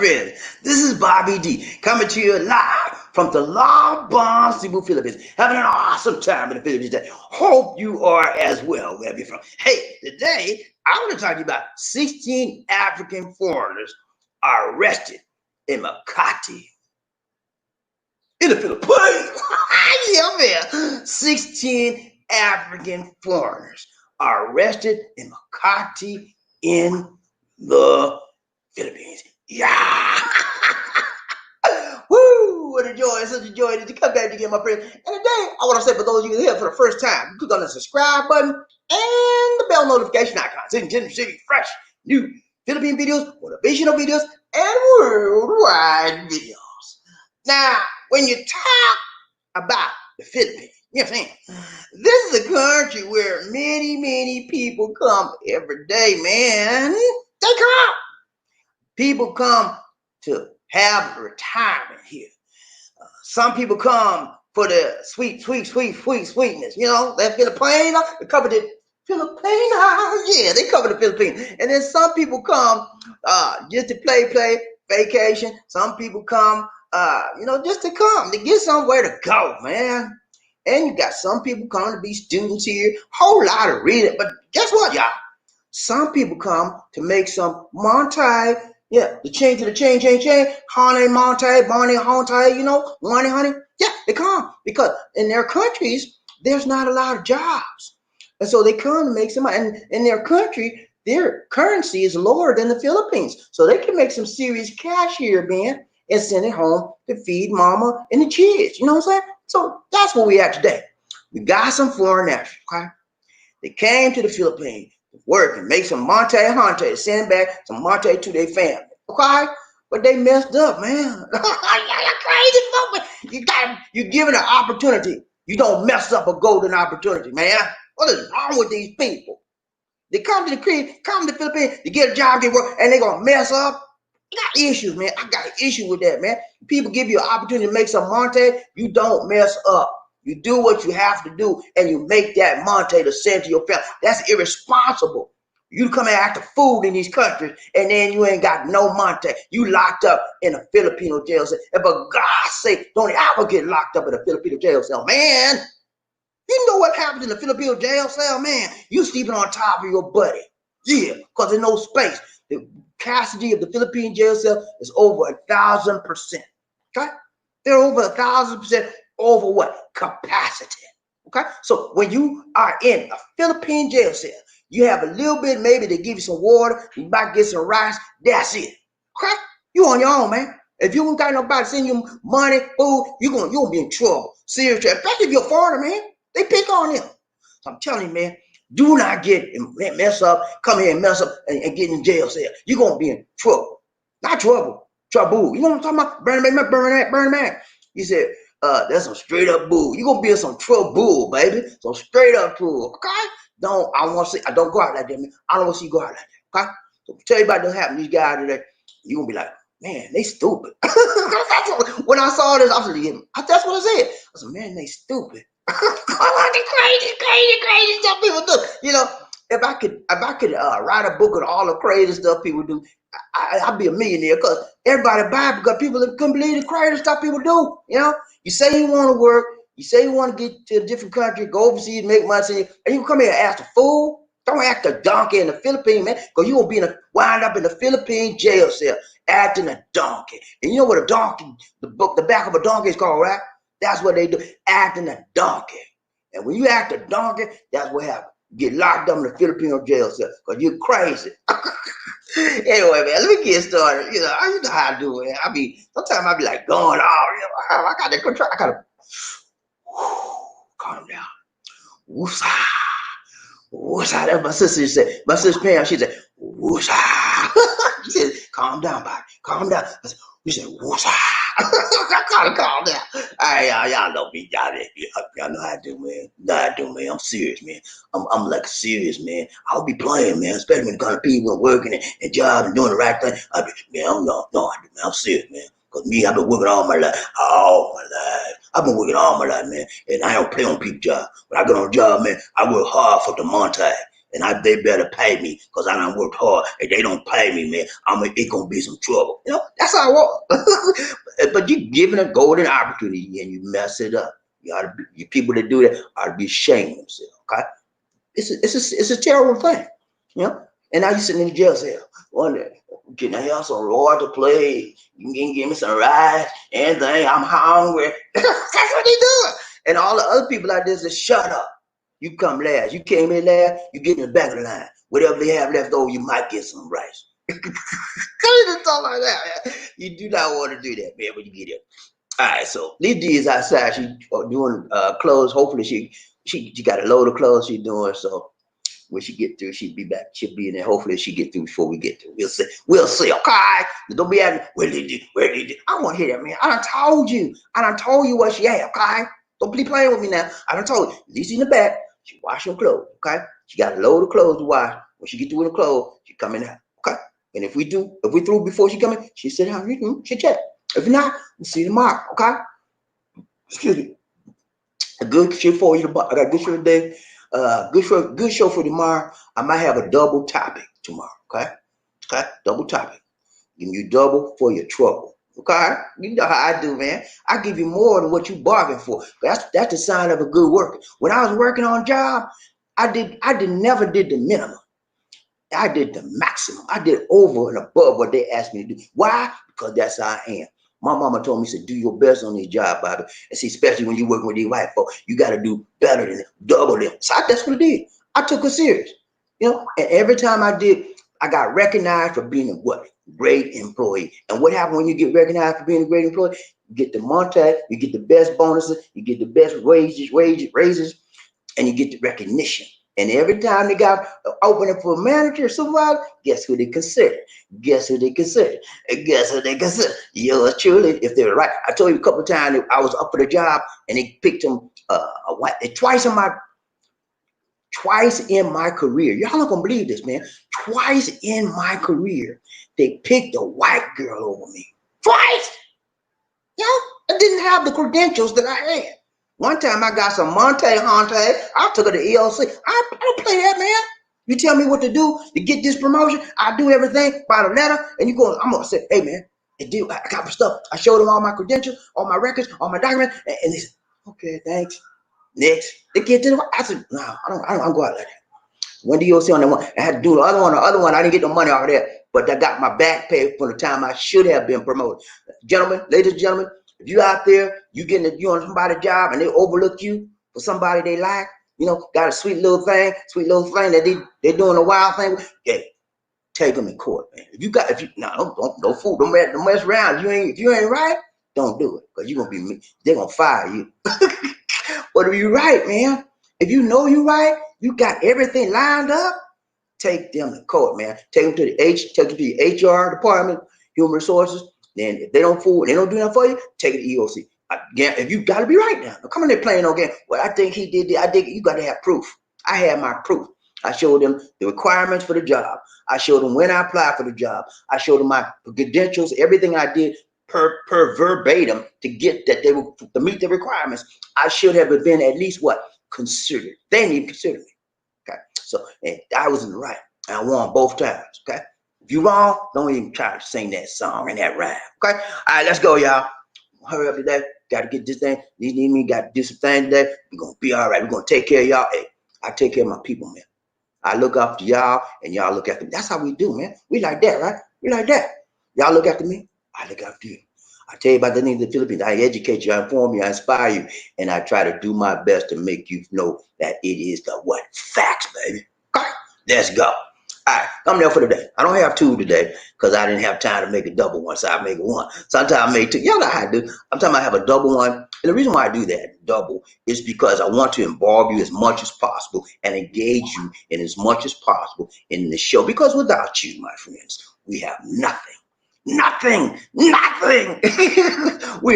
friends. This is Bobby D coming to you live from the La Bon Cebu, Philippines. Having an awesome time in the Philippines today. Hope you are as well, wherever you're from. Hey, today I want to talk to you about 16 African foreigners are arrested in Makati, in the Philippines. Yeah, man. 16 African foreigners are arrested in Makati in the Philippines. Yeah. Woo! What a joy. Such a joy to come back again, my friends. And today, I want to say for those of you here for the first time, click on the subscribe button and the bell notification icon so you can see fresh, new Philippine videos, motivational videos, and worldwide videos. Now, when you talk about the Philippines, you know what I'm saying? This is a country where many people come every day, man. They come. People come to have retirement here. Some people come for the sweetness. You know, they Filipino, they cover the Filipinos. Yeah, they cover the Philippines. And then some people come just to play, vacation. Some people come, just to come, to get somewhere to go, man. And you got some people coming to be students here. Whole lot of reading. But guess what, y'all? Some people come to make some monte. Yeah, the change to the change. Honey, monte, bonnie, honte, money, honey. Yeah, they come because in their countries, there's not a lot of jobs. And so they come to make some money. And in their country, their currency is lower than the Philippines. So they can make some serious cash here, man, and send it home to feed mama and the kids. You know what I'm saying? So that's where we at today. We got some foreign nationals, okay? They came to the Philippines to work and make some monte honte, send back some monte to their family, okay? But they messed up, man. Crazy folk. You given an opportunity. You don't mess up a golden opportunity, man. What is wrong with these people? They come to the Philippines to get a job, get work, and they're gonna mess up. You got issues, man. I got an issue with that, man. People give you an opportunity to make some monte, you don't mess up. You do what you have to do, and you make that monte to send to your family. That's irresponsible. You come and act a fool in these countries, and then you ain't got no monte. You locked up in a Filipino jail cell. And for God's sake, don't ever get locked up in a Filipino jail cell, man. You know what happens in the Filipino jail cell, man? You sleeping on top of your buddy. Yeah, because there's no space. The capacity of the Philippine jail cell is over 1,000%. Okay? They're over 1,000% over what? Capacity. Okay? So when you are in a Philippine jail cell, you have a little bit, maybe they give you some water, you might get some rice, that's it. Okay? You on your own, man. If you ain't got nobody send you money, food, you're gonna be in trouble. Seriously. Especially if you're a foreigner, man. They pick on them. So I'm telling you, man, do not mess up, come here and mess up and get in jail cell. You're gonna be in trouble. Not trouble. Trouble. You know what I'm talking about? Burn man. He said, that's some straight up bull. You're gonna be in some trouble, baby. Some straight up trouble. Okay? Don't go out like that, man. I don't want to see you go out like that. Okay? So tell you about what happened to these guys today. You're gonna be like, man, they stupid. When I saw this, I said, that's what I said. I said, man, they stupid. Crazy stuff people do. You know, if I could write a book on all the crazy stuff people do, I'd be a millionaire because everybody buy it because people couldn't believe the crazy stuff people do. You know, you say you want to work, you say you want to get to a different country, go overseas, make money, and you come here and ask a fool. Don't act a donkey in the Philippines, man, because you gonna wind up in the Philippine jail cell acting a donkey. And you know what a donkey, the back of a donkey is called, right? That's what they do, acting a donkey. And when you act a donkey, that's what happens. You get locked up in the Filipino jail cell because you're crazy. Anyway, man, let me get started. You know how I do it. Sometimes I be like going off. I got to control. I got to calm down. Woosah. Woosah. That's my sister said. My sister Pam, she said, woosah. She said, calm down, buddy. Calm down. She said, woosah. I gotta calm down. All right, y'all know me. Y'all know how I do, man. I'm serious, man. I'm like serious, man. I'll be playing, man. Especially when the kind of people are working and job and doing the right thing. I'm serious, man. Because me, I've been working all my life. I've been working all my life, man. And I don't play on people's job. When I get on a job, man, I work hard for the montage. and they better pay me because I done worked hard. If they don't pay me, man, it's gonna be some trouble. You know, that's how I was. But you giving a golden opportunity and you mess it up. You ought to be, you people that do that ought to be ashamed of themselves. Okay, it's a terrible thing. You know, and now you sitting in the jail cell. Wonder, can I have some raw to play? You can give me some rice, anything. I'm hungry. That's what they do. And all the other people like this just shut up. You come last. You came in last. You get in the back of the line. Whatever they have left over, you might get some rice. Just talk like that, man. You do not want to do that, man, when you get there. All right, so Lady is outside. She doing clothes. Hopefully she got a load of clothes she's doing. So when she get through, she'll be back. She'll be in there. Hopefully she get through before we get through. We'll see. We'll see. Okay. Don't be asking, where did you? Where did you? I don't want to hear that, man. I done told you. I done told you what she had, okay? Don't be playing with me now. I done told you. Lisa in the back. She washing clothes, okay? She got a load of clothes to wash. When she get through with the clothes, she coming out, okay? And if we through before she come in, she sit down, she check. If not, we'll see you tomorrow, okay? Excuse me. A good show for you tomorrow. I got a good show today. Good show for tomorrow. I might have a double topic tomorrow, okay? Okay, double topic. Give you double for your trouble. Okay, you know how I do, man. I give you more than what you bargained for. That's the sign of a good worker. When I was working on a job, never did the minimum. I did the maximum. I did over and above what they asked me to do. Why? Because that's how I am. My mama told me, said, do your best on this job, Bobby. And see, especially when you're working with these white folks, you got to do better than them, double them. So that's what I did. I took it serious. You know, and every time I did, I got recognized for being a what? Great employee. And what happens when you get recognized for being a great employee? You get the monte, you get the best bonuses, you get the best raises, and you get the recognition. And every time they got opening for a manager or supervisor, guess who they consider? Guess who they consider? And guess who they consider? Yours truly, if they're right. I told you a couple of times that I was up for the job and they picked him twice in my career. Y'all not gonna believe this, man. Twice in my career, they picked a white girl over me. Twice! You know, I didn't have the credentials that I had. One time I got some Monte Hante. I took her to ELC. I don't play that, man. You tell me what to do to get this promotion. I do everything by the letter. And I'm gonna say, hey man, I got my stuff. I showed them all my credentials, all my records, all my documents, and they said, okay, thanks. Next. They get to the I said, no, I don't go out like that. When do you see on that one? I had to do the other one. I didn't get no money out of that, but I got my back paid for the time I should have been promoted. Gentlemen, ladies and gentlemen, if you out there, you on somebody's job and they overlook you for somebody they like, you know, got a sweet little thing that they're doing a wild thing. Yeah, take them in court, man. Don't fool, don't mess around. If you ain't right, don't do it, because you're gonna be they're gonna fire you. But if you right, man, if you know you right, you got everything lined up, take them to court, man. Take them to the HR department, human resources. Then if they don't fool, they don't do nothing for you, take it to EOC. Again, if you gotta be right now. Come on, they're playing no game. Well, I think he did. I think you gotta have proof. I had my proof. I showed them the requirements for the job. I showed them when I applied for the job. I showed them my credentials, everything I did per verbatim to get that they were to meet the requirements. I should have been at least what? Considered. They didn't even consider me. Okay. So and I was in the right. And I won both times. Okay. If you wrong, don't even try to sing that song and that rhyme. Okay. All right, let's go, y'all. Hurry up today. Got to get this thing. These need me. Got to do some things today. We're gonna be all right. We're gonna take care of y'all. Hey, I take care of my people, man. I look after y'all and y'all look after me. That's how we do, man. We like that, right? We like that. Y'all look after me. I look after you. I tell you about the things of the Philippines. I educate you, I inform you, I inspire you, and I try to do my best to make you know that it is the what? Facts, baby. Okay, let's go. All right, I'm there for today. I don't have two today because I didn't have time to make a double one, so I make it one. Sometimes I make two. Y'all know how I do. Sometimes I have a double one. And the reason why I do that, double, is because I want to involve you as much as possible and engage you in as much as possible in the show. Because without you, my friends, we have nothing. Nothing. We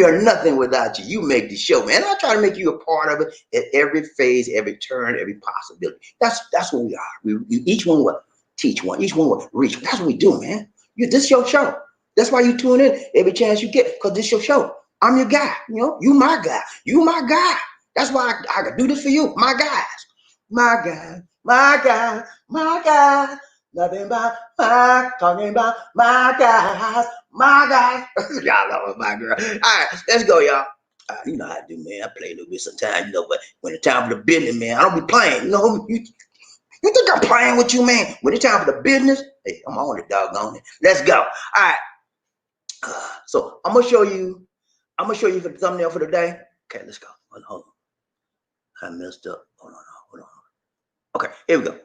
are nothing without you. You make the show, man. I try to make you a part of it at every phase, every turn, every possibility. That's what we are. We each one will teach one. Each one will reach. That's what we do, man. This your show. That's why you tune in every chance you get, because this your show. I'm your guy. You know, you my guy. You my guy. That's why I can do this for you. My guys. My guy. my guys, my guys. Nothing but my talking about my guys, my guys. Y'all know my girl. All right, let's go, y'all. You know how I do, man. I play a little bit sometimes, you know, but when it's time for the business, man, I don't be playing. You know, you think I'm playing with you, man? When it's time for the business, hey, I'm on it, doggone it. Let's go. All right. So I'm gonna show you. I'm gonna show you the thumbnail for the day. Okay, let's go. Hold on. I messed up. Hold on. Okay, here we go.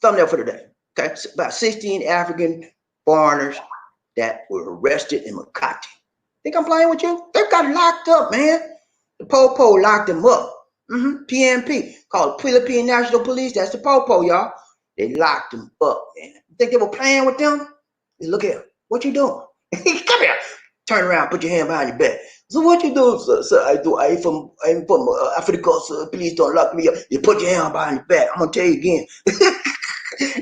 Thumbnail for the day. Okay, it's about 16 African foreigners that were arrested in Makati. Think I'm playing with you? They got locked up, man. The Popo locked them up. PNP, called Philippine National Police. That's the Popo, y'all. They locked them up, man. You think they were playing with them? Look here. What you doing? Come here. Turn around. Put your hand behind your back. So what you do, sir? I'm from Africa, so please don't lock me up. You put your hand behind your back. I'm gonna tell you again.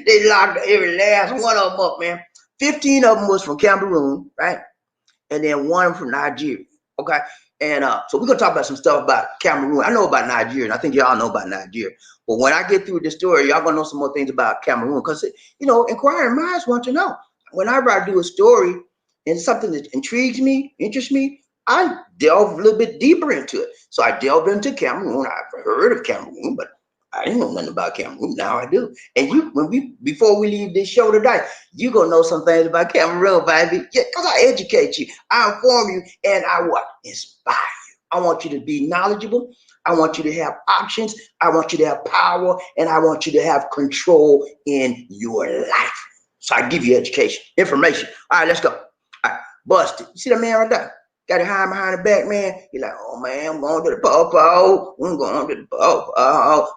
They locked every last one of them up, man. 15 of them was from Cameroon, right? And then one from Nigeria. Okay. And so we're gonna talk about some stuff about Cameroon. I know about Nigeria, and I think y'all know about Nigeria. But when I get through this story, y'all gonna know some more things about Cameroon, because you know, inquiring minds want to know. Whenever I do a story and something that intrigues me, interests me, I delve a little bit deeper into it. So I delved into Cameroon. I've heard of Cameroon, but I didn't know nothing about Cameroon. Now I do. And before we leave this show today, you gonna know some things about Cameroon, baby. Yeah, because I educate you, I inform you, and I what? Inspire you. I want you to be knowledgeable. I want you to have options. I want you to have power, and I want you to have control in your life. So I give you education, information. All right, let's go. All right, busted. You see that man right there? Got it high behind the back, man. You're like, oh man, I'm going to the Popo. I'm going to the Popo.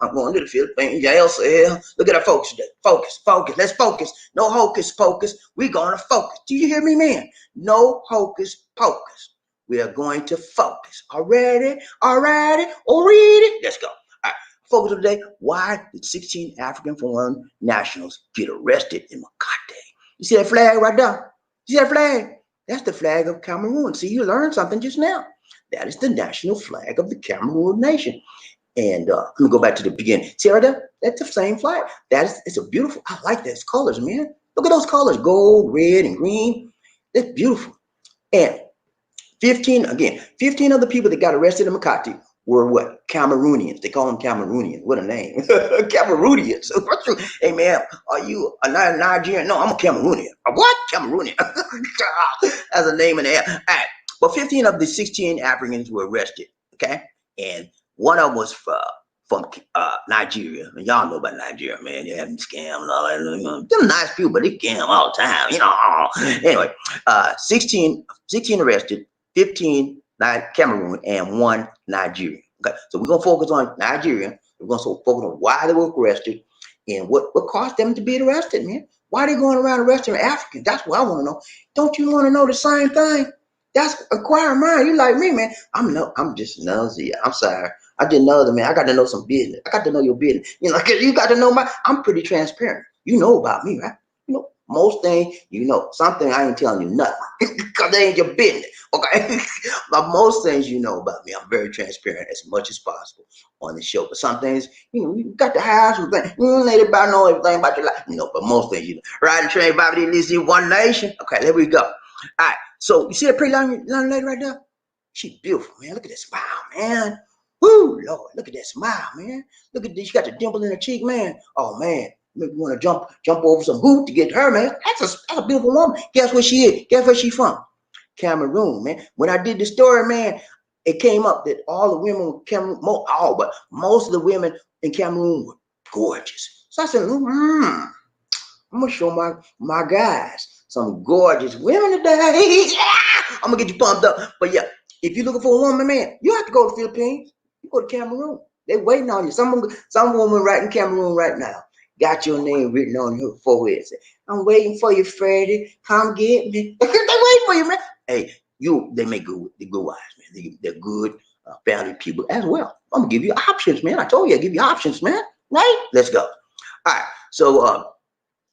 I'm going to the Philippines jail cell. Look at our focus today. Focus. Let's focus. No hocus pocus. We're going to focus. Do you hear me, man? No hocus pocus. We are going to focus. Already? Let's go. All right. Focus of the day. Why did 16 African foreign nationals get arrested in Makati? You see that flag right there? You see that flag? That's the flag of Cameroon. See, you learned something just now. That is the national flag of the Cameroon nation. And let me go back to the beginning. See right there? That's the same flag. It's a beautiful, I like those colors, man. Look at those colors, gold, red, and green. That's beautiful. And 15 of the people that got arrested in Makati were what? Cameroonians. They call them Cameroonians. What a name. Cameroonians. Hey, man, are you a Nigerian? No, I'm a Cameroonian. A what? Cameroonian. That's a name in the air. All right. But 15 of the 16 Africans were arrested, okay? And one of them was from Nigeria. And y'all know about Nigeria, man. They have scams and all that. You know, they're nice people, but they scam all the time, you know. Anyway, 16 arrested, 15 Cameroon, and 1 Nigerian. Okay, so we're gonna focus on Nigeria. We're gonna focus on why they were arrested and what caused them to be arrested, man. Why are they going around arresting Africans? That's what I want to know. Don't you want to know the same thing? That's acquiring mind. You like me, man. I'm just nosy. I'm sorry. I didn't know that, man. I got to know some business. I got to know your business. You know, cause you got to know I'm pretty transparent. You know about me, right? You know, most things, you know. Something I ain't telling you nothing. Because they ain't your business. Okay. But most things you know about me. I'm very transparent as much as possible on the show. But some things, you know, you got to hide some things. Everybody know everything about your life. You know, but most things, you know. Riding train about at least one nation. Okay, there we go. All right. So you see that pretty young lady right there? She beautiful, man. Look at that smile, man. Woo, Lord, look at that smile, man. Look at this. She got the dimple in her cheek, man. Oh, man. Make me want to jump over some hoop to get her, man. That's a beautiful woman. Guess where she is? Guess where she from? Cameroon, man. When I did the story, man, it came up that all the women in Cameroon, but most of the women in Cameroon were gorgeous. So I said, I'm gonna show my guys some gorgeous women today. Yeah! I'm gonna get you pumped up. But yeah, if you're looking for a woman, man, you have to go to the Philippines. You go to Cameroon. They waiting on you. Some woman right in Cameroon right now got your name written on her forehead. Say, I'm waiting for you, Freddie. Come get me. They waiting for you, man. Hey, they make good wives, man. They're good family people as well. I'm gonna give you options, man. I told you I give you options, man. Right? Let's go. All right. So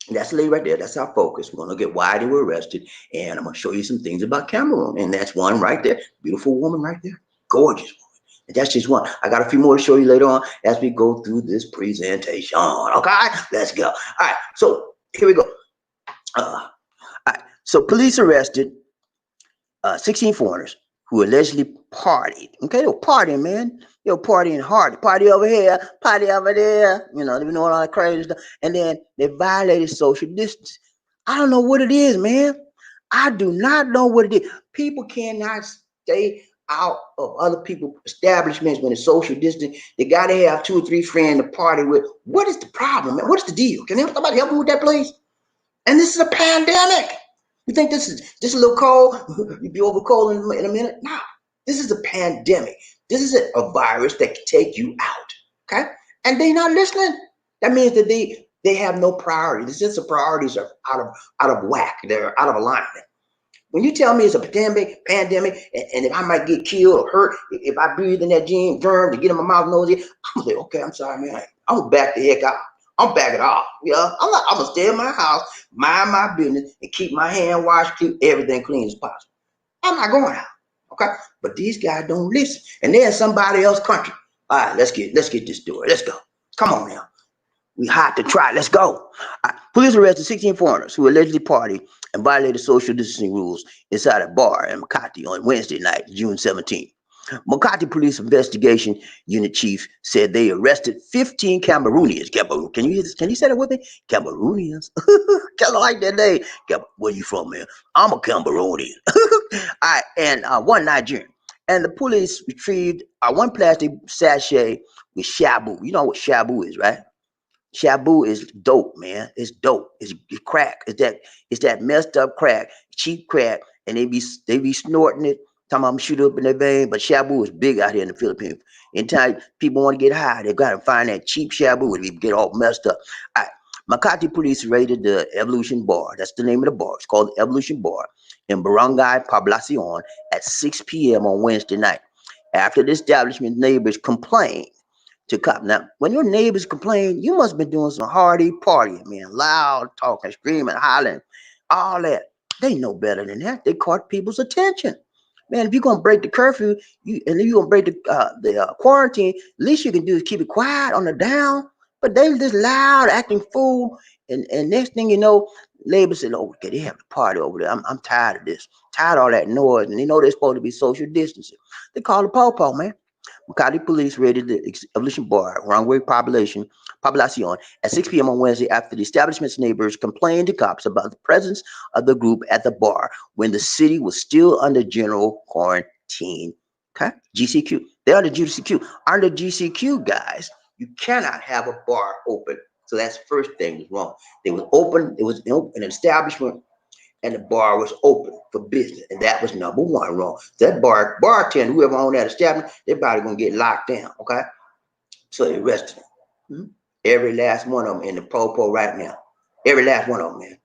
that's the lady right there. That's our focus. We're going to look at why they were arrested. And I'm going to show you some things about Cameroon. And that's one right there. Beautiful woman right there. Gorgeous woman. And that's just one. I got a few more to show you later on as we go through this presentation. Okay, let's go. All right, so here we go. All right, so police arrested 16 foreigners who allegedly partied. Okay, they were partying, man. They were partying hard. Party over here, party over there. You know, they been doing all that crazy stuff. And then they violated social distance. I don't know what it is, man. I do not know what it is. People cannot stay out of other people's establishments when it's social distance. They got to have 2 or 3 friends to party with. What is the problem, man? What is the deal? Can somebody help me with that, please? And this is a pandemic. You think this is just a little cold? You'll be over cold in a minute? No, this is a pandemic. This is a virus that can take you out. Okay, and they're not listening. That means that they have no priority. The sense of priorities are out of whack. They're out of alignment. When you tell me it's a pandemic, and if I might get killed or hurt if I breathe in that germ to get in my mouth, nose, I'm gonna say, okay, I'm sorry, man. I'm gonna back the heck out. I'm backing off. Yeah, I'm gonna stay in my house, mind my business, and keep my hand washed, keep everything clean as possible. I'm not going out. Okay, but these guys don't listen, and they're in somebody else's country. All right, let's get this story. Let's go. Come on now. We hot to try. Let's go. Police arrested 16 foreigners who allegedly partied and violated social distancing rules inside a bar in Makati on Wednesday night, June 17th. Makati Police Investigation Unit Chief said they arrested 15 Cameroonians. Can you say that with me? Cameroonians. Kind of like that name. Where you from, man? I'm a Cameroonian. All right, and one Nigerian. And the police retrieved one plastic sachet with shabu. You know what shabu is, right? Shabu is dope, man. It's dope. It's crack. It's that messed up crack, cheap crack, and they be snorting it. Talking about shoot up in their vein, but shabu is big out here in the Philippines. Anytime people want to get high, they gotta find that cheap shabu and get all messed up. All right. Makati police raided the Evolution Bar. That's the name of the bar. It's called the Evolution Bar in Barangay Poblacion at 6 p.m. on Wednesday night. After the establishment, neighbors complained to cop. Now, when your neighbors complain, you must have been doing some hardy partying, man. Loud talking, screaming, hollering, all that. They know better than that. They caught people's attention. Man, if you're gonna break the curfew, and if you're gonna break the quarantine, at least you can do is keep it quiet on the down. But they just loud, acting fool, and next thing you know, neighbors said, "Oh, okay, they have a party over there. I'm tired of this, tired of all that noise." And they know they're supposed to be social distancing. They call the po-po, man. Makati police raided the Evolution Bar, Barangay Poblacion, at 6 p.m. on Wednesday after the establishment's neighbors complained to cops about the presence of the group at the bar when the city was still under general quarantine. Okay, GCQ. They're under GCQ. Under GCQ, guys, you cannot have a bar open. So that's the first thing was wrong. It was open. It was an establishment and the bar was open for business. And that was number one wrong. That bartender, whoever owned that establishment, they're probably going to get locked down, okay? So they arrested them. Mm-hmm. Every last one of them in the po-po right now. Every last one of them, man.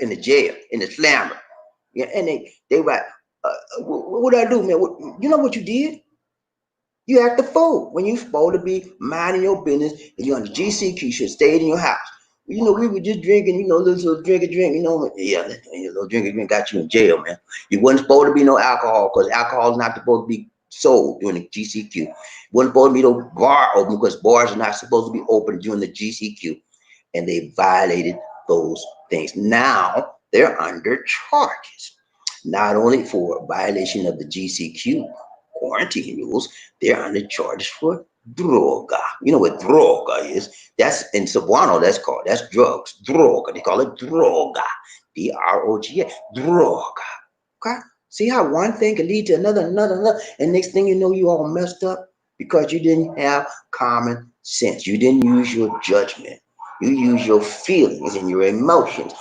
In the jail, in the slammer. Yeah, and they like, what did I do, man? You know what you did? You act a fool when you supposed to be minding your business and you're on the GCQ, you should stay in your house. You know, we were just drinking, little drink, you know. Yeah, little drink got you in jail, man. You wasn't supposed to be no alcohol because alcohol is not supposed to be sold during the GCQ. Wasn't supposed to be no bar open because bars are not supposed to be open during the GCQ. And they violated those things. Now they're under charges, not only for violation of the GCQ quarantine rules, they're under charges for droga. You know what droga is? That's in Cebuano, that's drugs. Droga. They call it droga. D-R-O-G-A. Droga. Okay? See how one thing can lead to another, and next thing you know, you all messed up because you didn't have common sense. You didn't use your judgment. You use your feelings and your emotions.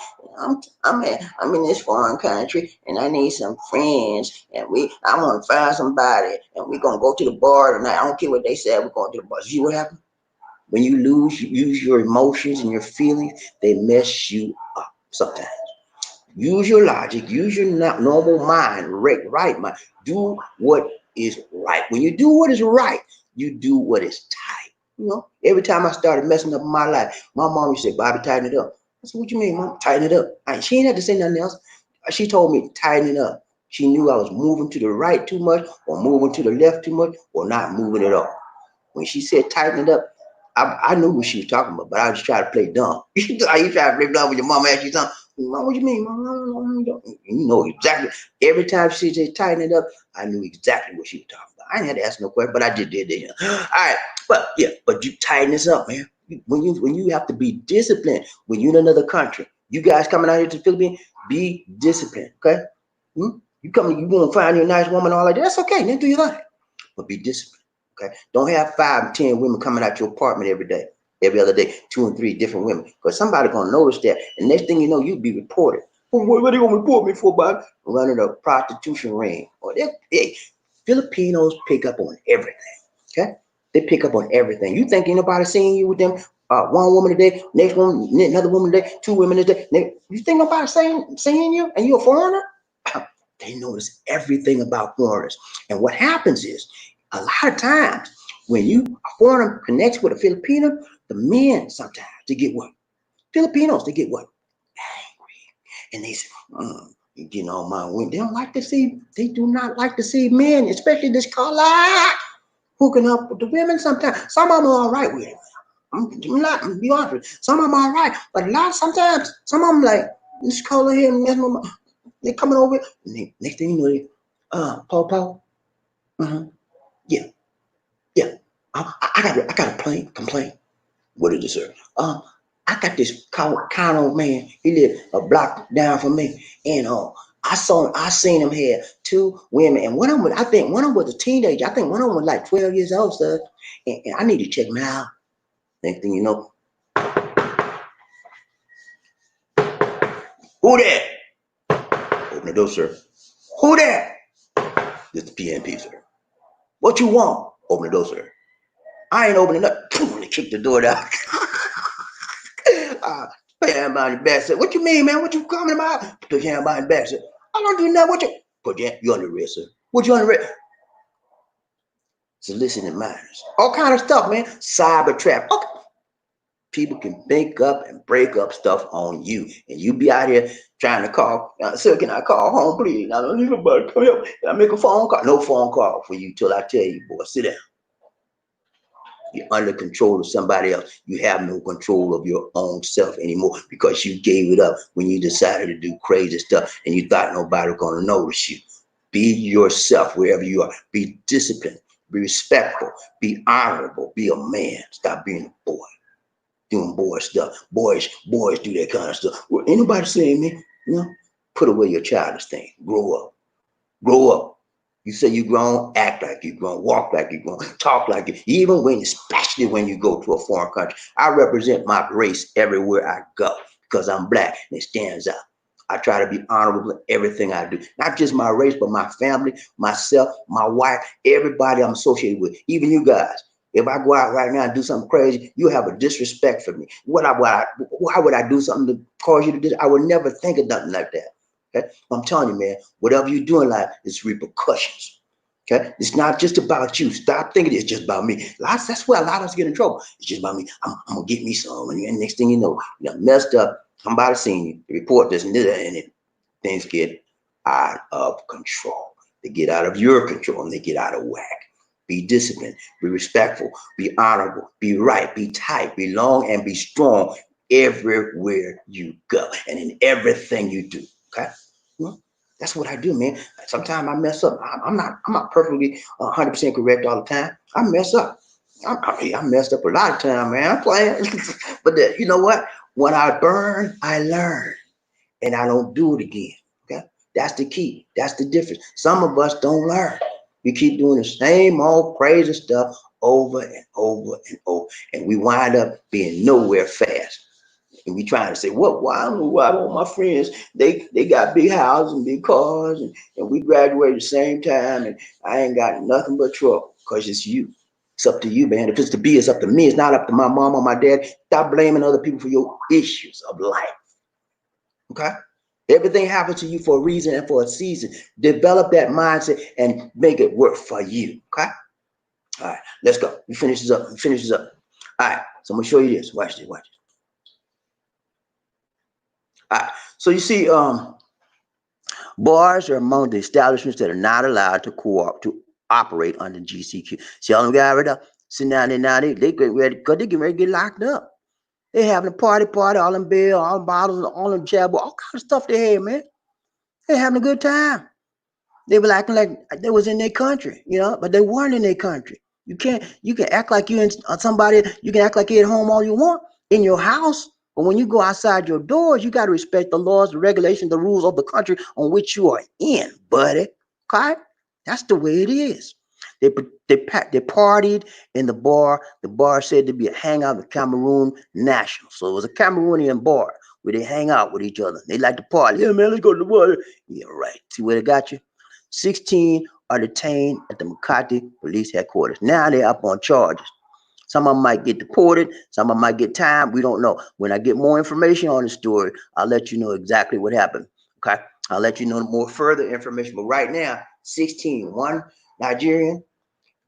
I'm in this foreign country and I need some friends and I want to find somebody and we're gonna go to the bar tonight. I don't care what they said, we're going to the bar. See what happened? When you use your emotions and your feelings, they mess you up sometimes. Use your logic, use your normal mind, right mind. Do what is right. When you do what is right, you do what is tight. You know, every time I started messing up my life, my mom used to say, "Bobby, tighten it up." I said, "What you mean, Mom? Tighten it up." She ain't had to say nothing else. She told me, tighten it up. She knew I was moving to the right too much, or moving to the left too much, or not moving at all. When she said tighten it up, I knew what she was talking about, but I was trying to play dumb. You try to play dumb when your mama asks you something. Mom, what you mean? Mom, you know exactly. Every time she said tighten it up, I knew exactly what she was talking about. I didn't have to ask no question, but I just did. All right, but yeah, but you tighten this up, man. When you have to be disciplined, when you're in another country, you guys coming out here to the Philippines, be disciplined, okay? You coming, you gonna find you a nice woman, all like that. That's okay. Then do your thing, but be disciplined. Okay, don't have 5 and 10 women coming out your apartment every day, every other day, 2 and 3 different women, because somebody gonna notice that, and next thing you know, you'll be reported. Well, what are they gonna report me for, Bob? Running a prostitution ring. Or Filipinos pick up on everything. Okay, they pick up on everything. You think anybody seeing you with them? One woman a day, next one, another woman a day, 2 women a day. You think nobody seeing you, and you're a foreigner? They notice everything about foreigners, and what happens is, a lot of times when a foreigner connects with a Filipino, the men sometimes they get what? Filipinos, they get what? Angry. And they say, you getting on my wing. They do not like to see men, especially this color, hooking up with the women sometimes. Some of them are all right with it. I'm be honest with you. Some of them are all right, but sometimes some of them like this color here, they coming over. And next thing you know, they, Paul. Yeah. Yeah, I got a complaint. What is it, sir? I got this kind old man. He lived a block down from me, and I seen him here 2 women, and I think one of them was a teenager. I think one of them was like 12 years old, sir. And I need to check him out. Next thing you know, who there? Open the door, sir. Who there? This is the PNP, sir. What you want? Open the door, sir. I ain't opening up. They kick the door down. Put your hand behind your back. Said, what you mean, man? What you coming about? Put your hand behind your back. Said, I don't do nothing. What you? Put your hand. You under arrest, sir. What you under arrest? Soliciting minors. All kind of stuff, man. Cyber trap. Okay. People can make up and break up stuff on you, and you be out here trying to call. Sir, can I call home, please? I don't need nobody. Come here. Can I make a phone call? No phone call for you till I tell you, boy. Sit down. You're under control of somebody else. You have no control of your own self anymore because you gave it up when you decided to do crazy stuff and you thought nobody was going to notice you. Be yourself wherever you are. Be disciplined. Be respectful. Be honorable. Be a man. Stop being a boy. Doing boy stuff. Boys do that kind of stuff. Well, anybody saying me? Put away your childish thing. Grow up. Grow up. You say you grown, act like you grown, walk like you grown, talk like you, especially when you go to a foreign country. I represent my race everywhere I go because I'm black and it stands out. I try to be honorable in everything I do. Not just my race, but my family, myself, my wife, everybody I'm associated with, even you guys. If I go out right now and do something crazy, you have a disrespect for me. Why would I do something to cause you to do? I would never think of nothing like that. Okay? I'm telling you, man, whatever you do in life, it's repercussions. Okay? It's not just about you. Stop thinking it's just about me. That's where a lot of us get in trouble. It's just about me. I'm gonna get me some. And next thing you know, messed up. Somebody seen you. The report this and this, and things get out of control. They get out of your control and they get out of whack. Be disciplined, be respectful, be honorable, be right, be tight, be long, and be strong everywhere you go and in everything you do. Okay, that's what I do, man. Sometimes I mess up. I'm not perfectly 100% correct all the time. I mess up. I messed up a lot of time, man. I'm playing, but you know what? When I burn, I learn, and I don't do it again. Okay, that's the key. That's the difference. Some of us don't learn. We keep doing the same old crazy stuff over and over and over, and we wind up being nowhere fast. And we trying to say, why don't my friends, they got big houses and big cars, and we graduated the same time, and I ain't got nothing but trouble, because it's you. It's up to you, man. If it's to be, it's up to me. It's not up to my mom or my dad. Stop blaming other people for your issues of life. Okay? Everything happens to you for a reason and for a season. Develop that mindset and make it work for you. Okay? All right, let's go. We finish this up. All right, so I'm gonna show you this. Watch this. All right, so you see, Bars are among the establishments that are not allowed to operate under GCQ. See all them guys right now sitting down there now, they get ready because they get ready to get locked up. They having a party, all them beer, all them bottles, all them jab, all kind of stuff they had, man. They having a good time. They were acting like they was in their country, but they weren't in their country. You can act like you in somebody, you can act like you're at home all you want in your house, but when you go outside your doors, you got to respect the laws, the regulations, the rules of the country on which you are in, buddy. Okay? That's the way it is. They partied in the bar. The bar said to be a hangout of Cameroon nationals. So it was a Cameroonian bar where they hang out with each other. They like to party. Yeah, man, let's go to the bar. Yeah, right. See where they got you? 16 are detained at the Makati police headquarters. Now they're up on charges. Some of them might get deported. Some of them might get time. We don't know. When I get more information on the story, I'll let you know exactly what happened. Okay? I'll let you know more further information. But right now, 16, one Nigerian.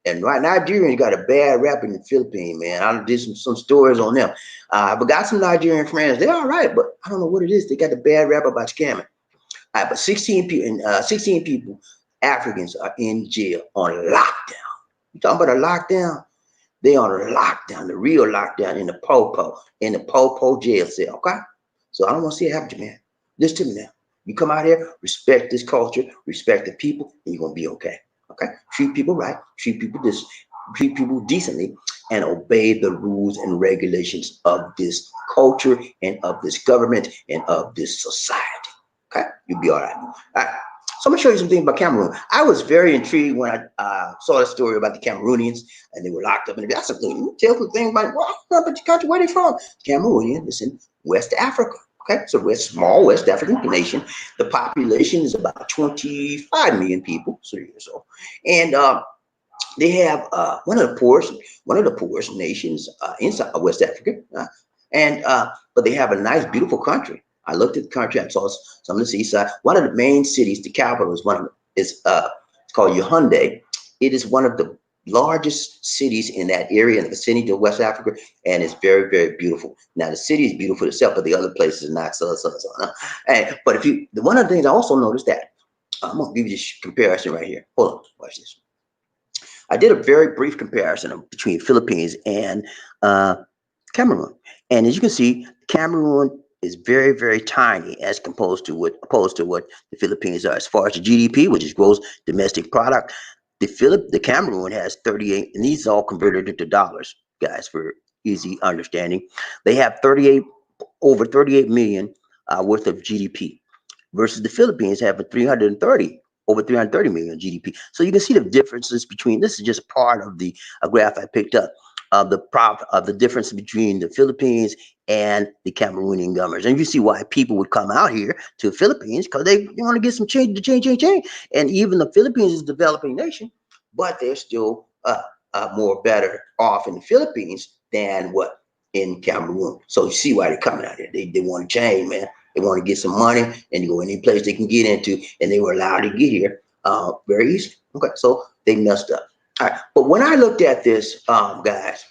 And right Nigerians got a bad rap in the Philippines, man. I did some stories on them. But got some Nigerian friends. They're all right, but I don't know what it is. They got the bad rap about scamming. All right, but 16 people, Africans, are in jail on lockdown. You talking about a lockdown? They on a lockdown, the real lockdown in the Popo jail cell. Okay, so I don't want to see it happen to you, man. Listen to me now. You come out here, respect this culture, respect the people, and you're gonna be okay. Okay, treat people right, treat people decently, and obey the rules and regulations of this culture and of this government and of this society. Okay, you'll be all right. All right. So I'm gonna show you something about Cameroon. I was very intrigued when I saw the story about the Cameroonians and they were locked up. And that's a thing. Tell the thing about but the country, where they from? Cameroonian is in West Africa. Okay, so we're a small West African nation. The population is about 25 million people, so and they have one of the poorest nations inside West Africa, but they have a nice, beautiful country. I looked at the country. I saw some of the seaside. One of the main cities, the capital, it's called Yaoundé. It is one of the largest cities in that area in the vicinity of West Africa, and it's very, very beautiful. Now the city is beautiful itself, but the other places are not so. But one of the things I also noticed that I'm gonna give you this comparison right here. Hold on, watch this. I did a very brief comparison between Philippines and Cameroon, and as you can see, Cameroon is very, very tiny as opposed to what the Philippines are. As far as the GDP, which is gross domestic product, the Cameroon has 38, and these are all converted into dollars, guys, for easy understanding. They have over 38 million worth of GDP, versus the Philippines have over 330 million GDP. So you can see the differences between. This is just part of the graph I picked up of the difference between the Philippines and the Cameroonian governments. And you see why people would come out here to the Philippines, because they want to get some change. And even the Philippines is a developing nation, but they're still more better off in the Philippines than what in Cameroon. So you see why they're coming out here. They want to change, man. They want to get some money and go any place they can get into, and they were allowed to get here very easy. Okay, so they messed up. All right, but when I looked at this, guys,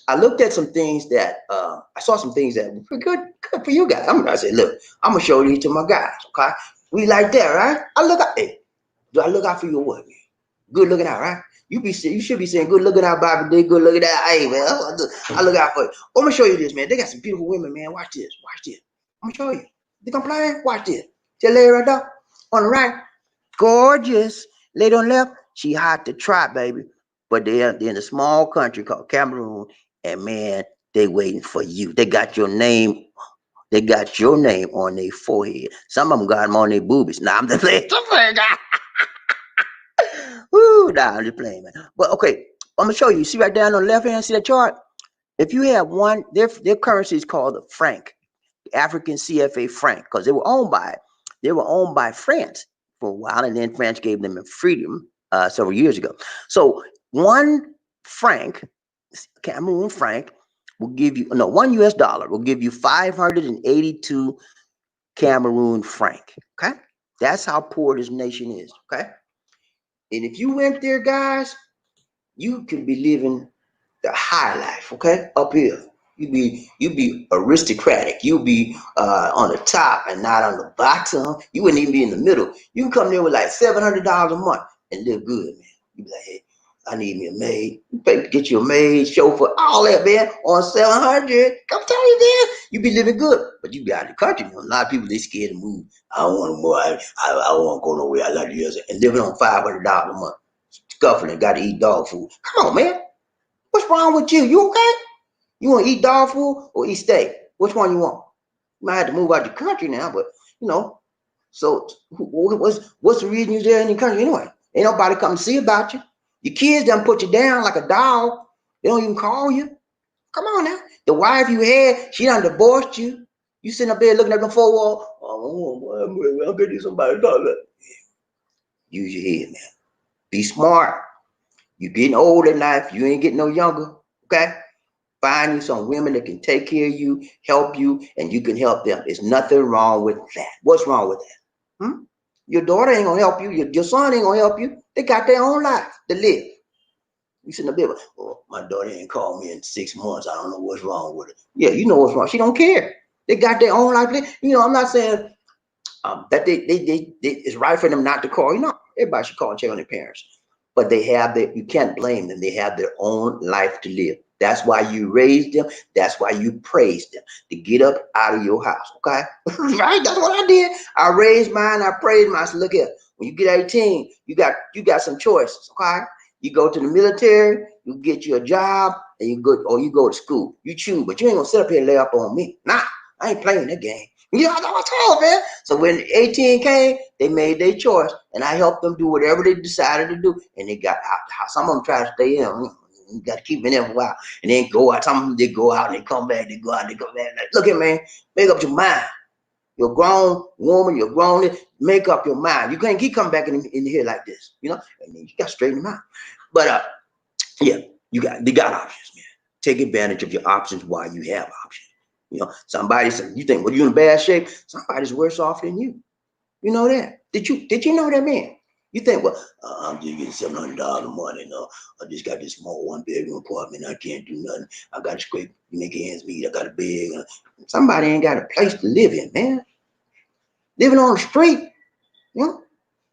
I looked at some things that I saw some things that were good for you guys. I said, look, I'm gonna show these to my guys. Okay, we like that, right? Do I look out for you or what, man? Good looking out, right? You should be saying good looking out, Bobby D. Good looking out. Hey, man, I look out for you. I'm gonna show you this, man. They got some beautiful women, man. Watch this. I'm gonna show you. Think I'm playing? Watch this. See a lady right there on the right, gorgeous. Lady on the left, she hot to try, baby. But they're in a small country called Cameroon, and man, they waiting for you. They got your name. They got your name on their forehead. Some of them got them on their boobies. Nah, I'm just playing. Woo, nah, I'm just playing, man. But okay, I'm gonna show you. See right down on the left hand, see that chart? If you have one, their currency is called the franc, African CFA franc, because they were owned by France for a while, and then France gave them freedom several years ago. So one franc, Cameroon franc, will give you $1 will give you 582 Cameroon franc. Okay, that's how poor this nation is. Okay, and if you went there, guys, you could be living the high life. Okay, up here. You be aristocratic. You be on the top and not on the bottom. You wouldn't even be in the middle. You can come there with like $700 a month and live good, man. You be like, hey, I need me a maid. You pay to get you a maid, chauffeur, all that, man, on 700. Come tell you, man. You be living good, but you be out of the country. Man. A lot of people they scared to move. I don't want to move. I don't want to go nowhere. I like to and living on $500 a month, scuffling and got to eat dog food. Come on, man. What's wrong with you? You okay? You want to eat dog food or eat steak? Which one you want? You might have to move out the country now, but you know. So what's the reason you're there in the country anyway? Ain't nobody come to see about you. Your kids done put you down like a dog. They don't even call you. Come on now. The wife you had, she done divorced you. You sitting up there looking at the four wall. Oh, I'll get you somebody to talk to. Use your head, man. Be smart. You're getting old in life. You ain't getting no younger. Okay? Find you some women that can take care of you, help you, and you can help them. There's nothing wrong with that. What's wrong with that? Your daughter ain't gonna help you. Your son ain't gonna help you. They got their own life to live. You shouldn't have been. Oh, my daughter ain't called me in 6 months. I don't know what's wrong with her. Yeah, you know what's wrong. She don't care. They got their own life. You know, I'm not saying that they it's right for them not to call. You know, everybody should call and check on their parents. But they have you can't blame them. They have their own life to live. That's why you raised them. That's why you praised them to get up out of your house. Okay, right? That's what I did. I raised mine. I praised mine. I said, look here. When you get 18, you got some choices. Okay, you go to the military. You get you a job, and you go to school. You choose, but you ain't gonna sit up here and lay up on me. Nah, I ain't playing that game. You know what I'm talking, man. So when 18 came, they made their choice, and I helped them do whatever they decided to do, and they got out the house. Some of them try to stay in. You got to keep them in there for a while, and then go out. Some of them they go out and they come back. They go out. They come back. Like, look here, man. Make up your mind. You're a grown woman. You're grown. Make up your mind. You can't keep coming back in here like this, you know. And you got to straighten them out. But yeah, they got options, man. Take advantage of your options while you have options. You know, somebody said, you think, well, you in bad shape? Somebody's worse off than you. You know that? Did you know that, man? You think, well, I'm just getting $700 a month, and I just got this small 1-bedroom apartment. I can't do nothing. I got to scrape, make ends meet. I got a bed. Somebody ain't got a place to live in, man. Living on the street, you know?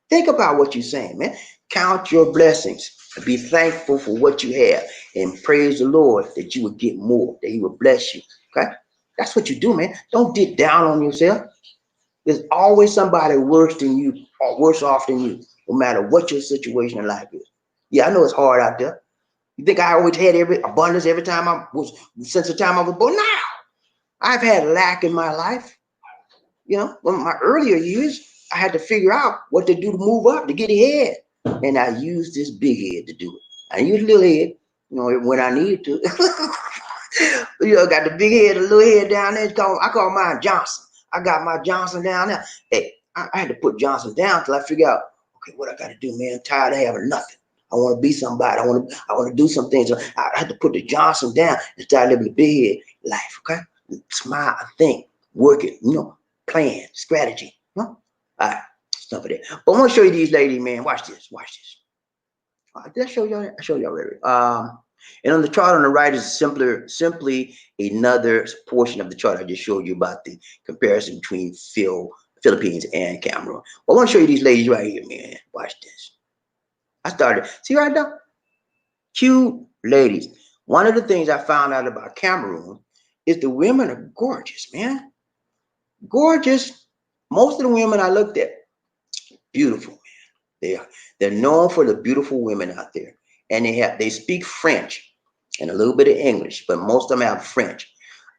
Think about what you're saying, man. Count your blessings. Be thankful for what you have, and praise the Lord that you would get more, that He would bless you. Okay? That's what you do, man. Don't get down on yourself. There's always somebody worse than you or worse off than you, no matter what your situation in life is. Yeah, I know it's hard out there. You think I always had every abundance every time I was since the time I was born? No, I've had lack in my life. You know, in my earlier years, I had to figure out what to do to move up to get ahead, and I used this big head to do it. I used a little head, you know, when I needed to. You know, got the big head, the little head down there. I call mine Johnson. I got my Johnson down there. Hey, I had to put Johnson down till I figure out, okay, what I got to do, man. I'm tired of having nothing. I want to be somebody. I want to do some things. So I had to put the Johnson down and start living the big head life. Okay, smile, think, work it. You know, plan, strategy. You know? All right, stuff of that. But I want to show you these ladies, man. Watch this. Watch this. Did I show y'all? I showed y'all already. And on the chart on the right is simply another portion of the chart I just showed you about the comparison between Philippines and Cameroon. Well, I want to show you these ladies right here, man. Watch this. I started. See right now? Cute ladies. One of the things I found out about Cameroon is the women are gorgeous, man. Gorgeous. Most of the women I looked at, beautiful. They're known for the beautiful women out there, and they speak French and a little bit of English, but most of them have French,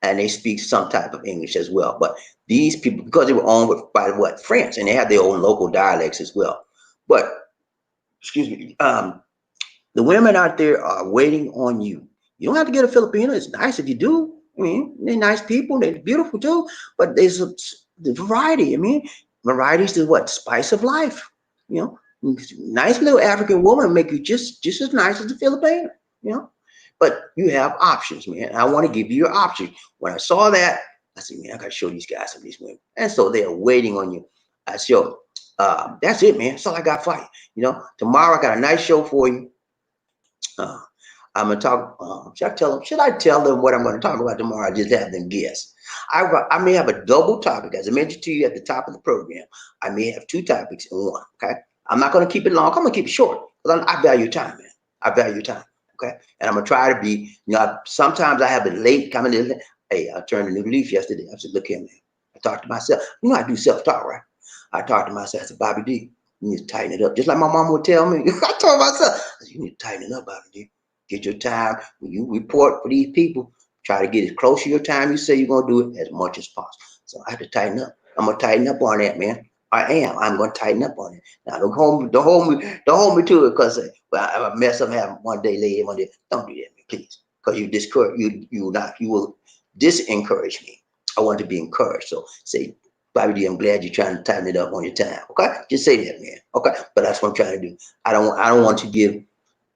and they speak some type of English as well. But these people, because they were owned by what, France, and they have their own local dialects as well. But excuse me, the women out there are waiting on you. You don't have to get a Filipino. It's nice if you do. I mean, they're nice people. They're beautiful too. But there's the variety. I mean, variety is the what, spice of life. You know. Nice little African woman make you just as nice as a Filipino, you know. But you have options, man. I want to give you your option. When I saw that, I said, man, I gotta show these guys some of these women. And so they're waiting on you. I said, yo, that's it, man. That's all I got for you. You know, tomorrow I got a nice show for you. I'm gonna talk. Should I tell them what I'm going to talk about tomorrow? I just have them guess. I may have a double topic, as I mentioned to you at the top of the program. I may have two topics in one. Okay, I'm not going to keep it long. I'm going to keep it short because I value time, man. I value time. Okay, and I'm gonna try to be. Sometimes I have it late coming in. Hey, I turned a new leaf yesterday. I said, look here, man. I talked to myself. I do self-talk, right? I talked to myself. I said, Bobby D, you need to tighten it up. Just like my mom would tell me. I told myself, you need to tighten it up, Bobby D. Get your time. When you report for these people, try to get as close to your time you say you're going to do it as much as possible. So I have to tighten up. I'm going to tighten up on that, man. I am. I'm going to tighten up on it. Now, don't hold me to it because I mess up having one day late, one day. Don't do that, man, please. Because you will disencourage me. I want to be encouraged. So say, Bobby D, I'm glad you're trying to tighten it up on your time. Okay? Just say that, man. Okay? But that's what I'm trying to do. I don't want to give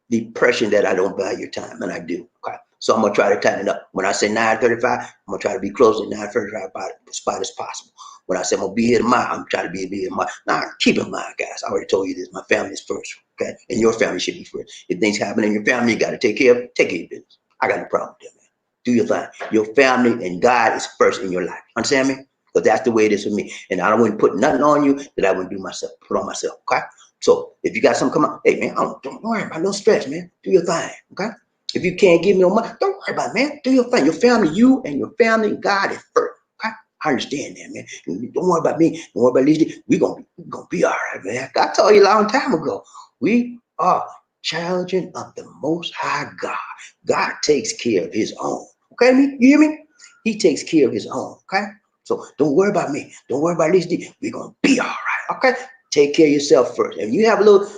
the impression that I don't value your time, and I do. Okay, so I'm gonna try to tighten it up. When I say 9:35, I'm gonna try to be close to 9:35 by the spot as possible. When I say I'm gonna be here tomorrow, I'm trying to be here tomorrow. Now, keep in mind, guys, I already told you this. My family is first, okay, and your family should be first. If things happen in your family, you got to take care of your business. I got no problem with that, man. Do your thing. Your family and God is first in your life. Understand me? Because that's the way it is for me. And I don't want to put nothing on you that I wouldn't do myself. Put on myself. Okay. So if you got something come up, hey man, don't worry about no stress, man. Do your thing, okay? If you can't give me no money, don't worry about it, man. Do your thing. Your family, you and your family, God is first. Okay? I understand that, man. Don't worry about me. Don't worry about these. We're gonna be all right, man. I told you a long time ago. We are children of the Most High God. God takes care of His own. Okay, you hear me? He takes care of His own. Okay. So don't worry about me. Don't worry about these. We're gonna be all right. Okay. Take care of yourself first. If you have a little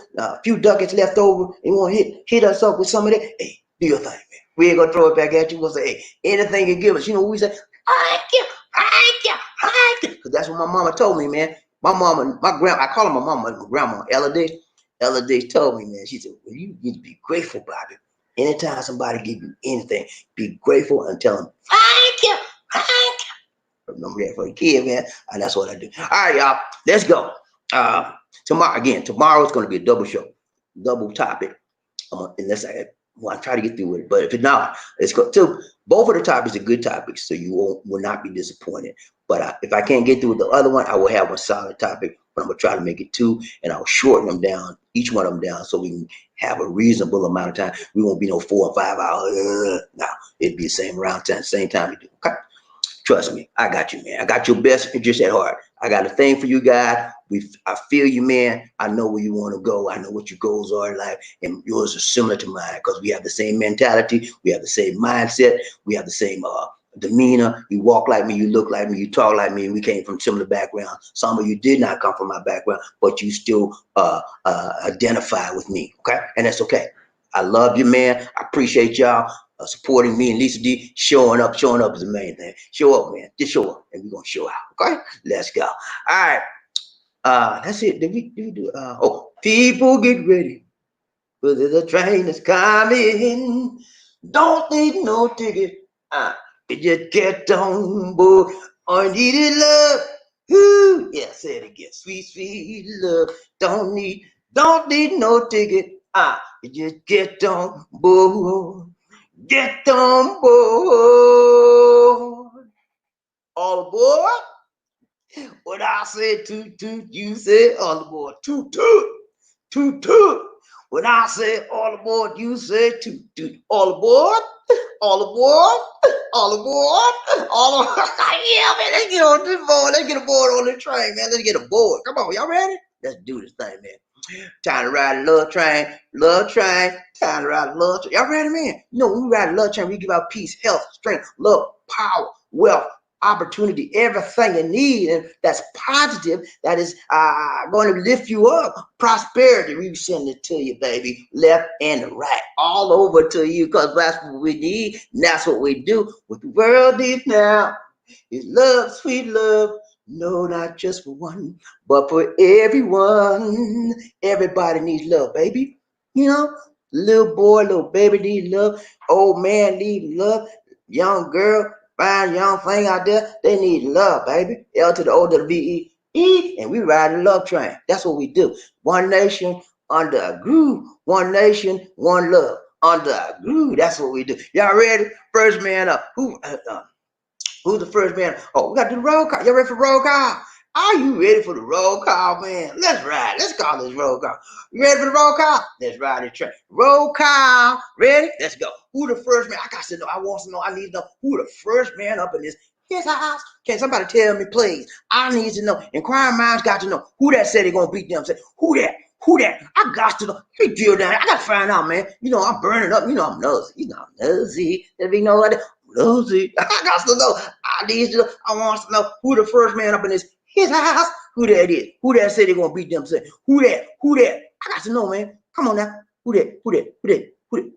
few ducats left over and you want to hit us up with some of that, hey, do your thing, man. We ain't gonna throw it back at you. We'll say, hey, anything you give us. You know what we say? Thank you, thank you, thank you. Because that's what my mama told me, man. My mama, I call her my mama, my grandma, Ella Day told me, man. She said, well, you need to be grateful, Bobby. Anytime somebody give you anything, be grateful and tell them, thank you, thank you. Remember that for the kid, man. And that's what I do. All right, y'all. Let's go. Tomorrow is going to be a double show, double topic. Unless I try to get through it, but if it's not, let's go. So both of the topics are good topics, so you will not be disappointed. But if I can't get through the other one, I will have one solid topic. But I'm gonna try to make it two, and I'll shorten them down, each one of them down, so we can have a reasonable amount of time. We won't be no 4 or 5 hours. No, it'd be the same around time, same time we do. Okay. Trust me, I got you, man. I got your best interest at heart. I got a thing for you guys. I feel you, man. I know where you want to go. I know what your goals are in life, and yours are similar to mine because we have the same mentality. We have the same mindset. We have the same demeanor. You walk like me. You look like me. You talk like me. We came from similar backgrounds. Some of you did not come from my background, but you still identify with me, okay? And that's okay. I love you, man. I appreciate y'all. Supporting me and Lisa D, showing up is the main thing. Show up, man. Just show up, and we're gonna show out. Okay, let's go. All right, that's it. Did we do? People get ready, because the train is coming. Don't need no ticket. You just get on board. I needed love. Ooh, yeah, say it again. Sweet, sweet love. Don't need no ticket. You just get on board. Get on board. All aboard. When I say toot toot, you say all aboard. Toot toot. Toot toot. When I say all aboard, you say toot toot. All aboard. All aboard. All aboard. All aboard. Yeah, man. Let's get on this board. Let's get aboard on the train, man. Let's get aboard. Come on, y'all ready? Let's do this thing, man. Time to ride a love train, time to ride a love train. Y'all ready, man? You know, when we ride a love train, we give out peace, health, strength, love, power, wealth, opportunity, everything you need, and that's positive, that is going to lift you up. Prosperity, we send it to you, baby, left and right, all over to you, because that's what we need, and that's what we do. What the world needs now is love, sweet love. No, not just for one, but for everyone. Everybody needs love, baby. You know, little boy, little baby needs love. Old man needs love. Young girl, fine young thing out there, they need love, baby. L to the O to the V-E, and we ride the love train. That's what we do. One nation under a groove. One nation, one love. under. Ooh, that's what we do. Y'all ready? First man up. Who's the first man? Oh, we got to do the roll call. Y'all ready for the roll call? Are you ready for the roll call, man? Let's ride. Let's call this roll call. You ready for the roll call? Let's ride the train. Roll call. Ready? Let's go. Who the first man? I got to know. I want to know. I need to know who the first man up in this. His house. Can somebody tell me, please? I need to know. Inquiring minds got to know who that said they're going to beat them. Say, who that? Who that? I got to know. Hey, deal down. I got to find out, man. You know, I'm burning up. You know, I'm nosy. You know, I'm nosy. There be no other. Nosy. I got to know. I need to know. I want to know who the first man up in his house. Who that is? Who that said they're going to beat them? Say, who that? Who that? I got to know, man. Come on now. Who that? Who that? Who that? Who that?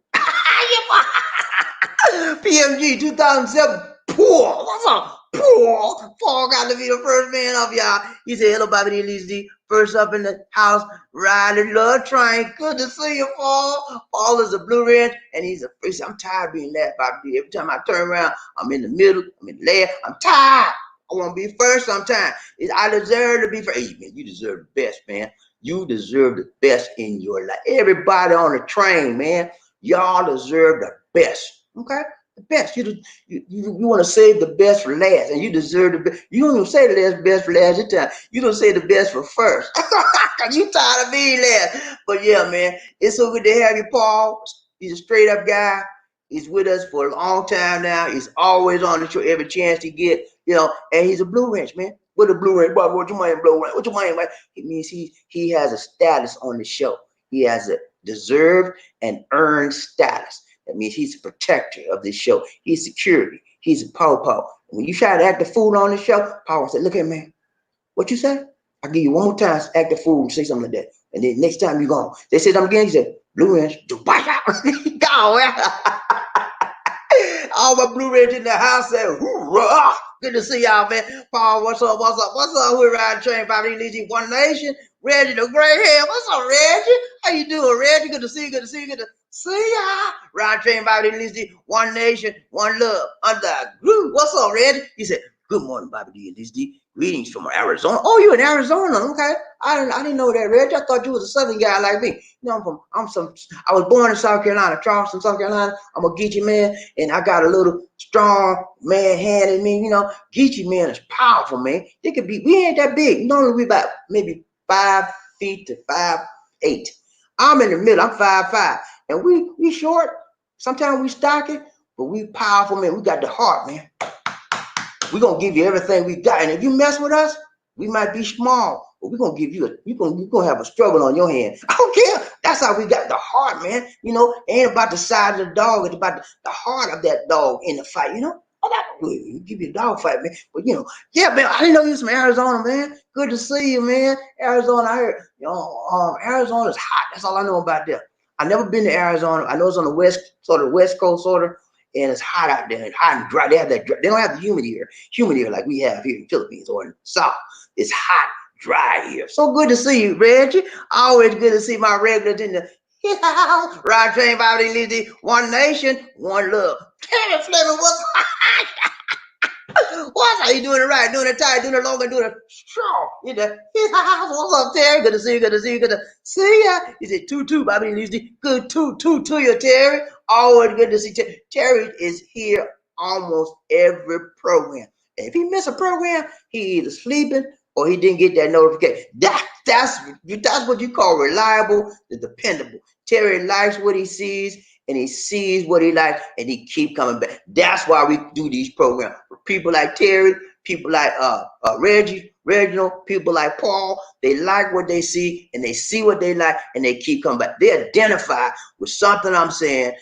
PMG 2007. Poor. What's up? Poor. Paul got to be the first man up, y'all. He said, hello, Bobby D. First up in the house, riding love train. Good to see you, Paul. Paul is a Blue Ridge, and he's a fish. I'm tired of being that, Bobby. Every time I turn around, I'm in the middle, I'm in the left. I'm tired. I want to be first sometimes. I deserve to be first. Hey, man, you deserve the best, man. You deserve the best in your life. Everybody on the train, man, y'all deserve the best, okay? The best. You want to save the best for last, and you deserve the best. You don't even say the best for last this time. You don't say the best for first. You tired of being last. But yeah, man, it's so good to have you, Paul. He's a straight up guy. He's with us for a long time now. He's always on the show every chance he get, you know, and he's a Blue Wrench, man. What a Blue Wrench, what you mean, Blue Wrench? What you mean, man? It means he has a status on the show. He has a deserved and earned status. That means he's a protector of this show. He's security. He's a po-po. When you try to act the fool on the show, Paul said, look at me. What you say? I'll give you one more time, act the fool and say something like that. And then next time you're gone. They said something again. He said, Blue Ridge, go. All my Blue Ridge in the house said, hoorah. Good to see y'all, man. Paul, what's up? What's up? What's up? We're riding train, Bobby D. One Nation. Reggie, the gray hair. What's up, Reggie? How you doing, Reggie? Good to see you. Good to see you. Good to see ya. Ride train, Bobby D. One Nation, one love. Under group. What's up, Reggie? He said, good morning, Bobby D. Greetings from Arizona. Oh, you're in Arizona, okay? I didn't know that, Reggie. I thought you was a Southern guy like me. You know, I was born in South Carolina, Charleston, South Carolina. I'm a Geechee man, and I got a little strong man hand in me. You know, Geechee man is powerful, man. They could be. We ain't that big. Normally we about maybe 5 feet to 5'8". I'm in the middle. I'm 5'5", and we short. Sometimes we stocky, but we powerful, man. We got the heart, man. We're going to give you everything we got. And if you mess with us, we might be small, but we're going to give you you're going to have a struggle on your hand. I don't care. That's how we got the heart, man. You know, it ain't about the size of the dog. It's about the heart of that dog in the fight, you know. We give you a dog fight, man. But, you know, yeah, man, I didn't know you was from Arizona, man. Good to see you, man. Arizona, I heard, you know, Arizona's hot. That's all I know about there. I've never been to Arizona. I know it's on the west coast, sort of. And it's hot out there, and hot and dry. They don't have the humid air like we have here in the Philippines or in the South. It's hot, dry here. So good to see you, Reggie. Always good to see my regulars in the ride train, Bobby Lizzie. One Nation, one love. Terry Fleming, what's how you doing it right, doing it tight, doing it long, and doing it strong. You know, what's up, Terry? Good to see you. Good to see you. Good to see ya. He said, two, Bobby Lizzie. Good two to you, Terry. Always good to see Terry. Terry is here almost every program. And if he miss a program, he either sleeping or he didn't get that notification. That's what you call reliable and dependable. Terry likes what he sees, and he sees what he likes, and he keep coming back. That's why we do these programs. For people like Terry, people like Reggie, Reginald, people like Paul, they like what they see, and they see what they like, and they keep coming back. They identify with something I'm saying,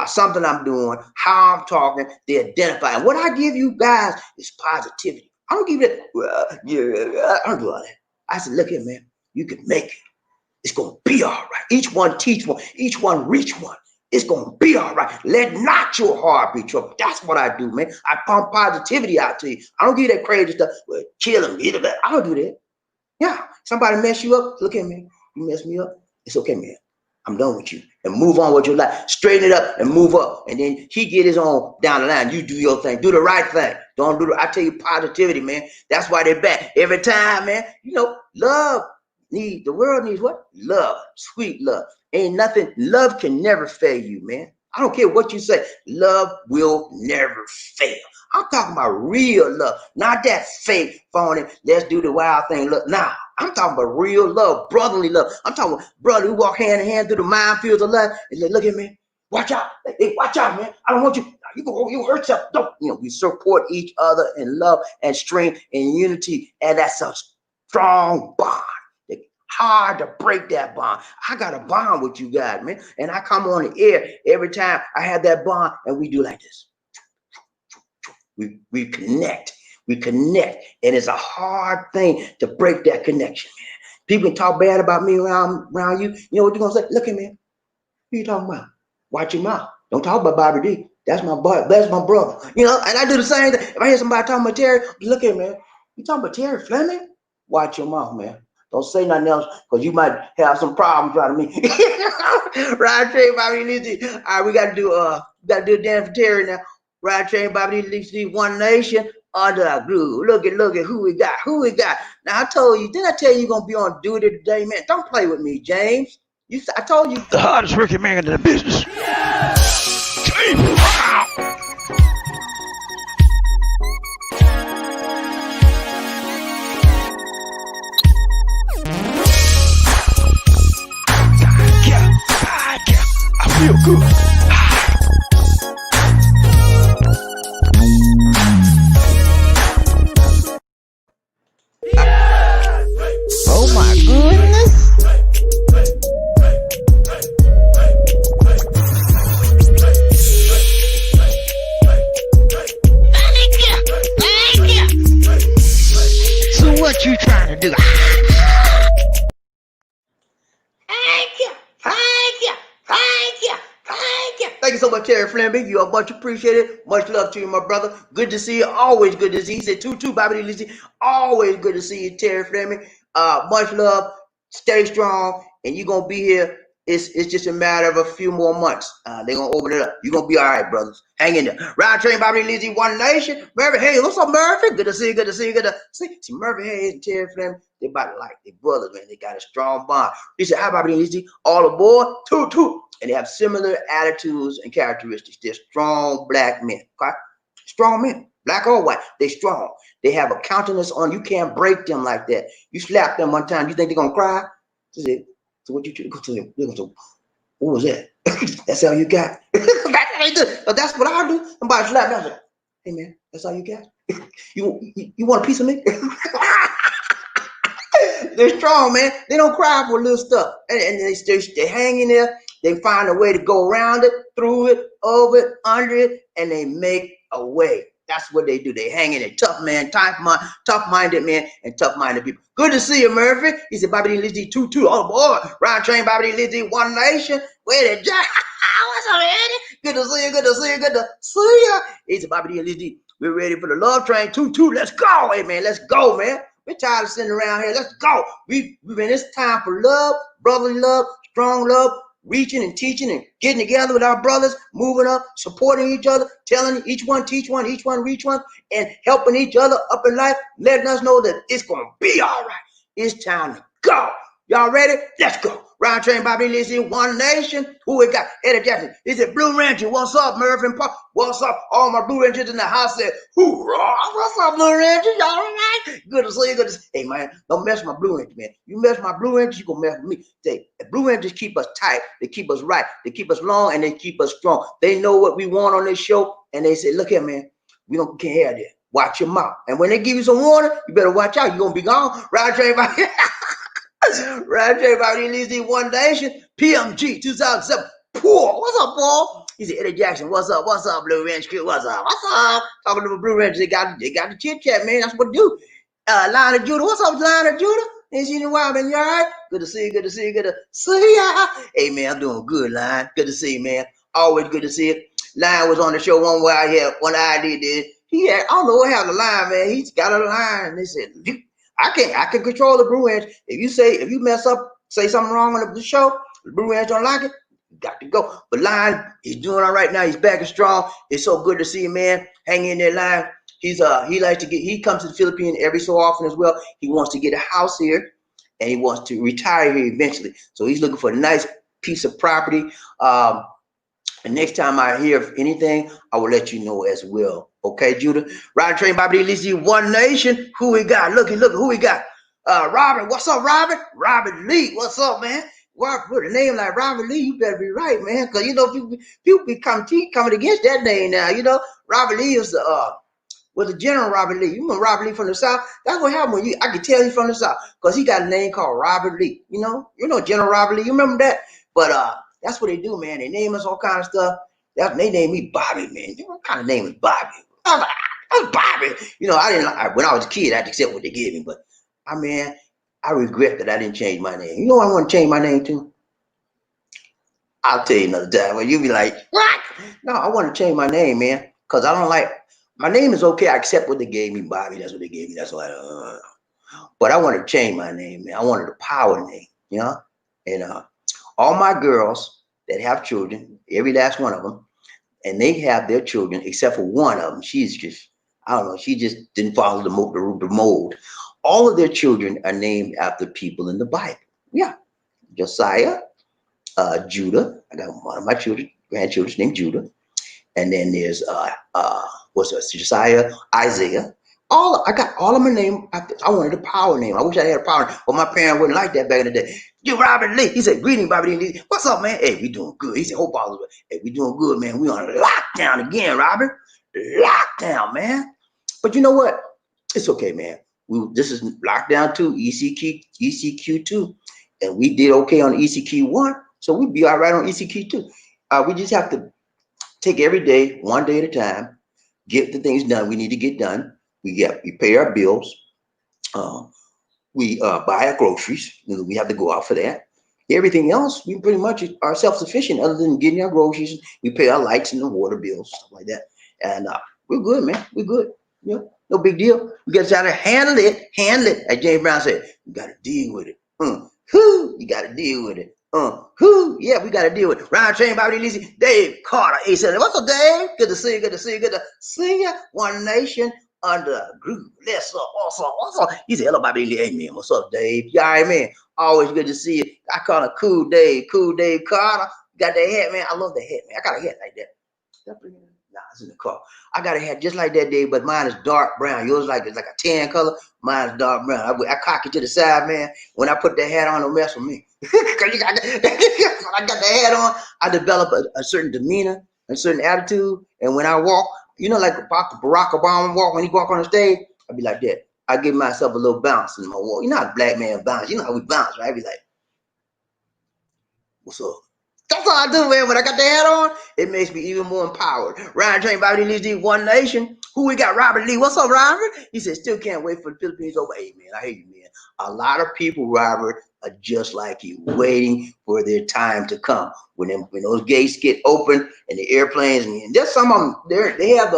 something I'm doing, how I'm talking. They identify. And what I give you guys is positivity. I don't give you that. I don't do all that. I said, look here, man, you can make it. It's going to be all right. Each one teach one. Each one reach one. It's going to be all right. Let not your heart be troubled. That's what I do, man. I pump positivity out to you. I don't give you that crazy stuff. Well, kill him. I don't do that. Yeah. Somebody mess you up. Look at me. You mess me up. It's okay, man. I'm done with you. And move on with your life. Straighten it up and move up. And then he get his own down the line. You do your thing. Do the right thing. Don't do I tell you, positivity, man. That's why they're back. Every time, man. You know, love. The world needs what? Love. Sweet love. Ain't nothing. Love can never fail you, man. I don't care what you say. Love will never fail. I'm talking about real love, not that fake, phony, let's do the wild thing. Look, nah, I'm talking about real love, brotherly love. I'm talking about brother who walk hand in hand through the minefields of life and say, look at me, watch out. Hey, watch out, man. I don't want you. You hurt yourself. Don't. We support each other in love and strength and unity, and that's a strong bond. It's hard to break that bond. I got a bond with you guys, man, and I come on the air every time I have that bond, and we do like this. We connect. We connect. And it's a hard thing to break that connection, man. People can talk bad about me around you. You know what you're gonna say? Look at me. Who you talking about? Watch your mouth. Don't talk about Bobby D. That's my boy. That's my brother. And I do the same thing. If I hear somebody talking about Terry, look at me, man. You talking about Terry Fleming? Watch your mouth, man. Don't say nothing else because you might have some problems out of me. Ride train, Bobby Lizzie. All right, we gotta do a dance for Terry now. Ride train, Bobby Lizzie, One Nation, under a groove. Look at who we got. Now I told you, didn't I tell you you're gonna be on duty today, man? Don't play with me, James. I told you. The hardest working man in the business. Yeah. I feel good. Oh my goodness. Thank you. So what you trying to do? Thank you so much, Terry Fleming. You are much appreciated. Much love to you, my brother. Good to see you. Always good to see you. He said, too, Bobby Lizzie. Always good to see you, Terry Fleming. Much love. Stay strong. And you're going to be here. It's just a matter of a few more months. They're going to open it up. You're going to be all right, brothers. Hang in there. Ride train, Bobby Lizzie, One Nation. Murphy Hayes. What's up, Murphy? Good to see you. Good to see you. Good to see Murphy Hayes and Terry Fleming. They about like their brothers, man. They got a strong bond. He said, hi, Bobby Lizzie. All aboard. Toot. And they have similar attitudes and characteristics. They're strong black men. Okay? Strong men. Black or white. They're strong. They have a countenance on. You can't break them like that. You slap them one time. You think they're going to cry? So what you go to them? They're going to, what was that? That's all you got? That's what I do. Somebody slap me. I was like, hey, man, that's all you got? You want a piece of me? They're strong, man. They don't cry for little stuff. And they hang in there. They find a way to go around it, through it, over it, under it, and they make a way. That's what they do. They hang in it. Tough man, tough-minded man, and tough-minded people. Good to see you, Murphy. He said, Bobby D. Lizzie, 2-2. Oh, boy. Ride train, Bobby D. Lizzie, One Nation. Where the Jack? What's up, Eddie? Good to see you. Good to see you. Good to see you. He said, Bobby D. Lizzie, we're ready for the love train. 2-2. Let's go. Hey, man, let's go, man. We're tired of sitting around here. Let's go. It's time for love, brotherly love, strong love, reaching and teaching and getting together with our brothers, moving up, supporting each other, telling each one, teach one, each one, reach one, and helping each other up in life, letting us know that it's going to be all right. It's time to go. Y'all ready? Let's go. Ride train, Bobby Lizzie, One Nation. Who we got? Eddie Jackson. Is it Blue Ranger? What's up, Murphy and Pop? What's up? All my Blue Rangers in the house said, hoorah. What's up, Blue Ranger? Y'all all right? Good to see you. Good to see you. Hey, man, don't mess with my Blue Ranger, man. You mess with my Blue Rangers, you going to mess with me. Say, the Blue Rangers keep us tight. They keep us right. They keep us long, and they keep us strong. They know what we want on this show, and they say, look here, man, we can't have that. Watch your mouth. And when they give you some warning, you better watch out. You're going to be gone. Ride train, Bobby. Ride train, Bobby Lizzie, One Nation, PMG 2007. Paul, what's up, Paul? He said, Eddie Jackson, what's up? What's up, Blue Ranch crew? What's up? Talking to the Blue Ranch, they got the chit chat, man. That's what they do. Lion of Judah, what's up, Lion of Judah? Ain't seen you in a while, man. You all right? Good to see you. Good to see you. Good to see ya. Hey, man, I'm doing good, Lion. Good to see you, man. Always good to see you. Lion was on the show one way I had one idea did. I don't know what happened to Lion, man. He's got a line. They said, I can control the Blue Ranch. If you mess up, say something wrong on the show, the Blue Ranch don't like it, you got to go. But Lion, he's doing all right now. He's back and strong. It's so good to see you, man. Hang in there, Lion. He comes to the Philippines every so often as well. He wants to get a house here and he wants to retire here eventually. So he's looking for a nice piece of property. And next time I hear of anything, I will let you know as well. Okay, Judah? Ride train, Bobby, at least one nation. Who we got? Look, who we got? Robert, what's up, Robert? Robert Lee, what's up, man? With a name like Robert Lee, you better be right, man. Because, you know, people be coming against that name now. You know, Robert Lee is the General Robert Lee. You remember Robert Lee from the South? That's what happened when I could tell he's from the South. Because he got a name called Robert Lee. You know General Robert Lee. You remember that? But that's what they do, man. They name us all kind of stuff. They named me Bobby, man. What kind of name is Bobby? I'm Bobby. You know, I didn't like, when I was a kid, I had to accept what they gave me. But I regret that I didn't change my name. You know what I want to change my name to? I'll tell you another time when you be like, what? No, I want to change my name, man. Because I don't like, my name is okay. I accept what they gave me, Bobby. That's what they gave me. That's why. But I want to change my name, man. I wanted a power name, you know? And all my girls that have children, every last one of them, and they have their children, except for one of them. She's just, I don't know, she just didn't follow the mold. All of their children are named after people in the Bible. Yeah. Josiah, Judah. I got one of my grandchildren named Judah. And then there's Josiah, Isaiah. I got all of my name. I wanted a power name. I wish I had a power name, but my parents wouldn't like that back in the day. You Robert Lee. He said, greeting, Robert Lee. What's up, man? Hey, we doing good. He said, hope all is. Hey, we doing good, man. We on lockdown again, Robert. Lockdown, man. But you know what? It's okay, man. This is lockdown 2, ECQ 2. And we did okay on ECQ 1. So we'd be all right on ECQ 2. We just have to take every day, one day at a time, get the things done we need to get done. We pay our bills. We buy our groceries. We have to go out for that. Everything else, we pretty much are self-sufficient other than getting our groceries. We pay our lights and the water bills, stuff like that. And we're good, man. We're good. You know, no big deal. We got to try to handle it. As James Brown said, we got to deal with it. You got to deal with it. Yeah, we got to deal with it. Round train, Bobby Lizzie, Dave Carter, A7. What's up, Dave? Good to see you. Good to see you. Good to see you. One nation under groove. What's up? He said, hello, Bobby Lee. Hey, man. What's up, Dave? You all right, man? Always good to see you. I call him Cool Dave Carter. Got that hat, man. I love that hat, man. I got a hat like that. Nah, it's in the car. I got a hat just like that, Dave, but mine is dark brown. Yours it's like a tan color. Mine is dark brown. I cock it to the side, man. When I put that hat on, don't mess with me. When I got the hat on, I develop a certain demeanor, a certain attitude. And when I walk, you know, like Barack Obama walk, when he walk on the stage, I be like that. I give myself a little bounce in my walk. You know how a black man bounce. You know how we bounce, right? I be like, what's up? That's all I do, man. When I got the hat on, it makes me even more empowered. Ryan Train, Bobby Lee, One Nation. Who we got? Robert Lee. What's up, Robert? He said, still can't wait for the Philippines over. Hey, man, I hear you, man. A lot of people, Robert, are just like you, waiting for their time to come. When those gates get open and the airplanes, and there's some of them, they have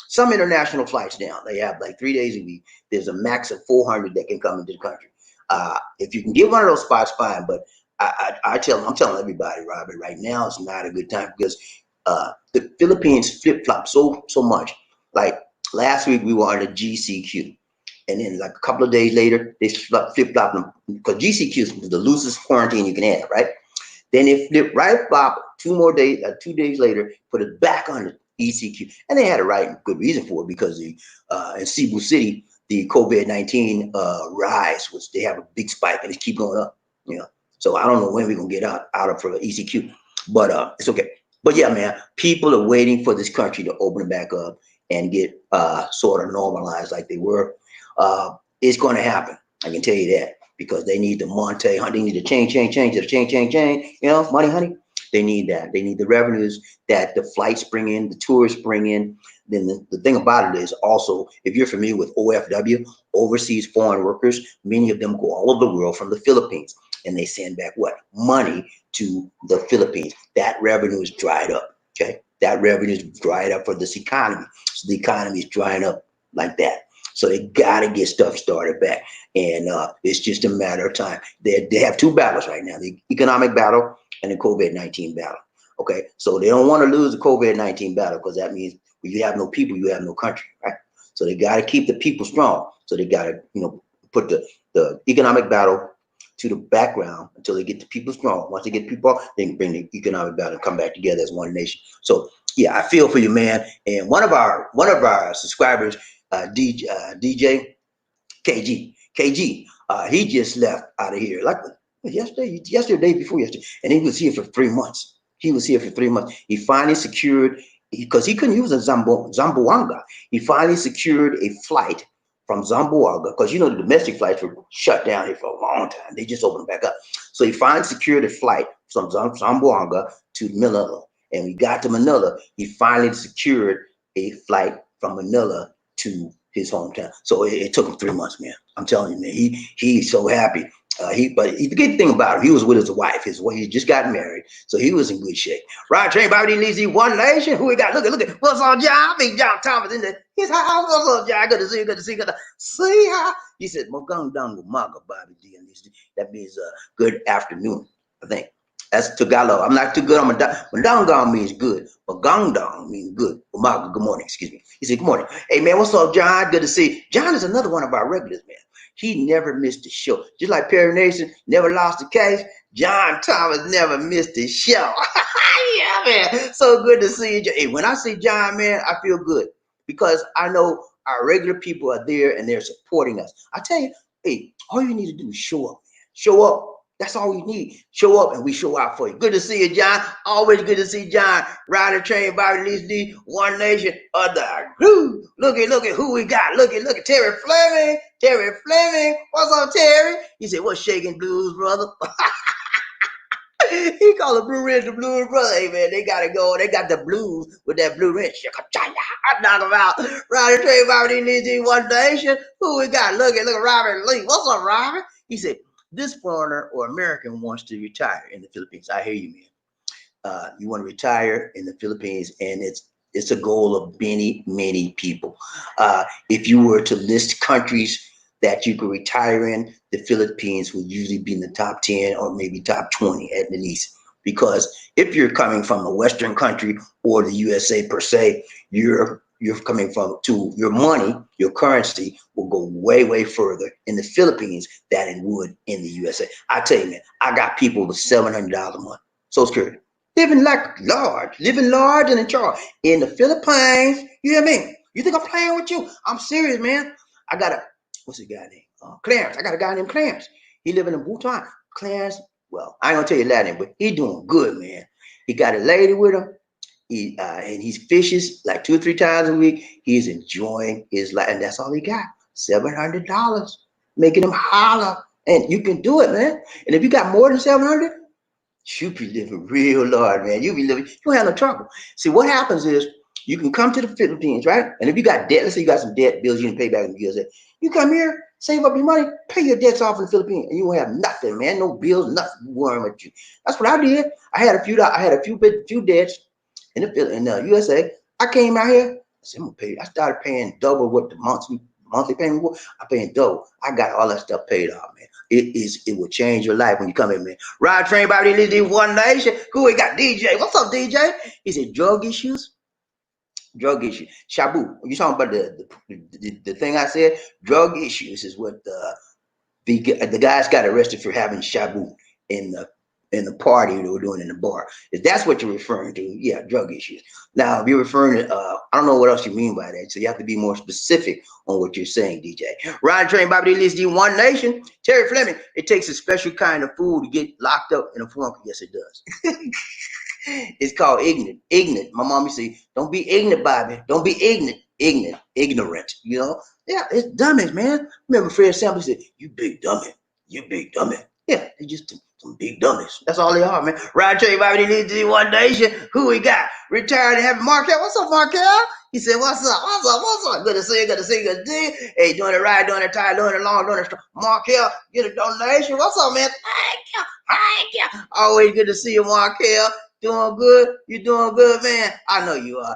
some international flights now. They have like 3 days a week. There's a max of 400 that can come into the country. If you can get one of those spots, fine, but I'm telling everybody, Robert, right now it's not a good time because the Philippines flip-flop so much. Like last week we were on the GCQ, and then like a couple of days later they flip-flop them because GCQ is the loosest quarantine you can have, right? Then they flip-flop 2 days later, put it back on the ECQ, and they had a right and good reason for it because in Cebu City the COVID-19 rise was they have a big spike and it's keep going up, you know. So I don't know when we're gonna get out of for ECQ, but it's okay. But yeah, man, people are waiting for this country to open it back up and get sort of normalized like they were. It's going to happen. I can tell you that because they need the Monte, they need the change, you know, money, honey. They need that. They need the revenues that the flights bring in, the tourists bring in. Then the thing about it is also, if you're familiar with OFW, overseas foreign workers, many of them go all over the world from the Philippines. And they send back what? Money to the Philippines. That revenue is dried up, okay? That revenue is dried up for this economy. So the economy is drying up like that. So they got to get stuff started back. And it's just a matter of time. They have 2 battles right now, the economic battle and the COVID-19 battle, okay? So they don't want to lose the COVID-19 battle because that means when you have no people, you have no country, right? So they got to keep the people strong. So they got to, you know, put the economic battle to the background until they get the people strong. Once they get people, they can bring the economic balance and come back together as one nation. So yeah, I feel for you, man. And one of our subscribers, DJ KG, he just left out of here like yesterday, day before yesterday, and he was here for 3 months. He finally secured, because he couldn't use a Zamboanga. He finally secured a flight from Zamboanga, because the domestic flights were shut down here for a long time. They just opened back up. So he finally secured a flight from Zamboanga to Manila. And we got to Manila. He finally secured a flight from Manila to his hometown. So it took him 3 months, man. I'm telling you, man. He's so happy. But the good thing about him, he was with his wife. He just got married, so he was in good shape. Right, train Bobby Leezy, One Nation. Who we got? Look at. What's on, John? Big John Thomas in his house. What's up, John? Good to see you. Good to see how. He said, "Mogang down with Maga Bobby D." That means good afternoon, I think. That's Tagalog. I'm not too good on Madangong means good. Magangdong means good. Umaga, good morning, excuse me. He said, good morning. Hey, man, what's up, John? Good to see you. John is another one of our regulars, man. He never missed a show. Just like Perry Nation never lost a case, John Thomas never missed a show. Yeah, man. So good to see you. Hey, when I see John, man, I feel good because I know our regular people are there and they're supporting us. I tell you, hey, all you need to do is show up, man. Show up. That's all we need. Show up and we show out for you. Good to see you, John. Always good to see John. Rider train by Leezy, One Nation, other groove. Look at who we got. Look at Terry Fleming. Terry Fleming. What's up, Terry? He said, what's shaking blues, brother? He called the Blue Ridge the Blues, brother. Hey, man, they got to go. They got the blues with that Blue Ridge. I knock them out. Rider train by Leezy, One Nation. Who we got? Look at Robert Lee. What's up, Robert? He said, this foreigner or American wants to retire in the Philippines. I hear you, man. You want to retire in the Philippines, and it's a goal of many people. If you were to list countries that you could retire in, the Philippines would usually be in the top 10 or maybe top 20 at least. Because if you're coming from a Western country or the USA per se, you're coming to your money, your currency will go way further in the Philippines than it would in the USA. I tell you, man, I got people with $700 a month, Social Security, living large and in charge in the Philippines. You hear me? You think I'm playing with you? I'm serious, man. I got what's the guy name? Clarence. I got a guy named Clarence. He living in Bhutan. Clarence. Well, I ain't gonna tell you that name, but he doing good, man. He got a lady with him. And he fishes like 2 or 3 times a week. He's enjoying his life, and that's all he got. $700, making him holler. And you can do it, man. And if you got more than $700, you be living real large, man. You don't have no trouble. See, what happens is you can come to the Philippines, right? And if you got debt, let's say you got some debt bills you can pay back in the USA, you come here, save up your money, pay your debts off in the Philippines, and you won't have nothing, man. No bills, nothing worrying with you. That's what I did. I had a few debts in the USA. I came out here. I said, I'm gonna pay. I started paying double what the monthly payment was. I paying double. I got all that stuff paid off, man. It will change your life when you come in, man. Ride train by the One Nation. Who we got? DJ. What's up, DJ? He said drug issues. Shabu. You talking about the thing I said? Drug issues is what the guys got arrested for having shabu in the party they were doing in the bar. If that's what you're referring to, yeah, drug issues. Now, if you're referring to, I don't know what else you mean by that, so you have to be more specific on what you're saying, DJ. Ride train, Bobby Leezy, One Nation. Terry Fleming, it takes a special kind of food to get locked up in a flunk. Yes, it does. It's called ignorant. My mom used to say, don't be ignorant, Bobby. Don't be ignorant, you know? Yeah, it's dummies, man. Remember Fred Sample said, you big dummy. Yeah, they just some big dummies. That's all they are, man. Ride train, Bobby Leezy, One Nation. Who we got? Retired and having Markel. What's up, Markel? He said, what's up? Good to see you. Hey, doing it right, doing it tight, doing it long, doing it strong. Markel, get a donation. What's up, man? Thank you. Always good to see you, Markel. Doing good? You doing good, man? I know you are.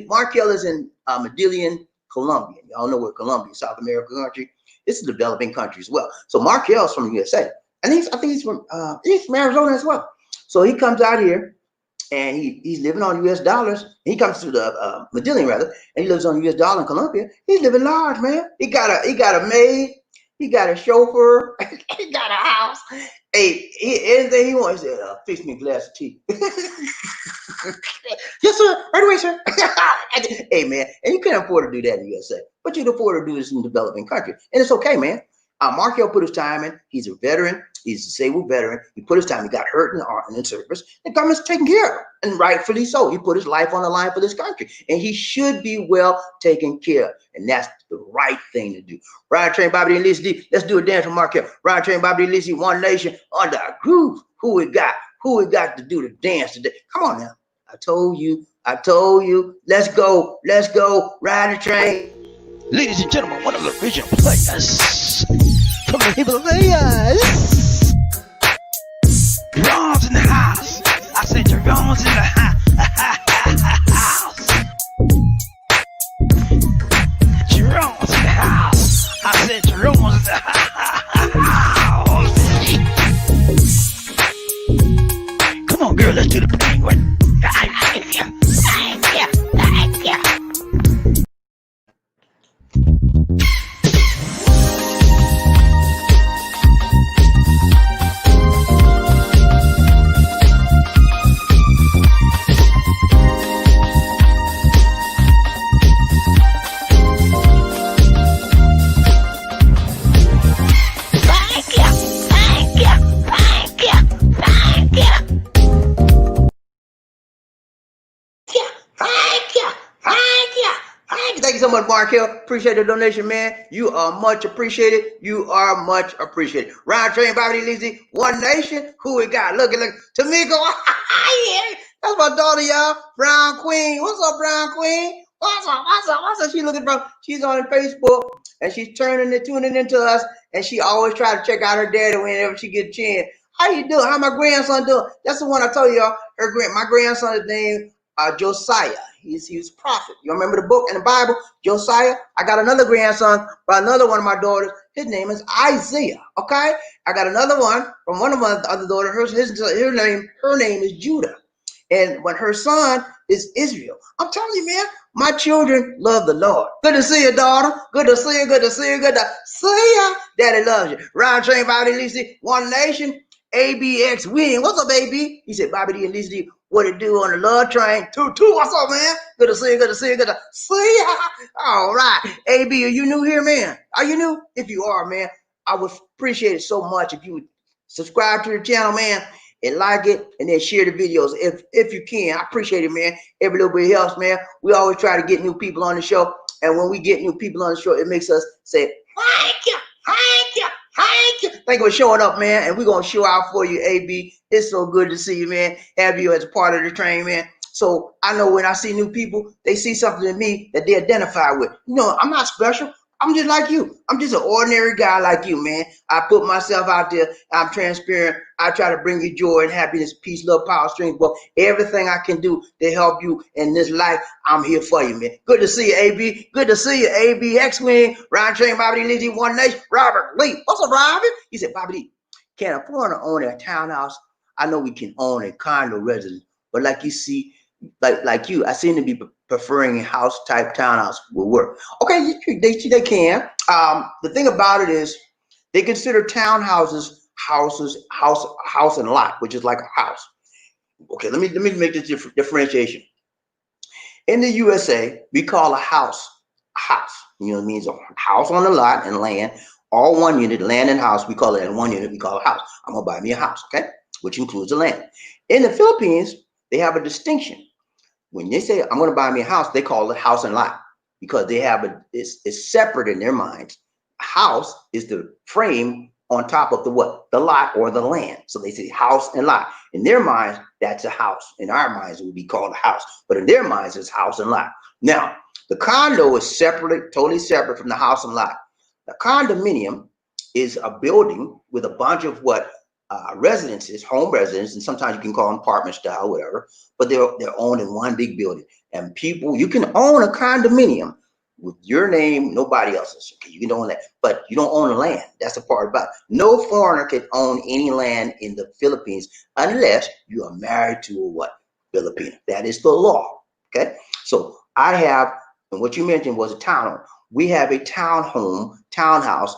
Markel is in Medellin, Colombia. Y'all know where Colombia, South American country. It's a developing country as well. So Markel's from the USA. I think he's from Arizona as well. So he comes out here and he's living on US dollars. He comes to the Medellin rather, and he lives on US dollar in Colombia. He's living large, man. He got a maid He got a chauffeur. He got a house. Hey, anything he wants, he said, fix me a glass of tea. Yes, sir. Right away, sir. Hey, man, and you can't afford to do that in the USA, but you can afford to do this in developing countries, and it's okay, man. Markel put his time in. He's a veteran. He's a disabled veteran. He put his time. He got hurt in the service. The government's taking care of him, and rightfully so. He put his life on the line for this country, and he should be well taken care of, and that's the right thing to do. Ryan Train, Bobby and Lizzie, let's do a dance for Markel. Ryan Train, Bobby and Lizzie, One Nation, under a groove. Who we got? Who we got to do the dance today? Come on now. I told you. Let's go. Ride the train. Ladies and gentlemen, one of the original players from the Himalayas. Jerome's in the house. I said Jerome's in the house. Jerome's in the house. I said Jerome's in the house. Come on, girl, let's do the penguin. Thank you so much, Markel. Appreciate the donation, man. You are much appreciated. Ryan Train, Bobby Lizzie, One Nation. Who we got? Look. Tamiko. Yeah, that's my daughter, y'all. Brown Queen. What's up, Brown Queen? What's up? She looking from. She's on Facebook and she's tuning into us, and she always try to check out her daddy whenever she get a chance. How you doing? How my grandson doing? That's the one I told y'all. My grandson is named Josiah. He was a prophet. You remember the book in the Bible, Josiah? I got another grandson by another one of my daughters. His name is Isaiah. Okay, I got another one from one of my other daughters. Her name is Judah, and when her son is Israel. I'm telling you, man, my children love the Lord. Good to see you, daughter. Good to see you. Daddy loves you. Round train, Bobby Lizzie, One Nation. ABX win. What's up, AB? He said, Bobby D and Lizzie, what it do on the love train? Two. What's up, man? Good to see you. All right. AB, are you new here, man? Are you new? If you are, man, I would appreciate it so much if you would subscribe to the channel, man, and like it, and then share the videos if you can. I appreciate it, man. Every little bit helps, man. We always try to get new people on the show, and when we get new people on the show, it makes us say, thank you. Thank you for showing up, man. And we're going to show out for you, AB. It's so good to see you, man. Have you as a part of the train, man. So I know when I see new people, they see something in me that they identify with. You know, I'm not special. I'm just like you. I'm just an ordinary guy like you, man. I put myself out there. I'm transparent. I try to bring you joy and happiness, peace, love, power, strength. But everything I can do to help you in this life, I'm here for you, man. Good to see you, AB. Good to see you, AB. X-Wing, Ryan Train, Bobby D, Lizzie, One Nation, Robert Lee. What's up, Robert? He said, Bobby D, can a foreigner own a townhouse? I know we can own a condo residence, but like you see, like you, I seem to be preferring a house type townhouse will work. Okay, they can. The thing about it is they consider townhouses house and lot, which is like a house. Okay, let me make this differentiation. In the USA, we call a house a house. You know, it means a house on the lot and land, all one unit, land and house. We call it in one unit. We call it a house. I'm gonna buy me a house, okay, which includes the land. In the Philippines, they have a distinction. When they say I'm going to buy me a house, they call it house and lot because they have it's separate in their minds. A house is the frame on top of the what? The lot or the land. So they say house and lot. In their minds, that's a house. In our minds, it would be called a house. But in their minds, it's house and lot. Now, the condo is totally separate from the house and lot. The condominium is a building with a bunch of what? Residences, home residences, and sometimes you can call them apartment style, whatever, but they're owned in one big building. And people, you can own a condominium with your name, nobody else's. Okay, you can own that, but you don't own the land. That's the part about it. No foreigner can own any land in the Philippines unless you are married to a what? Filipino. That is the law. So I have, and what you mentioned was a townhome. We have a townhouse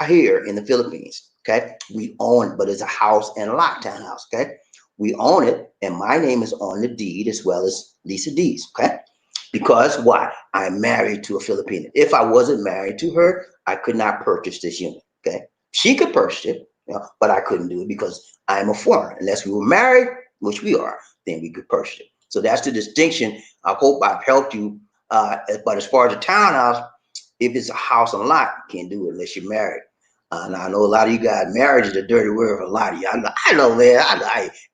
here in the Philippines. Okay, we own it, but it's a house and a lot townhouse. Okay, we own it, and my name is on the deed as well as Lisa D's. Okay, because why? I'm married to a Filipino. If I wasn't married to her, I could not purchase this unit. Okay, she could purchase it, but I couldn't do it because I'm a foreigner. Unless we were married, which we are, then we could purchase it. So that's the distinction. I hope I've helped you. But as far as the townhouse, if it's a house and a lot, you can't do it unless you're married. And I know a lot of you guys, marriage is a dirty word for a lot of you. I know, man.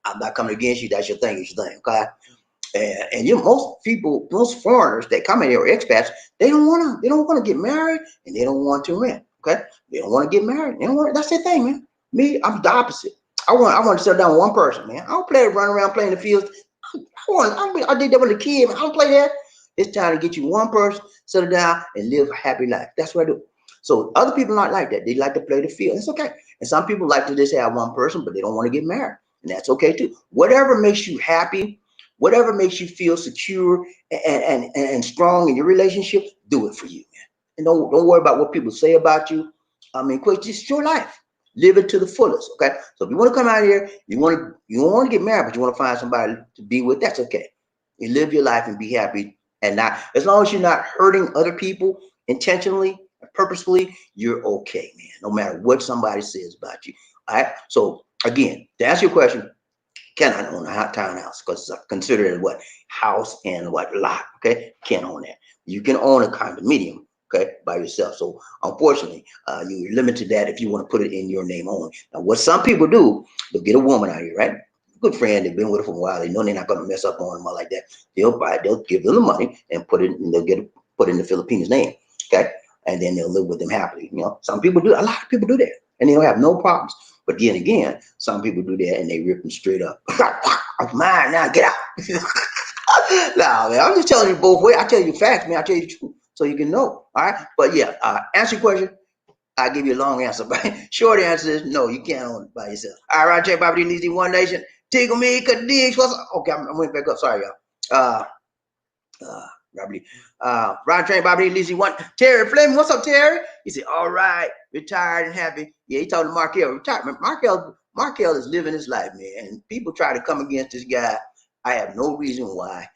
I'm not coming against you. That's your thing. It's your thing. Okay. And most people, most foreigners that come in here, or expats, they don't want to get married, and they don't want to rent. Okay, they don't want to get married. They don't want. That's their thing, man. Me, I'm the opposite. I want to settle down with one person, man. I don't play run around playing the fields. I did that with a kid, man. I don't play that. It's time to get you one person, settle down, and live a happy life. That's what I do. So other people not like that. They like to play the field. It's okay. And some people like to just have one person, but they don't want to get married, and that's okay too. Whatever makes you happy. Whatever makes you feel secure and strong in your relationship, do it for you, man. And don't worry about what people say about you. I mean, quit, just your life. Live it to the fullest. Okay. So if you want to come out here, you don't want to get married, but you want to find somebody to be with, that's okay. You live your life and be happy. And not, as long as you're not hurting other people intentionally, purposefully, you're okay, man. No matter what somebody says about you. All right. So again, to answer your question, cannot own a townhouse because it's considered what house and what lot. Okay, can't own that. You can own a condominium, okay, by yourself. So unfortunately, you're limited to that if you want to put it in your name only. Now, what some people do, they'll get a woman out here, right? Good friend, they've been with her for a while. They know they're not going to mess up on them or like that. They'll give them the money and put it, and they'll get it put in the Filipinos' name, okay, and then they'll live with them happily. Some people do. A lot of people do that, and they don't have no problems. But then again, some people do that and they rip them straight up. It's mine now, get out. Nah, man, I'm just telling you both ways. I tell you facts, man. I tell you the truth so you can know. All right. But yeah, answer your question. I'll give you a long answer. But short answer is no, you can't own it by yourself. All right, check Bobby needs One Nation. Tickle me, Kadish. Okay, I went back up. Sorry, y'all. Robert Ron Train, Bobby Lizzie one. Terry Fleming, what's up, Terry? He said, all right, retired and happy. Yeah, he told Markel, retirement. Markel is living his life, man. And people try to come against this guy. I have no reason why.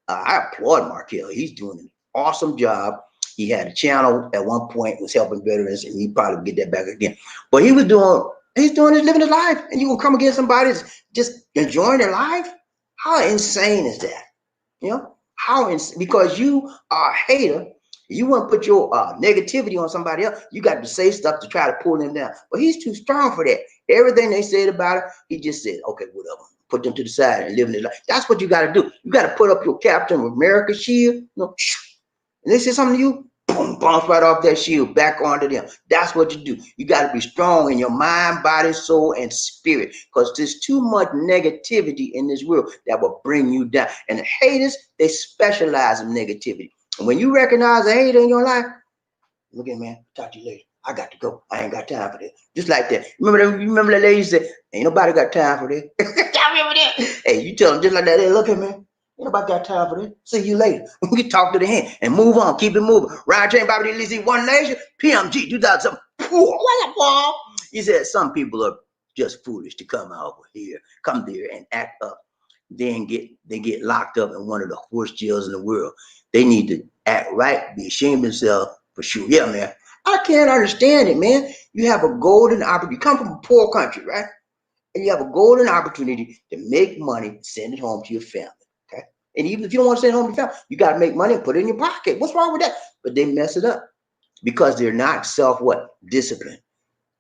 I applaud Markel. He's doing an awesome job. He had a channel at one point, was helping veterans, and he probably get that back again. But he's living his life. And you gonna come against somebody that's just enjoying their life? How insane is that? Because you are a hater, you want to put your negativity on somebody else. You got to say stuff to try to pull them down. But he's too strong for that. Everything they said about it, he just said, okay, whatever. Put them to the side and live in their life. That's what you got to do. You got to put up your Captain America shield, and they say something to you, boom, bounce right off that shield back onto them. That's what you do. You got to be strong in your mind, body, soul, and spirit, because there's too much negativity in this world that will bring you down. And the haters, they specialize in negativity. And when you recognize a hater in your life, look at man, talk to you later. I got to go. I ain't got time for this. Just like that. Remember that lady said, ain't nobody got time for this. I remember that. Hey, you tell them just like that. Hey, look at me. Ain't nobody got time for this. See you later. We can talk to the hand and move on. Keep it moving. Ryan Chain, Bobby Lizzie, One Nation, PMG, 2007. He said some people are just foolish to come there and act up. Then they get locked up in one of the worst jails in the world. They need to act right, be ashamed of themselves for sure. Yeah, man. I can't understand it, man. You have a golden opportunity. You come from a poor country, right? And you have a golden opportunity to make money, send it home to your family. Okay. And even if you don't want to send it home to your family, you got to make money and put it in your pocket. What's wrong with that? But they mess it up because they're not disciplined.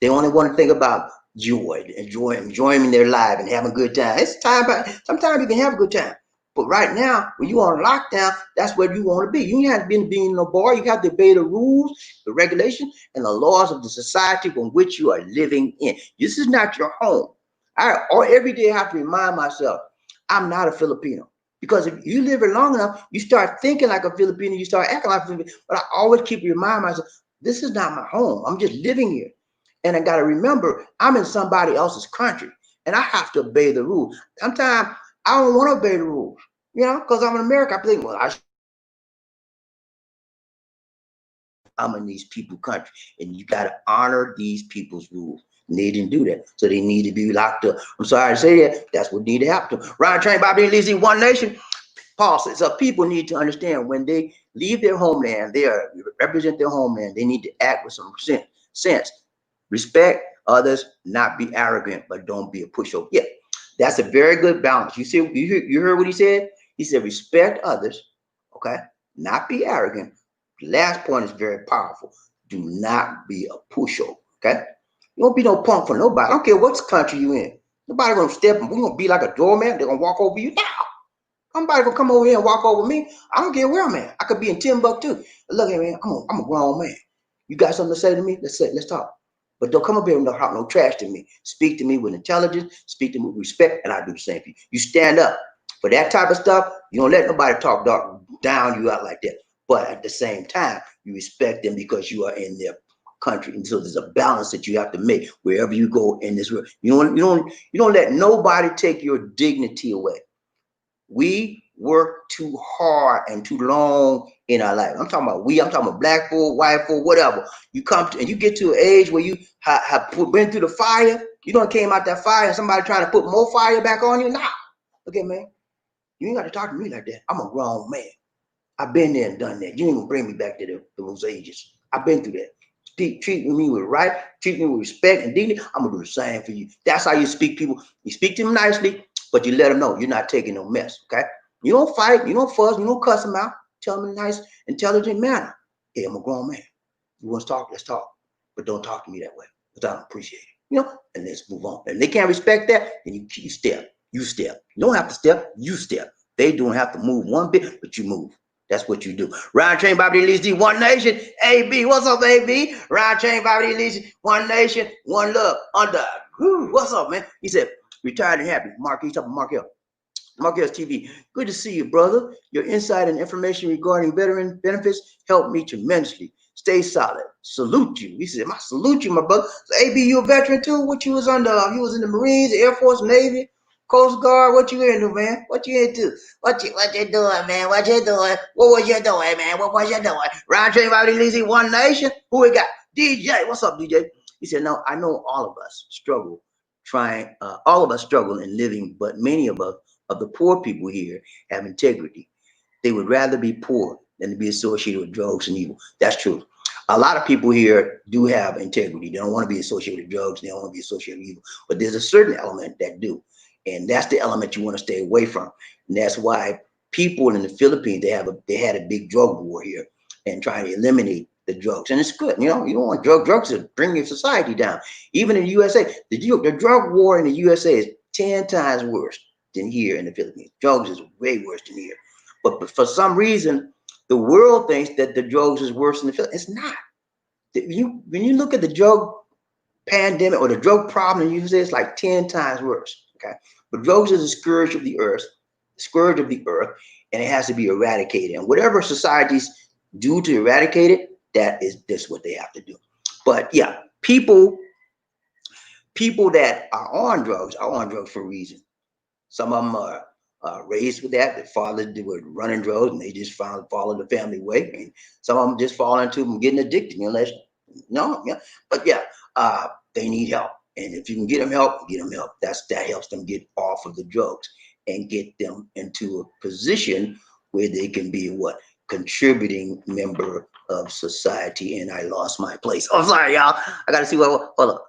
They only want to think about joy, enjoying their life and having a good time. It's time, sometimes you can have a good time. But right now, when you are on lockdown, that's where you want to be. You have to be in a bar. You have to obey the rules, the regulations, and the laws of the society from which you are living in. This is not your home. Every day I have to remind myself, I'm not a Filipino. Because if you live here long enough, you start thinking like a Filipino, you start acting like a Filipino. But I always keep reminding myself, this is not my home. I'm just living here. And I got to remember, I'm in somebody else's country. And I have to obey the rules. Sometimes I don't want to obey the rules, because I'm in America. I think, well, I'm in these people's country, and you got to honor these people's rules. And they didn't do that, so they need to be locked up. I'm sorry to say that. That's what needed to happen. Ryan Train, Bobby Lizzie, One Nation. Paul says, so people need to understand when they leave their homeland, they represent their homeland. They need to act with some sense. Respect others, not be arrogant, but don't be a pushover. Yeah, that's a very good balance. You see, you heard what he said? He said, respect others, okay? Not be arrogant. The last point is very powerful. Do not be a pushover, okay? You don't be no punk for nobody. I don't care what country you in. Nobody gonna step, we're gonna be like a doormat. They're gonna walk over you now. Somebody gonna come over here and walk over me. I don't care where I'm at. I could be in Timbuktu. Look at me, I'm a grown man. You got something to say to me? Let's talk. But don't come up here and don't talk no trash to me. Speak to me with intelligence, speak to me with respect, and I do the same for you. You stand up for that type of stuff. You don't let nobody talk down you out like that. But at the same time, you respect them because you are in their country. And so there's a balance that you have to make wherever you go in this world. You don't let nobody take your dignity away. We work too hard and too long in our life. I'm talking about I'm talking about black folk, white folk, whatever. You come to, and you get to an age where you have been through the fire. You don't came out that fire and somebody trying to put more fire back on you. Nah, okay, man. You ain't got to talk to me like that. I'm a grown man. I've been there and done that. You ain't gonna bring me back to those ages. I've been through that. Treat me with right, treat me with respect and dignity. I'm gonna do the same for you. That's how you speak people. You speak to them nicely, but you let them know you're not taking no mess, okay? You don't fight, you don't fuss, you don't cuss them out. Tell them in a nice, intelligent manner. Hey, I'm a grown man. You want to talk? Let's talk. But don't talk to me that way, because I don't appreciate it. And let's move on. And they can't respect that, then you step. You step. You don't have to step, you step. They don't have to move one bit, but you move. That's what you do. Ryan Train, Bobby Lee, One Nation. AB, what's up, AB? Ryan Train, Bobby Lee, One Nation, One Love. Under. What's up, man? He said, retired and happy. Mark, he's talking about Mark Hill. Marquez TV, good to see you, brother. Your insight and information regarding veteran benefits helped me tremendously. Stay solid. Salute you. He said, I salute you, my brother. So, AB, you a veteran too? What you was under? You was in the Marines, the Air Force, Navy, Coast Guard. What you into, man? What you into? What you doing, man? What you doing? What was you doing, man? What was you doing? Ryan Train, Bobby Lizzie, One Nation. Who we got? DJ. What's up, DJ? He said, no, I know all of us struggle in living, but many of the poor people here have integrity. They would rather be poor than to be associated with drugs and evil. That's true. A lot of people here do have integrity. They don't want to be associated with drugs. They don't want to be associated with evil. But there's a certain element that do. And that's the element you want to stay away from. And that's why people in the Philippines, they had a big drug war here and trying to eliminate the drugs. And it's good. You don't want drugs to bring your society down. Even in the USA, the drug war in the USA is 10 times worse than here in the Philippines. Drugs is way worse than here. But for some reason, the world thinks that the drugs is worse than the Philippines. It's not. When you look at the drug pandemic or the drug problem, you say it's like 10 times worse. Okay. But drugs is a scourge of the earth, and it has to be eradicated. And whatever societies do to eradicate it, that's what they have to do. But yeah, people that are on drugs for a reason. Some of them are raised with that. Their fathers were running drugs and they just follow the family way. And some of them just fall into them getting addicted. But yeah, they need help. And if you can get them help, that helps them get off of the drugs and get them into a position where they can be contributing member of society. And I lost my place. Oh, sorry, y'all. I got to see hold up.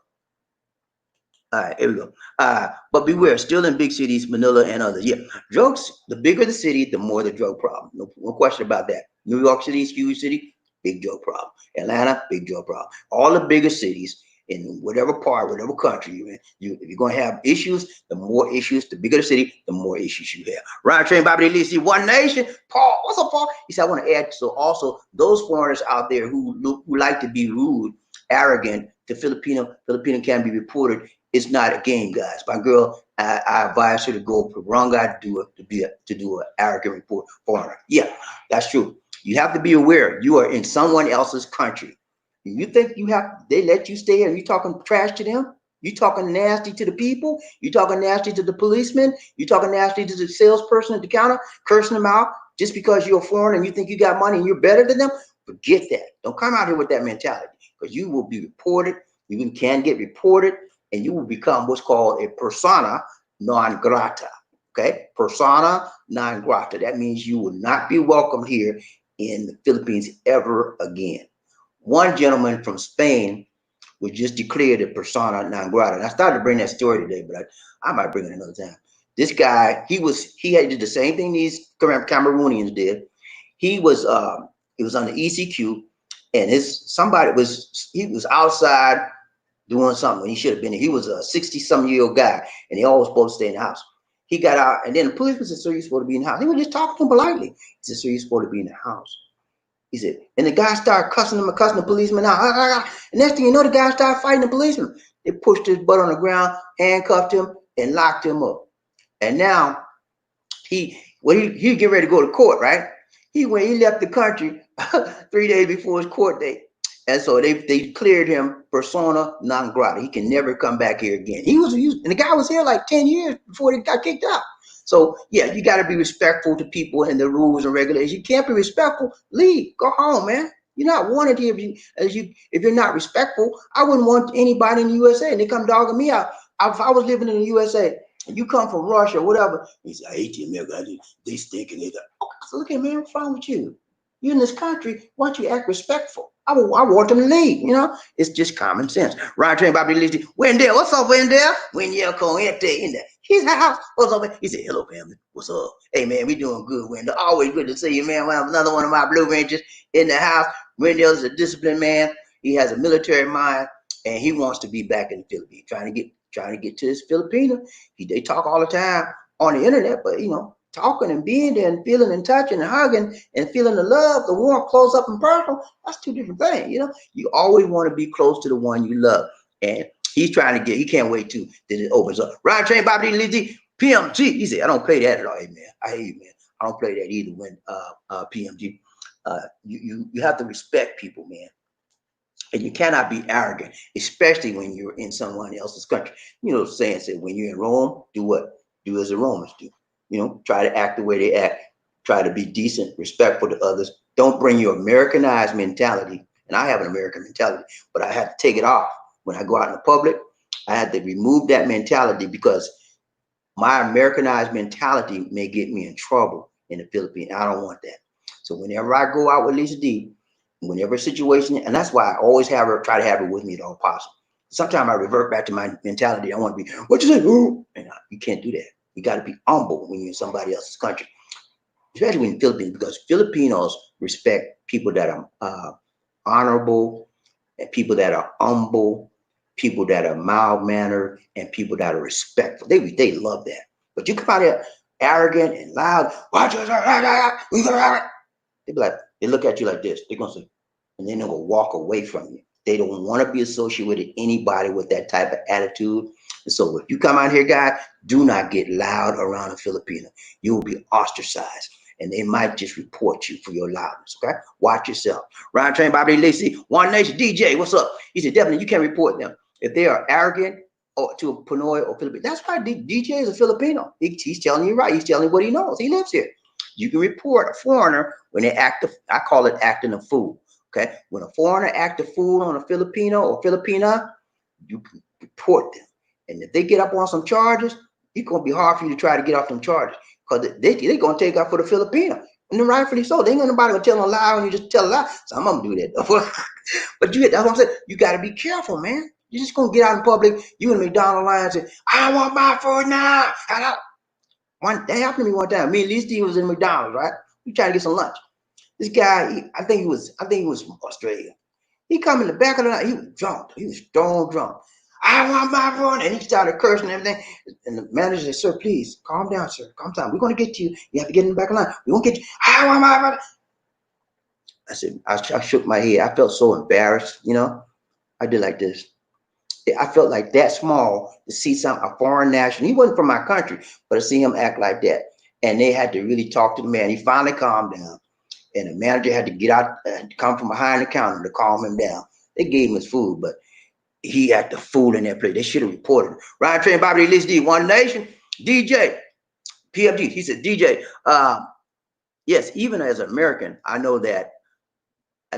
All right, here we go. But beware, still in big cities, Manila and others. Yeah, drugs, the bigger the city, the more the drug problem. No question about that. New York City is huge city, big drug problem. Atlanta, big drug problem. All the bigger cities in whatever part, whatever country you're in, if you're going to have issues, the more issues, the bigger the city, the more issues you have. Ryan Train, Bobby Lee, One Nation. Paul, what's up, Paul? He said, I want to add, so also those foreigners out there who like to be rude, arrogant, the Filipino can be reported. It's not a game, guys. My girl, I advise her to go to Barangay to do an arrogant report foreigner. Yeah, that's true. You have to be aware you are in someone else's country. You think they let you stay here and you talking trash to them? You talking nasty to the people? You talking nasty to the policeman? You talking nasty to the salesperson at the counter, cursing them out just because you're a foreigner and you think you got money and you're better than them? Forget that. Don't come out here with that mentality, because you will be reported. You can get reported, and you will become what's called a persona non grata. Okay, persona non grata. That means you will not be welcome here in the Philippines ever again. One gentleman from Spain was just declared a persona non grata. And I started to bring that story today, but I might bring it another time. This guy, he had did the same thing these Cameroonians did. He was on the ECQ, and he was outside doing something when he should have been. He was a 60-some-year-old guy, and he always supposed to stay in the house. He got out, and then the policeman said, "Sir, you're supposed to be in the house." He was just talking to him politely. He said, "Sir, you're supposed to be in the house." He said, and the guy started cussing the policeman out. And next thing you know, the guy started fighting the policeman. They pushed his butt on the ground, handcuffed him, and locked him up. And now he get ready to go to court, right? He left the country 3 days before his court date. And so they cleared him persona non grata. He can never come back here again. And the guy was here like 10 years before he got kicked out. So yeah, you got to be respectful to people and the rules and regulations. You can't be respectful, leave, go home, man. You're not wanted here if you're not respectful. I wouldn't want anybody in the USA and they come dogging me out. If I was living in the USA and you come from Russia or whatever, he said, "I hate you, America. They stink and they." So look at, man, what's wrong with you? You're in this country. Why don't you act respectful? I want them to leave, you know? It's just common sense. Ryan Train Bobby Lizzie. Wendell, what's up, Wendell? Wendell Coente in there. His house. What's up, man? He said, "Hello, family. What's up? Hey, man, we doing good, Wendell. Always good to see you, man. We have another one of my Blue Rangers in the house. Wendell is a disciplined man. He has a military mind, and he wants to be back in the Philippines, trying to get to his Filipino. They talk all the time on the internet, but, you know, talking and being there and feeling and touching and hugging and feeling the love, the warmth, close up and personal, that's two different things, you know? You always want to be close to the one you love. And he can't wait that it opens up. Ryan Train, Bobby Lizzie, PMG. He said, "I don't play that at all." Hey, man, I hear you, man. I don't play that either when PMG. You have to respect people, man. And you cannot be arrogant, especially when you're in someone else's country. You know, saying said, when you're in Rome, do what? Do as the Romans do. You know, try to act the way they act. Try to be decent, respectful to others. Don't bring your Americanized mentality. And I have an American mentality, but I had to take it off. When I go out in the public, I had to remove that mentality because my Americanized mentality may get me in trouble in the Philippines. I don't want that. So whenever I go out with Lisa D, whenever a situation, and that's why I always try to have her with me at all possible. Sometimes I revert back to my mentality. I want to be, what you say? Ooh. And you can't do that. You got to be humble when you're in somebody else's country, especially in the Philippines, because Filipinos respect people that are honorable, and people that are humble, people that are mild-mannered, and people that are respectful. They love that. But you come out here arrogant and loud, they be like, they look at you like this. They're gonna say, and then they're gonna walk away from you. They don't want to be associated with anybody with that type of attitude. And so if you come out here, guys, do not get loud around a Filipino. You will be ostracized. And they might just report you for your loudness, okay? Watch yourself. Ryan Train, Bobby Lacey, One Nation, DJ, what's up? He said, definitely, you can't report them. If they are arrogant or to a Pinoy or Filipino, that's why DJ is a Filipino. He's telling you right. He's telling you what he knows. He lives here. You can report a foreigner when they act, I call it acting a fool, okay? When a foreigner act a fool on a Filipino or Filipina, you can report them. And if they get up on some charges, it's going to be hard for you to try to get off them charges. Because they're going to take out for the Filipino. And then rightfully so. They ain't nobody going to tell them a lie when you just tell a lie. Some of them do that. But that's what I'm saying. You got to be careful, man. You're just going to get out in public. You in the McDonald's line and say, "I want my food now." That happened to me one time. Me and Lee Steve was in McDonald's, right? We tried to get some lunch. This guy, I think he was from Australia. He come in the back of the night. He was drunk. He was stone drunk. "I want my food," and he started cursing and everything. And the manager said, "Sir, please calm down, sir. Calm down. We're going to get you. You have to get in the back of the line. We won't get you. I want my food." I said, I shook my head. I felt so embarrassed, you know. I did like this. I felt like that small to see a foreign national. He wasn't from my country, but to see him act like that. And they had to really talk to the man. He finally calmed down. And the manager had to get out and come from behind the counter to calm him down. They gave him his food, but he acted a fool in that place. They should have reported him. Ryan Train, Bobby Lee D, One Nation, DJ, PFG. He said, DJ, yes, even as an American, I know that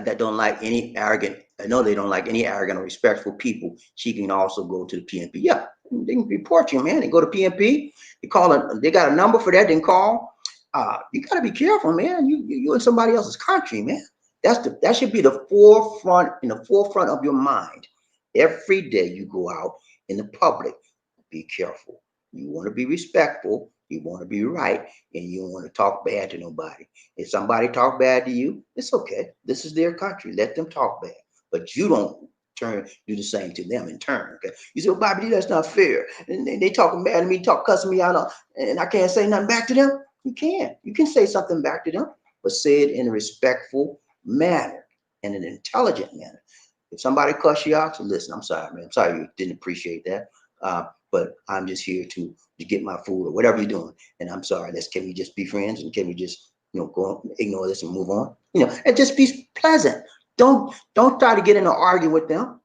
that don't like any arrogant, I know they don't like any arrogant or respectful people, she can also go to the PNP. Yeah, they can report you, man. They go to PNP. They call it. They got a number for that. They can call. You got to be careful, man. You in somebody else's country, man. That should be the forefront of your mind. Every day you go out in the public, be careful. You want to be respectful. You want to be right, and you don't want to talk bad to nobody. If somebody talk bad to you, it's okay. This is their country. Let them talk bad, but you don't do the same to them in turn. Okay? You say, well, Bobby, that's not fair. And they talking bad to me, cussing me out, and I can't say nothing back to them. You can. You can say something back to them, but say it in a respectful manner and an intelligent manner. If somebody cuss you out, so listen, I'm sorry, man. I'm sorry you didn't appreciate that. But I'm just here to get my food or whatever you're doing. And I'm sorry. Can we just be friends, and can we just go ignore this and move on? And just be pleasant. Don't try to get in an argument with them.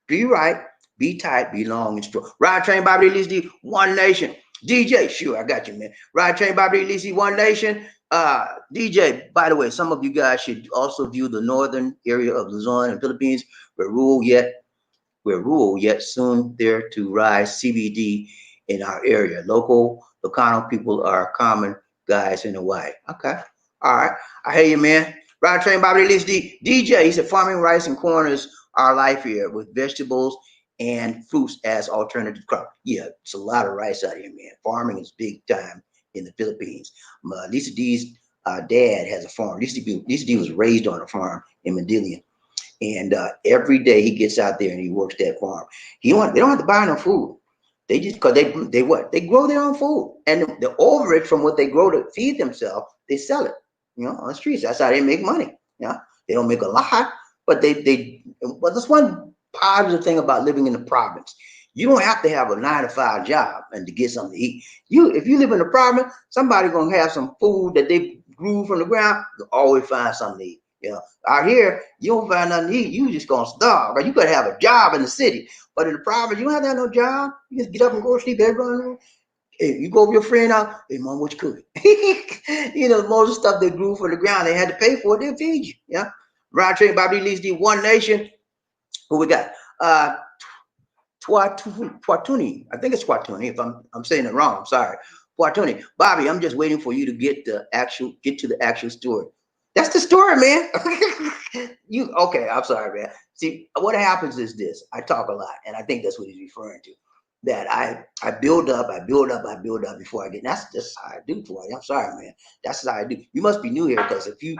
Be right, be tight, be long and strong. Ride Train Bobby Lee, One Nation. DJ, sure, I got you, man. Ride Train Bobby Lee, One Nation. DJ, by the way, some of you guys should also view the northern area of Luzon and Philippines, where rural yet soon there to rise CBD in our area. Locano people are common guys in Hawaii. Okay. All right. I hear you, man. Ride Train Bobby Lee, DJ, he said farming rice and corn is our life here, with vegetables and fruits as alternative crop. Yeah, it's a lot of rice out here, man. Farming is big time in the Philippines. Lisa D's dad has a farm. Lisa D was raised on a farm in Manila. And every day he gets out there and he works that farm. They don't have to buy no food. They just, because they grow their own food, and the overage from what they grow to feed themselves, they sell it, on the streets. That's how they make money. They don't make a lot, but but that's one positive thing about living in the province. You don't have to have a 9-to-5 job and to get something to eat. If you live in the province, somebody's gonna have some food that they grew from the ground. You'll always find something to eat. Out here, you don't find nothing to eat. You just gonna starve. Or you gotta have a job in the city. But in the province, you don't have to have no job. You just get up and go to sleep every morning. Hey, you go with your friend out. Hey, mom, what you cooking? Most of the stuff they grew from the ground, they had to pay for it. They'll feed you. Yeah. Ride Train Bobby Lee's the One Nation. Who we got? Twatuni. I think it's Twatuni. If I'm saying it wrong, I'm sorry. Twatuni. Bobby, I'm just waiting for you to get to the actual story. That's the story, man. Okay, I'm sorry, man. See, what happens is this. I talk a lot, and I think that's what he's referring to. That I build up before I get. That's just how I do for you. I'm sorry, man. That's how I do. You must be new here, because if you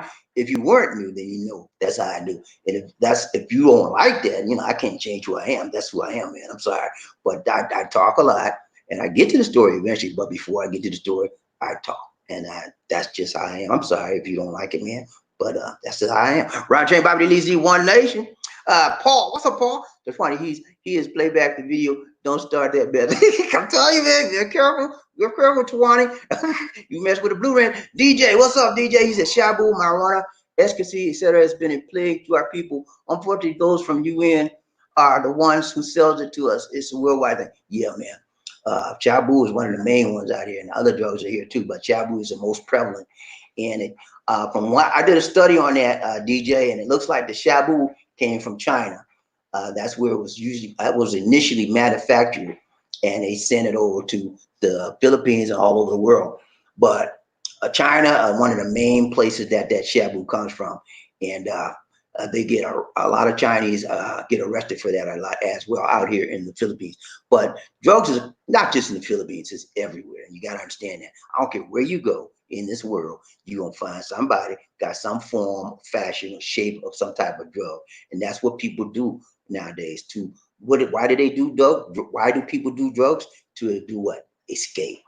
weren't new, then that's how I do. And if you don't like that, I can't change who I am. That's who I am, man. I'm sorry, but I talk a lot, and I get to the story eventually. But before I get to the story, I talk. And that's just how I am. I'm sorry if you don't like it, man. But that's just how I am. Ron Train Bobby Lee, One Nation. Paul, what's up, Paul? That's funny. He has played back the video. Don't start that, better. I'm telling you, man. Be careful. Be careful, Tawani. You mess with the blue ran. DJ, what's up, DJ? He said shabu, marijuana, ecstasy, etc. has been a plague to our people. Unfortunately, those from UN are the ones who sells it to us. It's a worldwide thing. Yeah, man. Shabu is one of the main ones out here, and other drugs are here too, but Shabu is the most prevalent. And from what I did a study on that, DJ, and it looks like the Shabu came from China. That's where it was initially manufactured, and they sent it over to the Philippines and all over the world. But China, one of the main places that Shabu comes from, and they get a lot of Chinese get arrested for that a lot as well out here in the Philippines. But drugs is not just in the Philippines; it's everywhere. And you got to understand that. I don't care where you go in this world, you're gonna find somebody got some form, fashion, or shape of some type of drug, and that's what people do nowadays. Why do they do drugs? Why do people do drugs? To do what? Escape.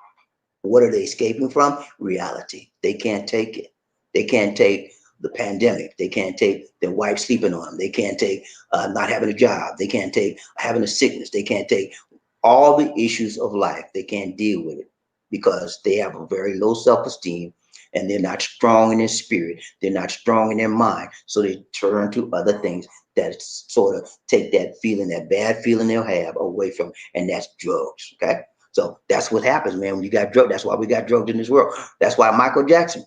What are they escaping from? Reality. They can't take it. They can't take the pandemic. They can't take their wife sleeping on them. They can't take not having a job. They can't take having a sickness. They can't take all the issues of life. They can't deal with it because they have a very low self-esteem, and they're not strong in their spirit. They're not strong in their mind. So they turn to other things that sort of take that feeling, that bad feeling they'll have away from, and that's drugs. Okay. So that's what happens, man, when you got drugs. That's why we got drugs in this world. That's why Michael Jackson,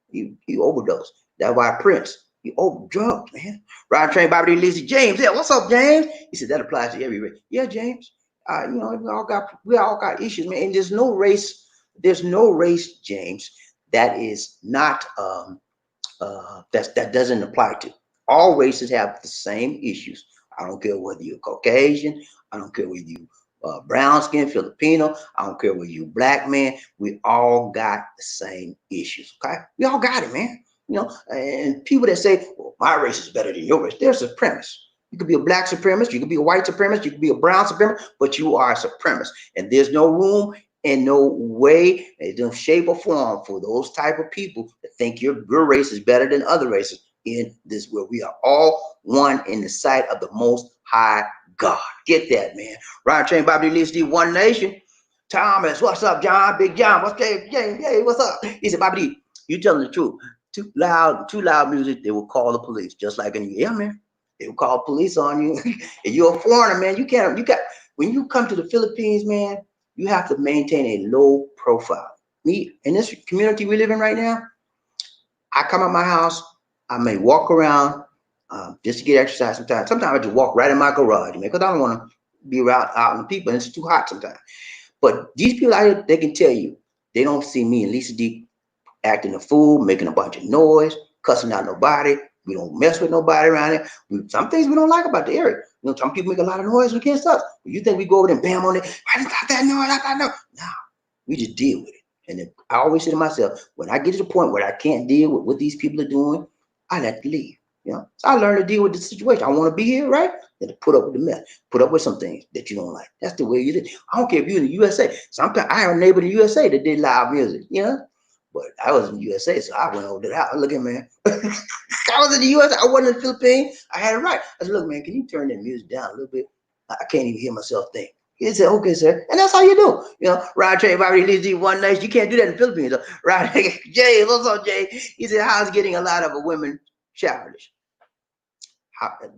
he overdosed. That's why Prince You over drugs, man. Ride train, Bobby Lizzie, James. Yeah, what's up, James? He said that applies to every race. Yeah, James. We all got issues, man. And there's no race. There's no race, James, that is not that doesn't apply to. All races have the same issues. I don't care whether you're Caucasian. I don't care whether you brown skin, Filipino. I don't care whether you black man. We all got the same issues. Okay, we all got it, man. And people that say, well, my race is better than your race, they're supremacists. You could be a black supremacist, you could be a white supremacist, you could be a brown supremacist, but you are a supremacist. And there's no room and no way, in no shape or form for those type of people to think your race is better than other races in this world. We are all one in the sight of the Most High God. Get that, man. Ryan Train, Bobby Lee, Steve, One Nation. Thomas, what's up, John? Big John, what's James? Hey, what's up? He said, Bobby Lee, you telling the truth. Too loud music, they will call the police. Just like in yeah, man. They will call police on you. And you're a foreigner, man. When you come to the Philippines, man, you have to maintain a low profile. Me, in this community we live in right now, I come out my house, I may walk around just to get exercise sometimes. Sometimes I just walk right in my garage, man, because I don't want to be out in the people, and it's too hot sometimes. But these people out here, they can tell you, they don't see me and Lisa D acting a fool, making a bunch of noise, cussing out nobody. We don't mess with nobody around here. Some things we don't like about the area. Some people make a lot of noise against us. But you think we go over there and bam on it? I just got that noise. No, we just deal with it. And then I always say to myself, when I get to the point where I can't deal with what these people are doing, I let them leave. So I learned to deal with the situation. I want to be here, right? Then to put up with the mess, put up with some things that you don't like. That's the way you do. I don't care if you're in the USA. Sometimes I have a neighbor in the USA that did live music, But I was in the USA, so I went over to that. Look at man. I was in the USA. I wasn't in the Philippines. I had it right. I said, look, man, can you turn that music down a little bit? I can't even hear myself think. He said, okay, sir. And that's how you do. Rod Trey, Bobby Lee, One Nation. You can't do that in the Philippines, though. Rod Jay, what's up, Jay? He said, how's getting a lot of women childish?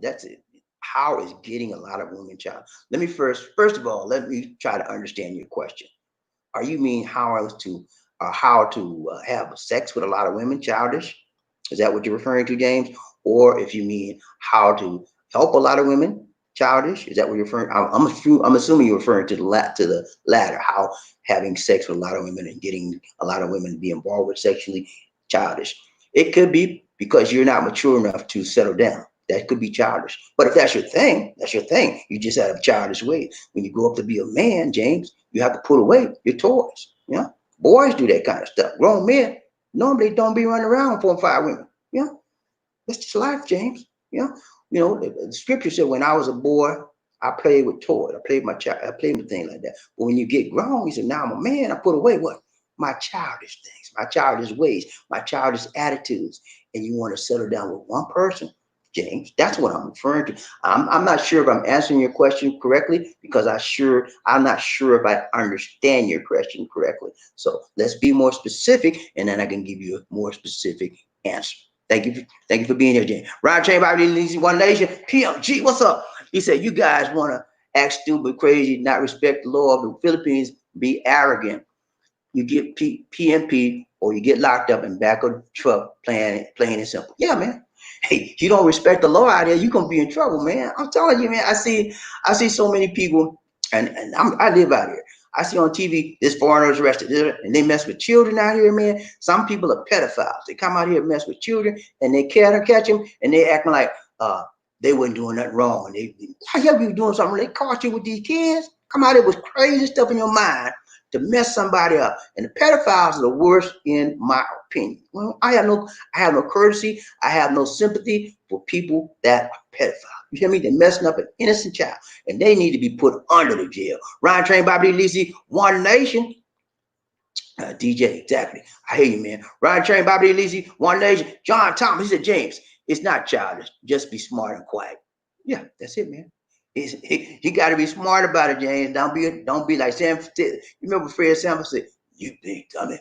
That's it. How is getting a lot of women childish? Let me first of all, let me try to understand your question. Are you mean how to have sex with a lot of women childish? Is that what you're referring to, James? Or if you mean how to help a lot of women childish, is that what you're referring? I'm assuming you're referring to the latter, how having sex with a lot of women and getting a lot of women to be involved with sexually childish. It could be because you're not mature enough to settle down. That could be childish. But if that's your thing, that's your thing. You just have childish ways. When you grow up to be a man, James, you have to put away your toys. Boys do that kind of stuff. Grown men normally don't be running around 4 and 5 women. That's just life, James. The scripture said when I was a boy, I played with toys. I played with things like that. But when you get grown, he said, now I'm a man, I put away what? My childish things, my childish ways, my childish attitudes. And you want to settle down with one person, James. That's what I'm referring to. I'm not sure if I'm answering your question correctly because I'm not sure if I understand your question correctly. So let's be more specific, and then I can give you a more specific answer. Thank you for being here, James. Ryan Chain, Bobby Lee, One Nation, PMG, what's up? He said, you guys want to act stupid, crazy, not respect the law of the Philippines, be arrogant. You get PMP or you get locked up in back of the truck, plain and simple. Yeah, man. Hey, you don't respect the law out there, you're gonna be in trouble, man. I'm telling you, man. I see so many people, and I live out here. I see on TV this foreigner's arrested, and they mess with children out here, man. Some people are pedophiles. They come out here and mess with children, and they can't catch them, and they acting like they weren't doing nothing wrong. How you doing something? They caught you with these kids. Come out here with crazy stuff in your mind to mess somebody up. And the pedophiles are the worst in my opinion. Well, I have no courtesy. I have no sympathy for people that are pedophiles. You hear me? They're messing up an innocent child, and they need to be put under the jail. Ryan Train, Bobby Lisi, One Nation. DJ, exactly. I hear you, man. Ryan Train, Bobby Lisi, One Nation. John Thomas, he said, James, it's not childish. Just be smart and quiet. Yeah, that's it, man. You got to be smart about it, James. Don't be like Sam. You remember Fred Sanford said, "You big dummy."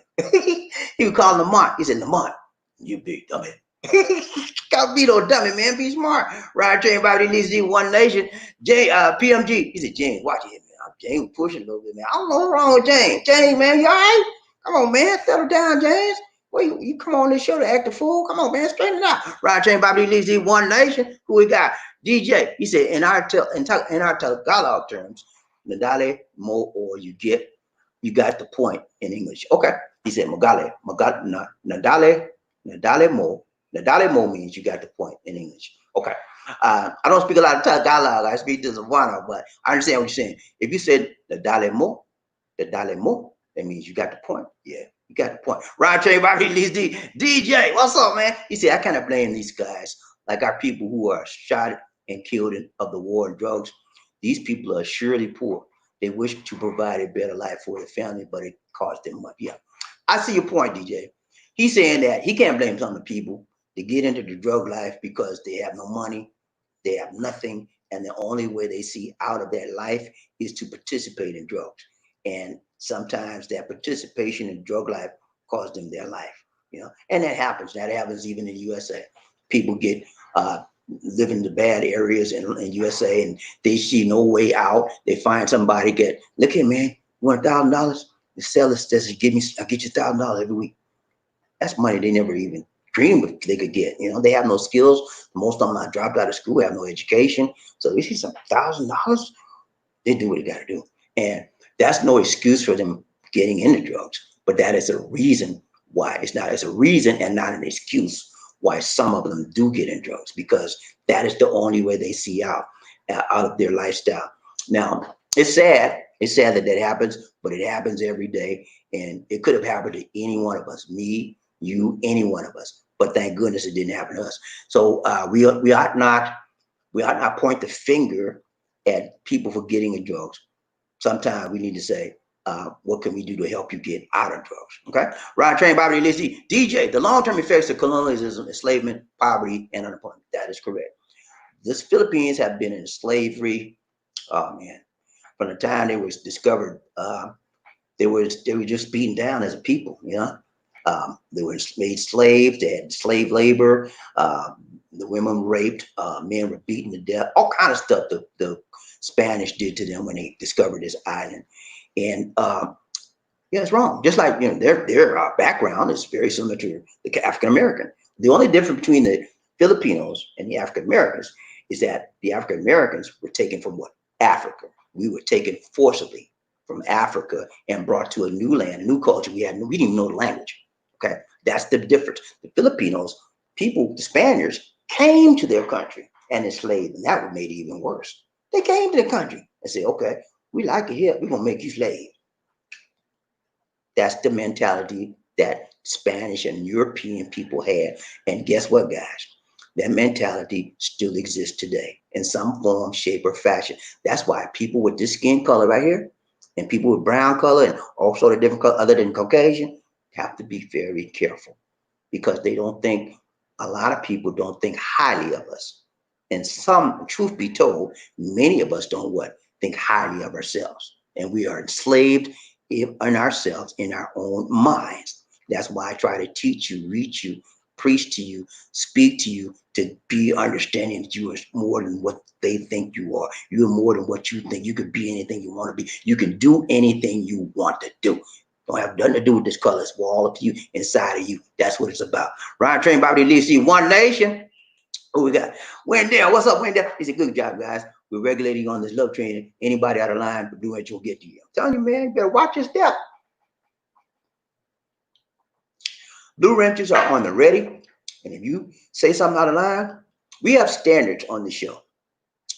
He would call Lamont. He said, "Lamont, you big dummy." Gotta be no dummy, man. Be smart. Ryan Train, Bobby Lee, One Nation. PMG. He said, James, watch it, man. James pushing a little bit, man. I don't know what's wrong with James. James, man, you all right? Come on, man. Settle down, James. Well, you come on this show to act a fool. Come on, man, straighten it out. Right, Chain Bobby Lee, One Nation. Who we got? DJ. He said in our Tagalog terms, nadale mo, or you got the point in English. Okay. He said nadale mo. Nadale mo means you got the point in English. Okay. I don't speak a lot of Tagalog. I speak to Savannah, but I understand what you're saying. If you said nadale mo, that means you got the point. Yeah. You got the point. Ron Trey Bobby Lee's DJ. What's up, man? He said, I kind of blame these guys, like our people who are shot and killed of the war and drugs. These people are surely poor. They wish to provide a better life for their family, but it costs them money. Yeah. I see your point, DJ. He's saying that he can't blame some of the people to get into the drug life because they have no money, they have nothing, and the only way they see out of that life is to participate in drugs. And sometimes that participation in drug life costs them their life, and that happens. That happens even in the USA. People get live in the bad areas in USA, and they see no way out. They find somebody look here, man, you want $1,000? You sell this, I'll get you $1,000 every week. That's money they never even dreamed they could get. They have no skills. Most of them not dropped out of school, have no education. So they see some $1,000, they do what they got to do. And that's no excuse for them getting into drugs, but that is a reason why. It's a reason and not an excuse why some of them do get in drugs, because that is the only way they see out of their lifestyle. Now, it's sad that happens, but it happens every day, and it could have happened to any one of us, me, you, any one of us. But thank goodness it didn't happen to us. So we ought not point the finger at people for getting in drugs. Sometimes we need to say, what can we do to help you get out of drugs? Okay. Rod Train, Bobby Lizzie, DJ, the long-term effects of colonialism, enslavement, poverty, and unemployment. That is correct. This Philippines have been in slavery. Oh man, from the time they was discovered, they were just beaten down as a people. They were made slaves. They had slave labor. The women were raped. Men were beaten to death. All kind of stuff the Spanish did to them when they discovered this island. And it's wrong. Just like their background is very similar to the African American. The only difference between the Filipinos and the African Americans is that the African Americans were taken from Africa. We were taken forcibly from Africa and brought to a new land, a new culture. We didn't even know the language. Okay, that's the difference. The Filipinos, the Spaniards came to their country and enslaved, and that made it even worse. They came to the country and said, okay, we like it here. We're going to make you slave. That's the mentality that Spanish and European people had. And guess what, guys? That mentality still exists today in some form, shape, or fashion. That's why people with this skin color right here and people with brown color and all sort of different color other than Caucasian have to be very careful, because a lot of people don't think highly of us. And truth be told, many of us don't think highly of ourselves. And we are enslaved in ourselves, in our own minds. That's why I try to teach you, reach you, preach to you, speak to you, to be understanding that you are more than what they think you are. You're more than what you think. You could be anything you want to be. You can do anything you want to do. Don't have nothing to do with this color. It's all up to you, inside of you. That's what it's about. Ryan Train, Bobby Lee, One Nation. Who we got? Wendell. What's up, Wendell? He said, good job, guys. We're regulating on this love train. Anybody out of line for doing it, you'll get to you. I'm telling you, man, you better watch your step. Blue Ranchers are on the ready. And if you say something out of line, we have standards on the show.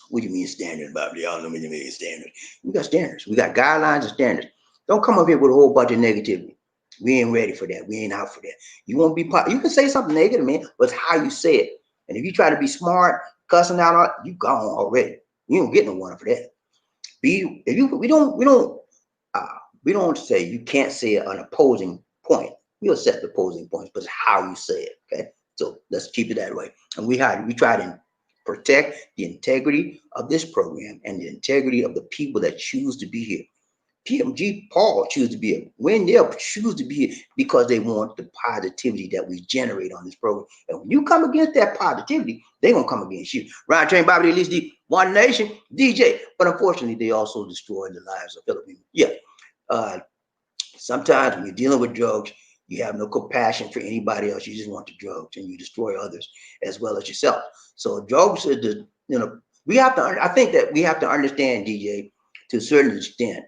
What do you mean standards, Bobby? Y'all know what you mean standards. We got standards. We got guidelines and standards. Don't come up here with a whole bunch of negativity. We ain't ready for that. We ain't out for that. You won't be you can say something negative, man, but it's how you say it. And if you try to be smart, cussing out, you gone already. You don't get no one for that. We don't say you can't say an opposing point. We accept the opposing points, but it's how you say it. Okay, so let's keep it that way. And we try to protect the integrity of this program and the integrity of the people that choose to be here. PMG Paul choose to be here. Wendell choose to be here because they want the positivity that we generate on this program. And when you come against that positivity, they're gonna come against you. Ryan Train, Bobby, at least the One Nation, DJ. But unfortunately, they also destroy the lives of Filipinos. Yeah. Sometimes when you're dealing with drugs, You have no compassion for anybody else. You just want the drugs, and you destroy others as well as yourself. So drugs are the, we have to. I think that we have to understand, DJ, to a certain extent,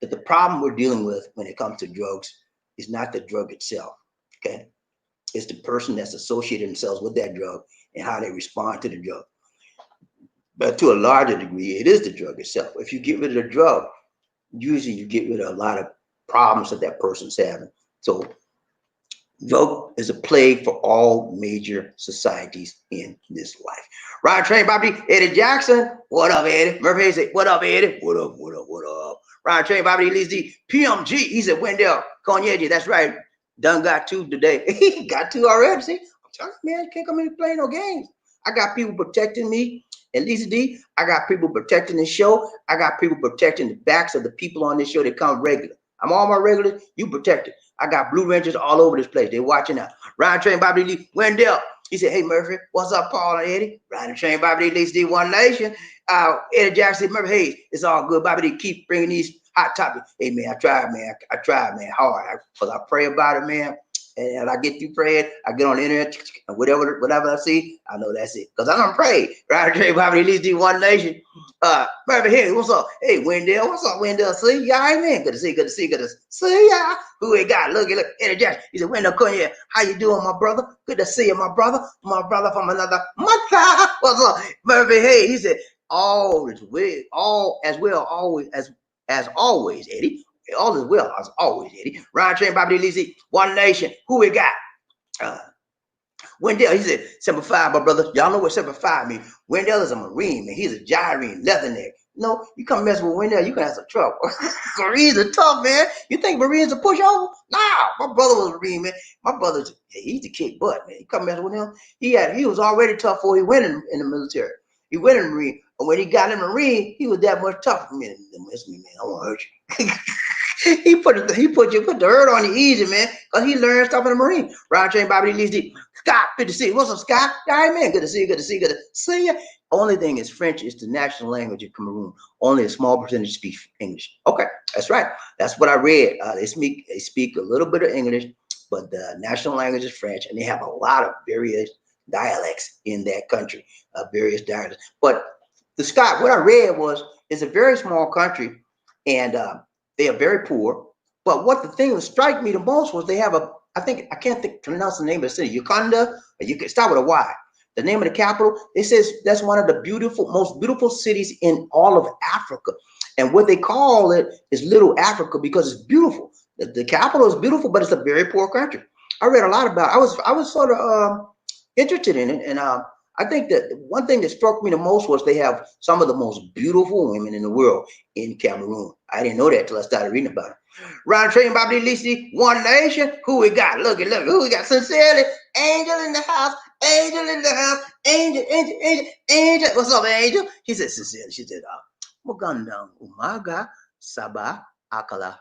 that the problem we're dealing with when it comes to drugs is not the drug itself. Okay, it's the person that's associated themselves with that drug and how they respond to the drug. But to a larger degree, it is the drug itself. If you get rid of the drug, usually you get rid of a lot of problems that that person's having. So drug is a plague for all major societies in this life. Ryan Train Bobby, Eddie Jackson. What up, Eddie? Murphy said, what up, Eddie? What up, what up, what up? Ryan Train Bobby leads the PMG. He said, Wendell, Kanye, that's right. Done got two today. He got two already. See, I'm telling you, man, you can't come in and play no games. I got people protecting me. And Lisa D, I got people protecting the show. I got people protecting the backs of the people on this show that come regular. I'm all my regulars. You protect it. I got Blue Rangers all over this place. They're watching out. Ryan Train, Bobby Lee, Wendell. He said, hey, Murphy, what's up, Paul and Eddie? Ryan Train, Bobby Lee, Lisa D, One Nation. Eddie Jackson, Murphy, hey, it's all good. Bobby Lee, keep bringing these hot topics. Hey, man, I tried, man, hard. Because I pray about it, man. And I get through praying, I get on the internet, and whatever I see, I know that's it. Because I don't pray. Right? Bobby Lee, D, One Nation. Murphy, hey, what's up? Hey, Wendell, what's up, Wendell? See ya, man. Good to see ya. Who we got? Look, Eddie Jackson. He said, Wendell, come here. How you doing, my brother? Good to see you, my brother. My brother from another mother. What's up? Murphy, hey, he said, all as always, Eddie. All is well as always, Eddie. Ryan Train, Bobby Lizzie, One Nation. Who we got? Wendell, he said, 7'5", my brother. Y'all know what 7'5" means. Wendell is a Marine, man. He's a gyrene, leatherneck. No, you come mess with Wendell, you can have some trouble. Marines are tough, man. You think Marines are pushover? Nah, my brother was a Marine, man. My brother's, he's the kick butt, man. You come mess with him. He was already tough before he went in the military. He went in the Marine. But when he got in the Marine, he was that much tougher for me. Listen, man, I want to hurt you. He put the hurt on you easy, man, because he learned stuff in the Marine. Ryan Train, Bobby Lee, Scott, good to see you. What's up, Scott? All right, man, good to see you. Only thing is French is the national language of Cameroon. Only a small percentage speak English. Okay, that's right. That's what I read. They speak a little bit of English, but the national language is French, and they have a lot of various dialects in that country, various dialects. But the Scott, what I read was, it's a very small country, and they are very poor. But what the thing that struck me the most was they have I can't pronounce the name of the city, Uganda, you can start with a Y. The name of the capital, it says that's one of the most beautiful cities in all of Africa. And what they call it is Little Africa because it's beautiful. The capital is beautiful, but it's a very poor country. I read a lot about it. I was sort of interested in it. And I think that one thing that struck me the most was they have some of the most beautiful women in the world in Cameroon. I didn't know that till I started reading about it. Ron Train, Bobby Lisi, One Nation. Who we got? Look, who we got? Sincerely, Angel in the house. Angel in the house. Angel. What's up, Angel? He said, sincerely. She said, Muganda, Umaga, Saba, Akala,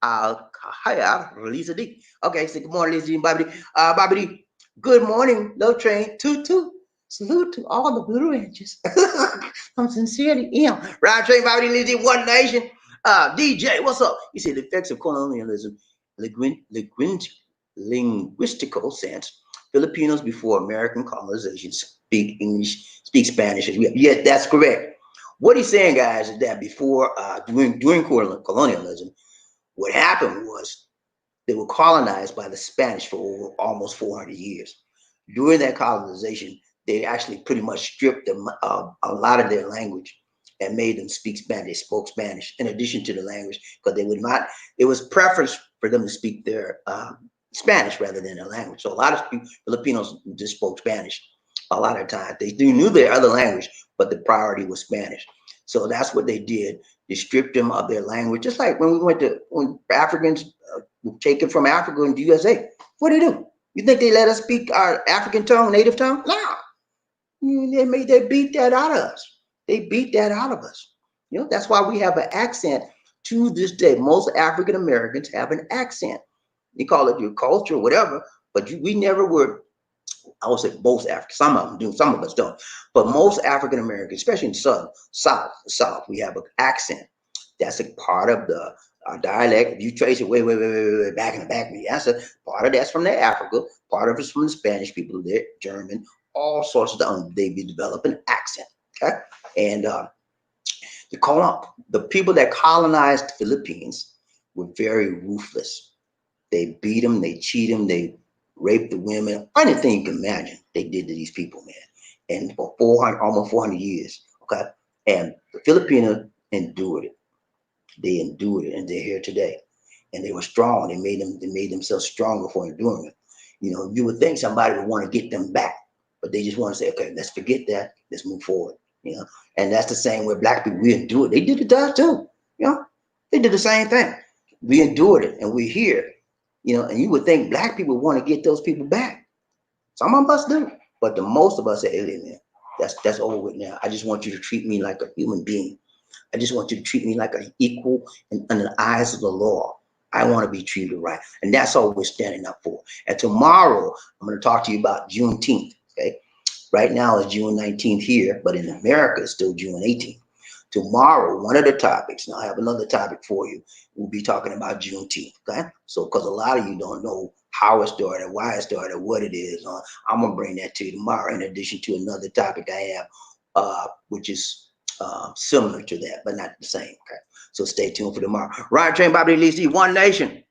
Al-Kahaya, Lisa D. Okay, so good morning, Lisa D and Bobby D. Bobby D, good morning, Low Train, toot toot. Salute to all the Blue Rangers. I'm sincerely ill. Ride Train, Bobby D, Lisa D, One Nation. DJ, what's up? He said the effects of colonialism, linguistical sense. Filipinos before American colonization speak English, speak Spanish. Yeah, that's correct. What he's saying, guys, is that before, during colonialism, what happened was they were colonized by the Spanish for over almost 400 years. During that colonization, they actually pretty much stripped them of a lot of their language and made them speak Spanish. They spoke Spanish in addition to the language because they would not. It was preference for them to speak their Spanish rather than their language. So a lot of Filipinos just spoke Spanish. A lot of times they knew their other language, but the priority was Spanish. So that's what they did. They stripped them of their language, just like when Africans were taken from Africa into the USA. What did they do? You think they let us speak our African tongue, native tongue? No. They beat that out of us. They beat that out of us. You know, that's why we have an accent to this day. Most African Americans have an accent. You call it your culture, whatever, but we never were. I would say most Africans, some of them do, some of us don't. But most African Americans, especially in the South, we have an accent. That's a part of the Our dialect, if you trace it way back in the back, the answer, part of that's from the Africa, part of it's from the Spanish people there, German, all sorts of they be developing accent. Okay. And the people that colonized the Philippines were very ruthless. They beat them, they cheat them, they raped the women, anything you can imagine they did to these people, man. And for 400, almost 400 years, okay? And the Filipinos endured it. They endured it, and they're here today. And they were strong. They made themselves stronger for enduring it. You know, you would think somebody would want to get them back, but they just want to say, okay, let's forget that. Let's move forward. You know, and that's the same way black people, we endure it. They did it to us too. You know, they did the same thing. We endured it, and we're here. You know, and you would think black people want to get those people back. Some of us do, but the most of us say, hey, man, that's over with now. I just want you to treat me like a human being. I just want you to treat me like an equal in the eyes of the law. I want to be treated right. And that's all we're standing up for. And tomorrow, I'm going to talk to you about Juneteenth. Okay. Right now it's June 19th here, but in America, it's still June 18th. Tomorrow, one of the topics, and I have another topic for you, we'll be talking about Juneteenth. Okay. So, because a lot of you don't know how it started, why it started, what it is. I'm going to bring that to you tomorrow, in addition to another topic I have, which is similar to that, but not the same. Okay, so stay tuned for tomorrow. Ryan Train, Bobby Lee, see One Nation.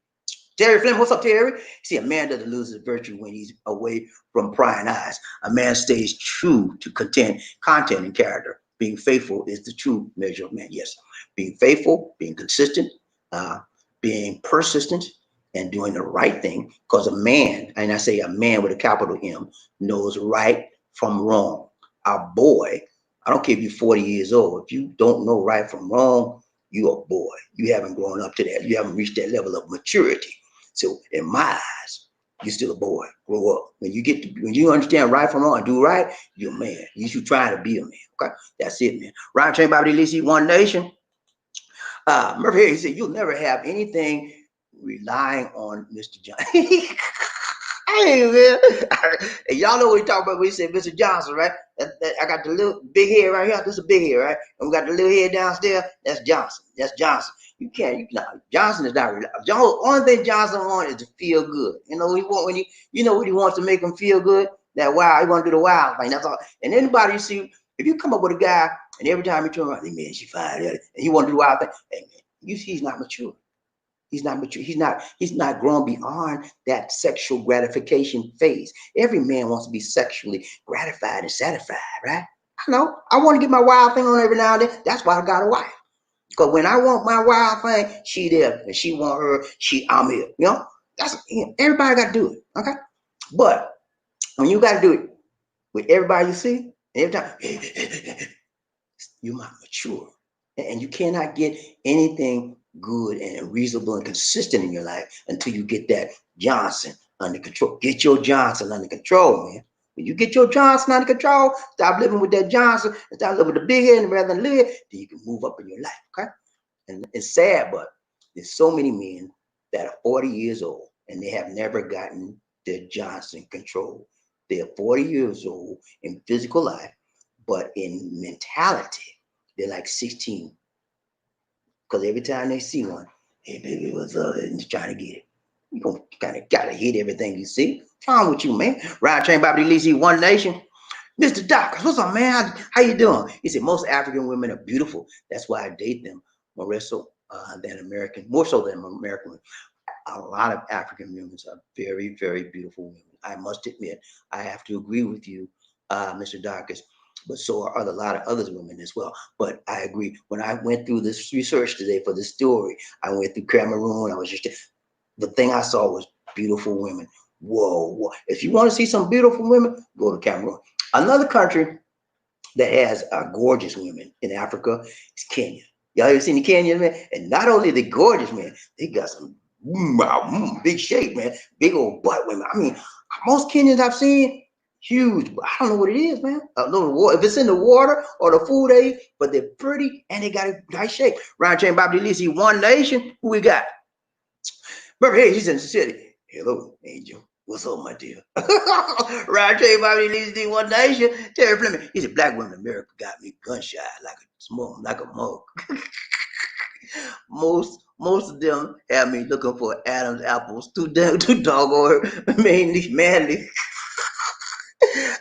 Terry Flynn, what's up, Terry? See, a man doesn't lose his virtue when he's away from prying eyes. A man stays true to content and character. Being faithful is the true measure of man. Yes, being faithful, being consistent, being persistent, and doing the right thing. Because a man, and I say a man with a capital M, knows right from wrong. Our boy, I don't care if you're 40 years old. If you don't know right from wrong, you're a boy. You haven't grown up to that. You haven't reached that level of maturity. So in my eyes, you're still a boy. Grow up. When you understand right from wrong and do right, you're a man. You should try to be a man. Okay, that's it, man. Ryan Train, Bobby Lee, One Nation. Murphy here, he said, you'll never have anything relying on Mr. John. Hey, man. And y'all know what we talk about when we say Mr. Johnson, right? I got the little big head right here. This is a big head, right? And we got the little head downstairs. That's Johnson. That's Johnson. You Johnson is not reliable. The only thing Johnson wants is to feel good. You know what he want what he wants to make him feel good? That wow, he want to do the wild thing. That's all. And anybody you see, if you come up with a guy and every time you turn around, hey man, she fine, and he want to do the wild thing, hey man, you see he's not mature. He's not mature. He's not grown beyond that sexual gratification phase. Every man wants to be sexually gratified and satisfied, right? I know. I want to get my wild thing on every now and then. That's why I got a wife. Because when I want my wild thing, she there. And she want her, I'm here. You know? Everybody got to do it. Okay? But when you got to do it with everybody you see, every time, you're not mature. And you cannot get anything good and reasonable and consistent in your life until you get that Johnson under control. Get your Johnson under control, man. When you get your Johnson under control, stop living with that Johnson and start living with the big head rather than live, then you can move up in your life, okay? And it's sad, but there's so many men that are 40 years old and they have never gotten their Johnson control. They're 40 years old in physical life, but in mentality, they're like 16. Because every time they see one, hey baby, what's up? And just trying to get it. You gonna kind of gotta hit everything you see. What's wrong with you, man? Ryan Train, Bobby Lee, One Nation. Mr. Doc, what's up, man? How you doing? He said most African women are beautiful. That's why I date them more so than American, more so than American women. A lot of African women are very, very beautiful women. I must admit, I have to agree with you, Mr. Darkest. But so are a lot of other women as well. But I agree. When I went through this research today for this story, I went through Cameroon. The thing I saw was beautiful women. Whoa. If you want to see some beautiful women, go to Cameroon. Another country that has gorgeous women in Africa is Kenya. Y'all ever seen the Kenyans, man? And not only the gorgeous, man, they got some big shape, man. Big old butt women. I mean, most Kenyans I've seen, huge, but I don't know what it is, man. I don't know if it's in the water or the food they eat, but they're pretty and they got a nice shape. Ryan Chain, Bobby Lee, One Nation. Who we got? Remember, hey, he's in the city. Hello, Angel. What's up, my dear? Ryan Chain, Bobby Lee, One Nation. Terry Fleming. He said, black women in America got me gun shy like a mug. most of them have me looking for Adam's apples. Too doggone manly.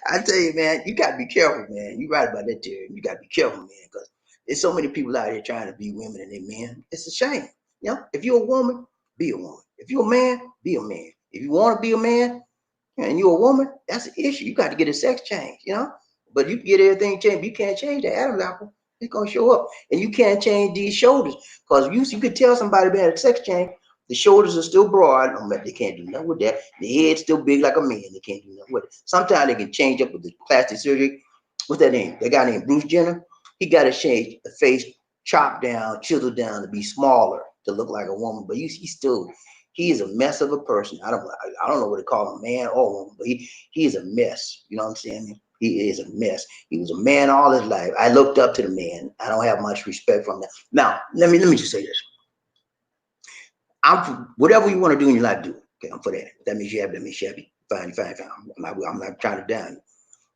I tell you, man, you gotta be careful, man. You're right about that, Terry. You gotta be careful, man, because there's so many people out here trying to be women and they men. It's a shame. You know, if you're a woman, be a woman. If you're a man, be a man. If you want to be a man and you're a woman, that's an issue. You got to get a sex change, you know. But you can get everything changed. But you can't change the Adam's apple. It's gonna show up, and you can't change these shoulders because you could tell somebody had a sex change. The shoulders are still broad. They can't do nothing with that. The head's still big like a man. They can't do nothing with it. Sometimes they can change up with the plastic surgery. What's that name? That guy named Bruce Jenner. He got to change the face, chopped down, chiseled down to be smaller to look like a woman. But he is a mess of a person. I don't know what to call him, man or woman, but he is a mess. You know what I'm saying? He is a mess. He was a man all his life. I looked up to the man. I don't have much respect for him now. Now, let me just say this. I'm for whatever you want to do in your life, do. Okay, I'm for that. If that makes you happy, that makes you happy. Fine. I'm not trying to down you.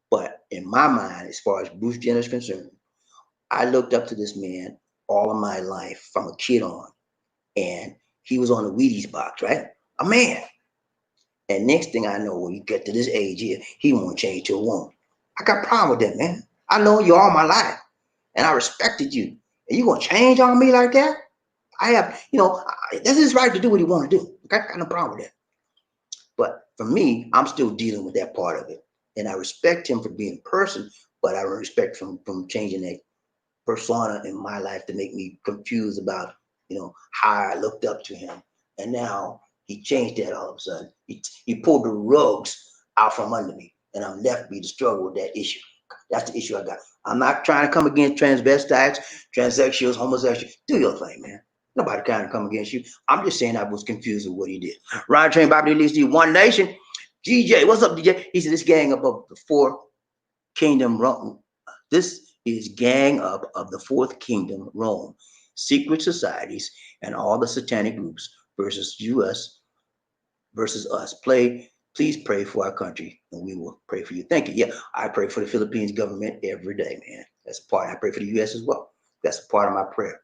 But in my mind, as far as Bruce Jenner is concerned, I looked up to this man all of my life from a kid on. And he was on the Wheaties box, right? A man. And next thing I know, when you get to this age here, he won't change to a woman. I got a problem with that, man. I know you all my life. And I respected you. And you gonna change on me like that? I have, that's his right to do what he want to do. Okay? I got no problem with that. But for me, I'm still dealing with that part of it. And I respect him for being a person, but I don't respect him from changing that persona in my life to make me confused about, how I looked up to him. And now he changed that all of a sudden. He pulled the rugs out from under me. And I'm left to struggle with that issue. That's the issue I got. I'm not trying to come against transvestites, transsexuals, homosexuals. Do your thing, man. Nobody trying to come against you. I'm just saying I was confused with what he did. Ryan Train Bobby Lee, One Nation. GJ, what's up, DJ? He said this gang up of the fourth kingdom Rome. This is gang up of the fourth kingdom Rome. Secret societies and all the satanic groups versus US versus us. Please pray for our country and we will pray for you. Thank you. Yeah, I pray for the Philippines government every day, man. That's a part. I pray for the US as well. That's a part of my prayer.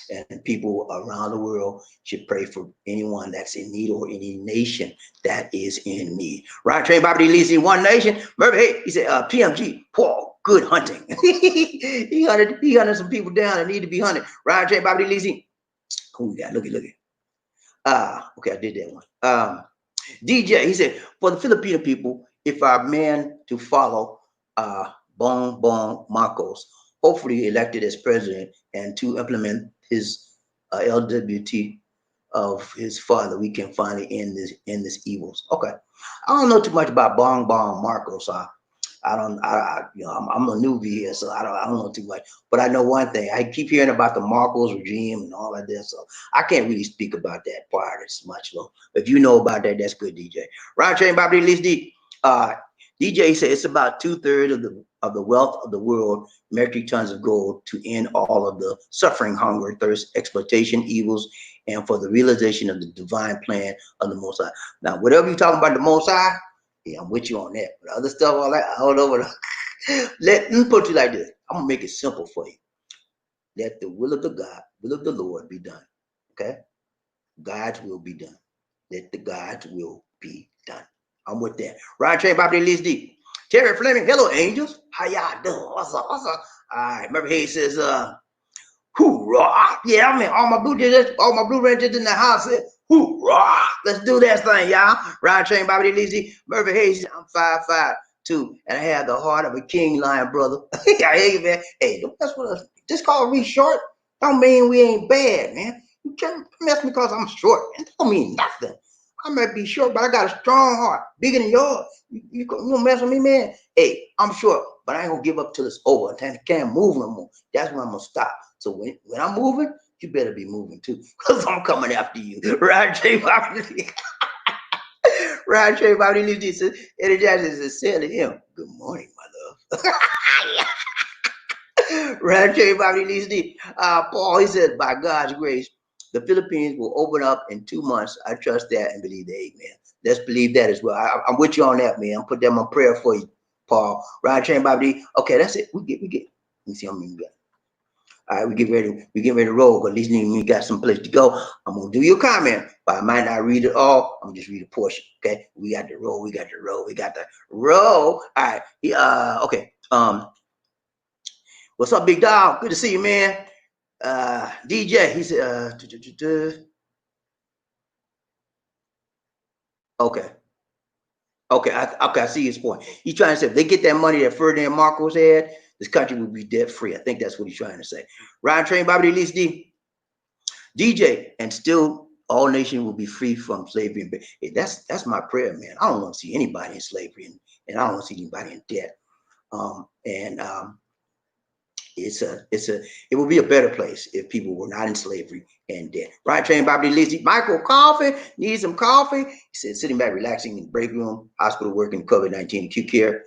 And people around the world should pray for anyone that's in need or any nation that is in need. Right, Train Bobby Lisi, One Nation. Murphy, hey, he said, PMG, Paul, good hunting. he hunted some people down that need to be hunted. Right, Train Bobby Lisi. Who we got? Look at. Okay, I did that one. DJ, he said, for the Filipino people, if our man to follow Bongbong Marcos, hopefully elected as president and to implement his LWT of his father, we can finally end this evils. Okay, I don't know too much about Bongbong Marcos. I'm a newbie here, so I don't know too much. But I know one thing. I keep hearing about the Marcos regime and all of that, so I can't really speak about that part as much. Though, if you know about that, that's good, DJ. Ron Train Bobby Lee, DJ said it's about 2/3 of the wealth of the world, metric tons of gold, to end all of the suffering, hunger, thirst, exploitation, evils, and for the realization of the divine plan of the Most High. Now, whatever you're talking about the Most High, yeah, I'm with you on that. But other stuff, all that, I don't know. Let me put you like this. I'm gonna make it simple for you. Let the will of the Lord be done. Okay, God's will be done. Let the God's will be done. I'm with that. Ryan Trey, Bobby Lee D. Terry Fleming, hello, angels. How y'all doing? What's up? All right, Murphy Hayes says, hoorah. Yeah, I mean, all my blue rangers in the house said, hoorah. Let's do that thing, y'all. Ryan Trey, Bobby Lee D. Murphy Hayes, I'm 5'5" too, and I have the heart of a king lion, brother. I hear you, man. Hey, don't mess with us. Just call me short. Don't mean we ain't bad, man. You can't mess me because I'm short. It don't mean nothing. I might be short, but I got a strong heart, bigger than yours. You gonna mess with me, man? Hey, I'm short, but I ain't gonna give up till it's over. I can't move no more. That's when I'm gonna stop. So when I'm moving, you better be moving too, because I'm coming after you. Right, Jay Bobby. Right, Jay Bobby. Eddie Jackson is saying to him, good morning, my love. Right, Jay Bobby. Paul, he said, by God's grace, the Philippines will open up in 2 months. I trust that and believe that, amen. Let's believe that as well. I'm with you on that, man. I'm put that on prayer for you, Paul. Ryan Train Bobby. Okay, that's it. We get. Let me see how many we got. All right, we get ready to roll. At least we got some place to go. I'm gonna do your comment, but I might not read it all. I'm gonna just read a portion. Okay, we got the roll. We got the roll. We got the roll. All right. Okay. What's up, big dog? Good to see you, man. DJ. He said. Okay. Okay, I see his point. He's trying to say if they get that money that Ferdinand Marcos had, this country would be debt free. I think that's what he's trying to say. Ryan Train, Bobby Lee, DJ, and still all nations will be free from slavery. Hey, that's my prayer, man. I don't want to see anybody in slavery, and I don't want to see anybody in debt. It would be a better place if people were not in slavery and dead. Right, Train Bobby Lee, Michael Coffee, need some coffee. He said, sitting back, relaxing in the break room, hospital working, COVID-19 acute care.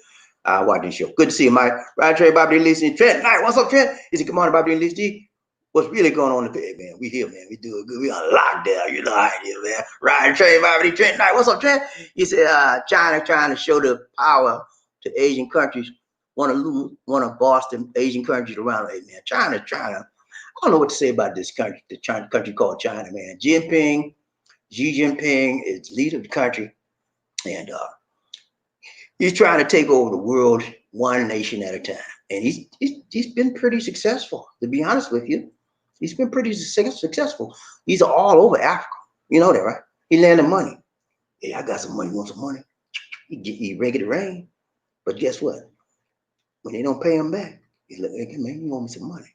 Watching the show. Good to see you, Mike. Right, Train Bobby Lee, Trent, Knight, what's up, Trent? He said, come on, Bobby Lee. What's really going on in the pit, man? We here, man. We doing good. We on lockdown, you know how it is, man. Right, Train Bobby Lee, Trent, Knight, what's up, Trent? He said, China trying to show the power to Asian countries. Want to boss the Asian countries around. Hey, man, China. I don't know what to say about this country, the country called China, man. Xi Jinping is leader of the country, and he's trying to take over the world one nation at a time. And he's been pretty successful, to be honest with you. He's been pretty successful. He's all over Africa. You know that, right? He landed money. Hey, I got some money. You want some money? He rake it rain. But guess what? When they don't pay him back, he's like, hey, man, you owe me some money.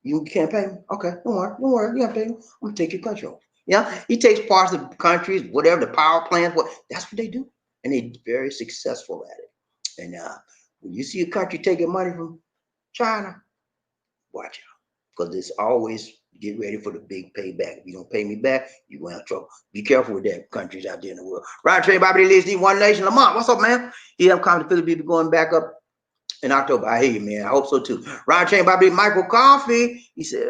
You can't pay me? Okay, don't worry. You gotta pay me. I'm gonna take your country over. Yeah, he takes parts of the countries, whatever the power plants, that's what they do. And they're very successful at it. And when you see a country taking money from China, watch out. Because it's always get ready for the big payback. If you don't pay me back, you're going to have trouble. Be careful with that countries out there in the world. Right, Trey Bobby Lee, One Nation, Lamont, what's up, man? I'm coming to Philippines going back up in October. I hear you, man. I hope so too. Ron Chain, Bobby, Michael Coffee. He said,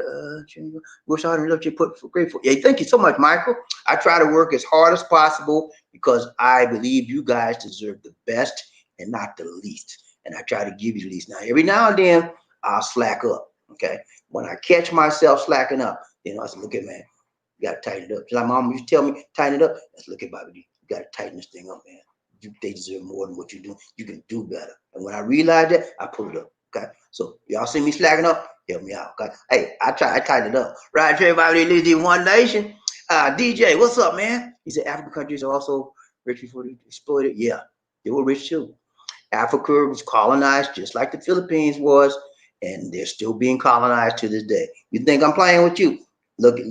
wish I left you put for grateful. Yeah, thank you so much, Michael. I try to work as hard as possible because I believe you guys deserve the best and not the least. And I try to give you the least. Now, every now and then, I'll slack up. Okay. When I catch myself slacking up, I said, look at, man, you got to tighten it up. Just like mom used to tell me, tighten it up. Let's look at Bobby. You got to tighten this thing up, man. They deserve more than what you do. You can do better. And when I realize that, I pull it up. Okay. So y'all see me slacking up, help me out. Okay. Hey, I tighten it up. Right, everybody lives in one nation. DJ, what's up, man? He said African countries are also rich before they exploited. Yeah, they were rich too. Africa was colonized just like the Philippines was, and they're still being colonized to this day. You think I'm playing with you? Look at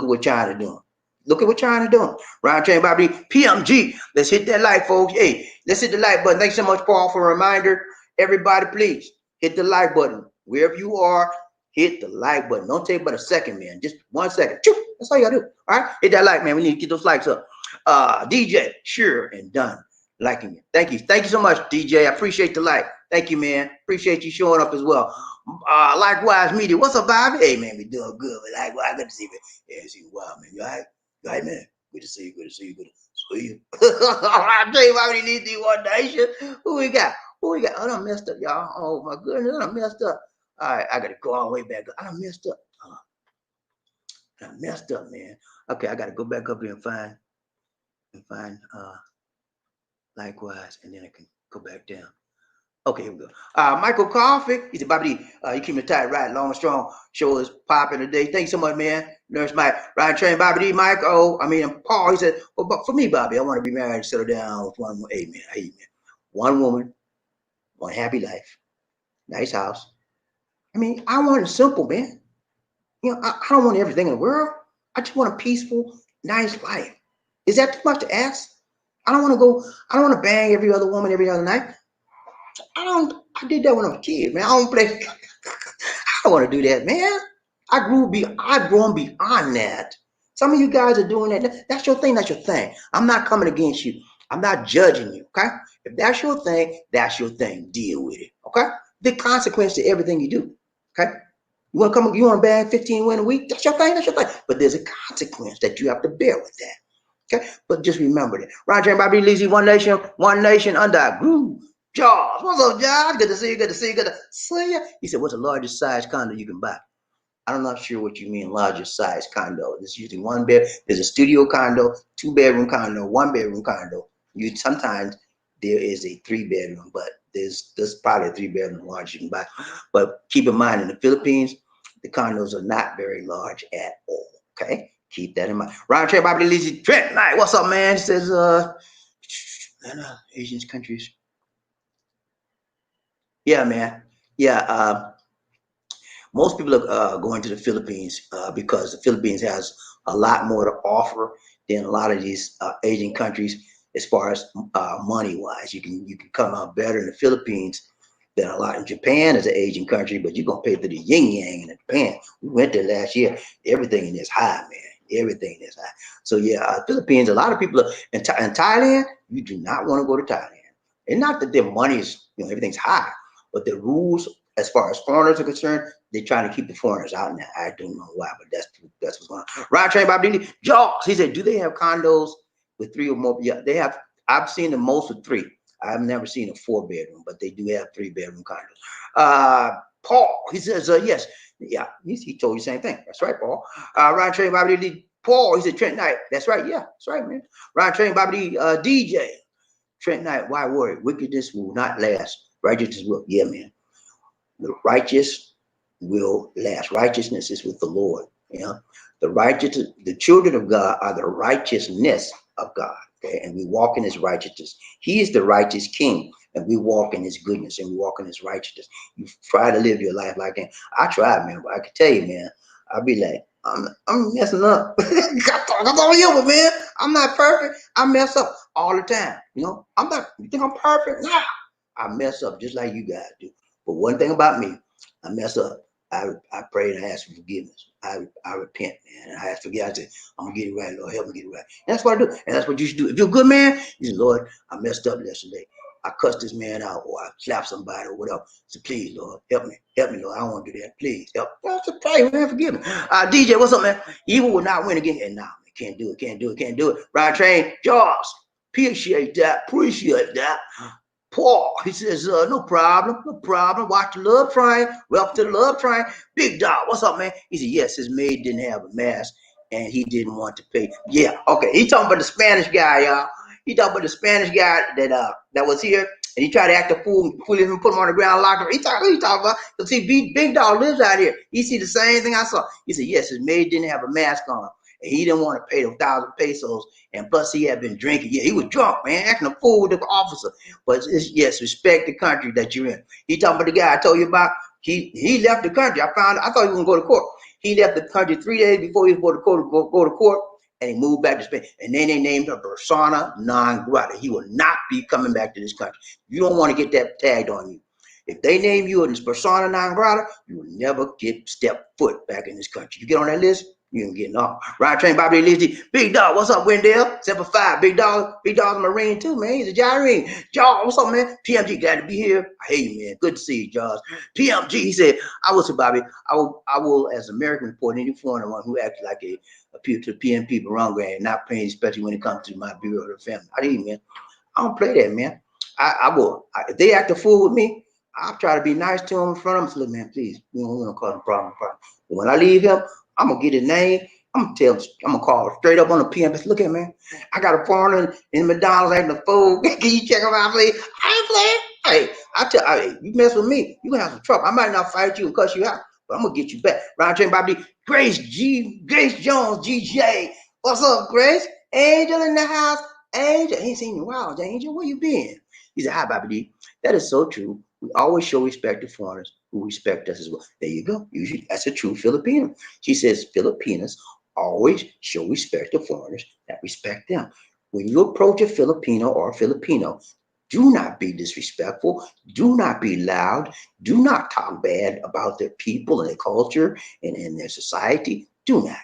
what China doing. Look at what China doing. Round Chain Bobby, PMG. Let's hit that like, folks. Hey, let's hit the like button. Thanks so much, Paul, for a reminder. Everybody, please hit the like button. Wherever you are, hit the like button. Don't take but a second, man. Just 1 second. That's all you gotta do. All right? Hit that like, man. We need to get those likes up. DJ, sure and done. Liking it. Thank you. Thank you so much, DJ. I appreciate the like. Thank you, man. Appreciate you showing up as well. Likewise, media. What's up, Bobby? Hey, man, we doing good. Likewise, good to see you. Yeah, see you. Wow, man. You all right? All right, man. Good to see you. Good to see you. Good to see you. I'll tell you why we need to one nation. Who we got? Oh, I done messed up, y'all. Oh, my goodness. I done messed up. All right, I got to go all the way back. I done messed up. I messed up, man. Okay, I got to go back up here and find likewise, and then I can go back down. Okay, here we go. Michael Coffee, he said, Bobby, you keep me tight, right, long, strong. Show is popping today. Thanks so much, man. Nurse Mike, Ryan Train, Bobby D, Mike. Paul, he said, well, but for me, Bobby, I want to be married and settle down with one. Hey, man. One woman, one happy life, nice house. I want it simple, man. I don't want everything in the world. I just want a peaceful, nice life. Is that too much to ask? I don't want to bang every other woman every other night. I did that when I was a kid, man. I don't want to do that, man. I've grown beyond that. Some of you guys are doing that. That's your thing. That's your thing. I'm not coming against you. I'm not judging you, okay? If that's your thing, that's your thing. Deal with it, okay? The consequence to everything you do, okay? You want to bang 15 women a week? That's your thing. That's your thing. But there's a consequence that you have to bear with that, okay? But just remember that. Roger, Bobby Lizzie, one nation under a groove. Jaws, what's up, Jaws? Good to see you. Good to see you. Good to see you. He said, what's the largest size condo you can buy? I'm not sure what you mean larger size condo. It's usually one bed. There's a studio condo, 2-bedroom condo, 1-bedroom condo. You sometimes there is a 3-bedroom, but there's probably a 3-bedroom large you can buy. But keep in mind in the Philippines, the condos are not very large at all. Okay, keep that in mind. Ron Trey, Bobby Lizzie, Trent Knight, what's up, man? He says, Asian countries. Yeah, man. Yeah, most people are going to the Philippines because the Philippines has a lot more to offer than a lot of these Asian countries as far as money wise. You can come out better in the Philippines than a lot in Japan as an Asian country, but you're gonna pay for the yin yang in Japan. We went there last year. Everything is high, man. Everything is high. So yeah, Philippines. A lot of people are in Thailand. You do not want to go to Thailand. And not that their money is, everything's high, but the rules as far as foreigners are concerned, they're trying to keep the foreigners out now. I don't know why, but that's what's going on. Ryan Train Bob Dini, Jaws. He said, do they have condos with 3 or more? Yeah, they have. I've seen the most with 3. I've never seen a 4-bedroom, but they do have 3-bedroom condos. Paul, he says, yes. Yeah, he told you the same thing. That's right, Paul. Ryan Train Bobby D. Paul, he said, Trent Knight. That's right. Yeah, that's right, man. Ryan Train Bobby D. DJ. Trent Knight, why worry? Wickedness will not last. Righteousness will. Yeah, man. The righteous will last. Righteousness is with the Lord. The righteous, the children of God are the righteousness of God. Okay, and we walk in his righteousness. He is the righteous king, and we walk in his goodness, and we walk in his righteousness. You try to live your life like that. I try, man, but I can tell you, man, I'll be like, I'm messing up. I'm all human, man. I'm not perfect. I mess up all the time. I'm not. You think I'm perfect? Nah. I mess up just like you guys do. But one thing about me, I mess up. I pray and I ask for forgiveness. I repent, man. And I ask forgiveness. I say, I'm gonna get it right, Lord. Help me get it right. And that's what I do. And that's what you should do. If you're a good man, you say, Lord, I messed up yesterday. I cussed this man out, or I slapped somebody, or whatever. So please, Lord, help me, Lord. I don't want to do that. Please help. That's a pray, man. Forgive me. DJ, what's up, man? Evil will not win again. And nah, man, can't do it. Ride Train, Jaws. Appreciate that. Paul, he says, no problem. Watch the love train. Welcome to the love train. Big dog, what's up, man? He said, yes, his maid didn't have a mask and he didn't want to pay. Yeah, okay. He talking about the Spanish guy, y'all. He talking about the Spanish guy that was here and he tried to act a fool and put him on the ground, locked him. He talking about, because see, Big Dog lives out here. He see the same thing I saw. He said, yes, his maid didn't have a mask on. And he didn't want to pay the 1,000 pesos. And plus, he had been drinking. Yeah, he was drunk, man, acting a fool with the officer. But yes, respect the country that you're in. He talking about the guy I told you about. He left the country. I thought he was going to go to court. He left the country 3 days before he was going to go to court. And he moved back to Spain. And then they named him persona non grata. He will not be coming back to this country. You don't want to get that tagged on you. If they name you as persona non grata, you will never step foot back in this country. You get on that list, you ain't getting off. Ride Train, Bobby Lizzie. Big Dog, what's up, Wendell? 7-5. Big Dog's a Marine too, man. He's a Gyrene. Jaws, what's up, man? PMG, glad to be here. I hate you, man. Good to see you, Jaws. PMG, he said, I will say, Bobby, I will, as an American, report any foreigner one who acts like a appeal to the PNP Barangay and not paying, especially when it comes to my Bureau of the Family. I hate you, man. I don't play that, man. I will. If they act a fool with me, I'll try to be nice to them in front of them. So, look, man, please, we don't cause a problem. But when I leave him, I'm gonna get his name. I'm gonna call straight up on the PM. Look at, man, I got a foreigner in McDonald's acting a fool. Can you check him out, please? I ain't playing. Hey, you mess with me, you gonna have some trouble. I might not fight you and cuss you out, but I'm gonna get you back. Ron Train Bobby, Grace Jones, GJ. What's up, Grace? Angel in the house. Angel, I ain't seen you in a while, Angel. Where you been? He said, hi, Bobby D. That is so true. We always show respect to foreigners who respect us as well. There you go. Usually, that's a true Filipino. She says Filipinas always show respect to foreigners that respect them. When you approach a Filipino or a Filipino, do not be disrespectful. Do not be loud. Do not talk bad about their people and their culture and their society. Do not.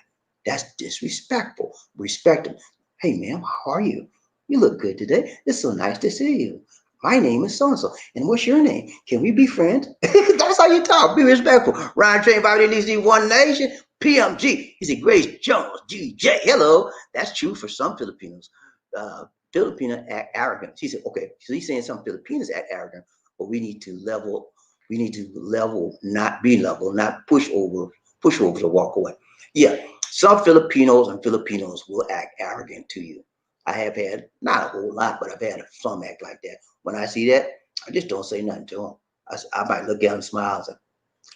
That's disrespectful. Respect them. Hey, ma'am, how are you? You look good today. It's so nice to see you. My name is so-and-so. And what's your name? Can we be friends? That's how you talk. Be respectful. Ryan Train, Bobby Lizzie, One Nation, PMG. He said, Grace Jones, DJ. Hello. That's true for some Filipinos. Filipino act arrogant. He said, okay, so he's saying some Filipinos act arrogant, but we need to level, not be level, not push over pushovers will walk away. Yeah, some Filipinos and Filipinos will act arrogant to you. I have had, not a whole lot, but I've had some act like that. When I see that, I just don't say nothing to them. I might look at them, smile,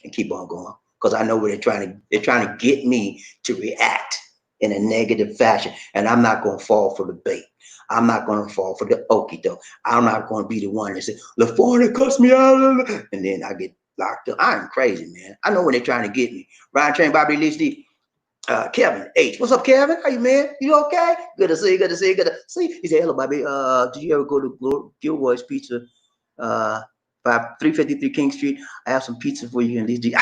and keep on going, because I know where they're trying to get me to react in a negative fashion, and I'm not going to fall for the bait. I'm not going to fall for the okie doke. I'm not going to be the one that says, LaFornia cuss me out, and then I get locked up. I'm crazy, man. I know when they're trying to get me. Ryan Train, Bobby Lee, Kevin H. What's up, Kevin? How you, man? You okay? Good to see you. Good to see you. Good to see you. He said, hello, Bobby. Did you ever go to Gilroy's Pizza? 353 King Street. I have some pizza for you in these.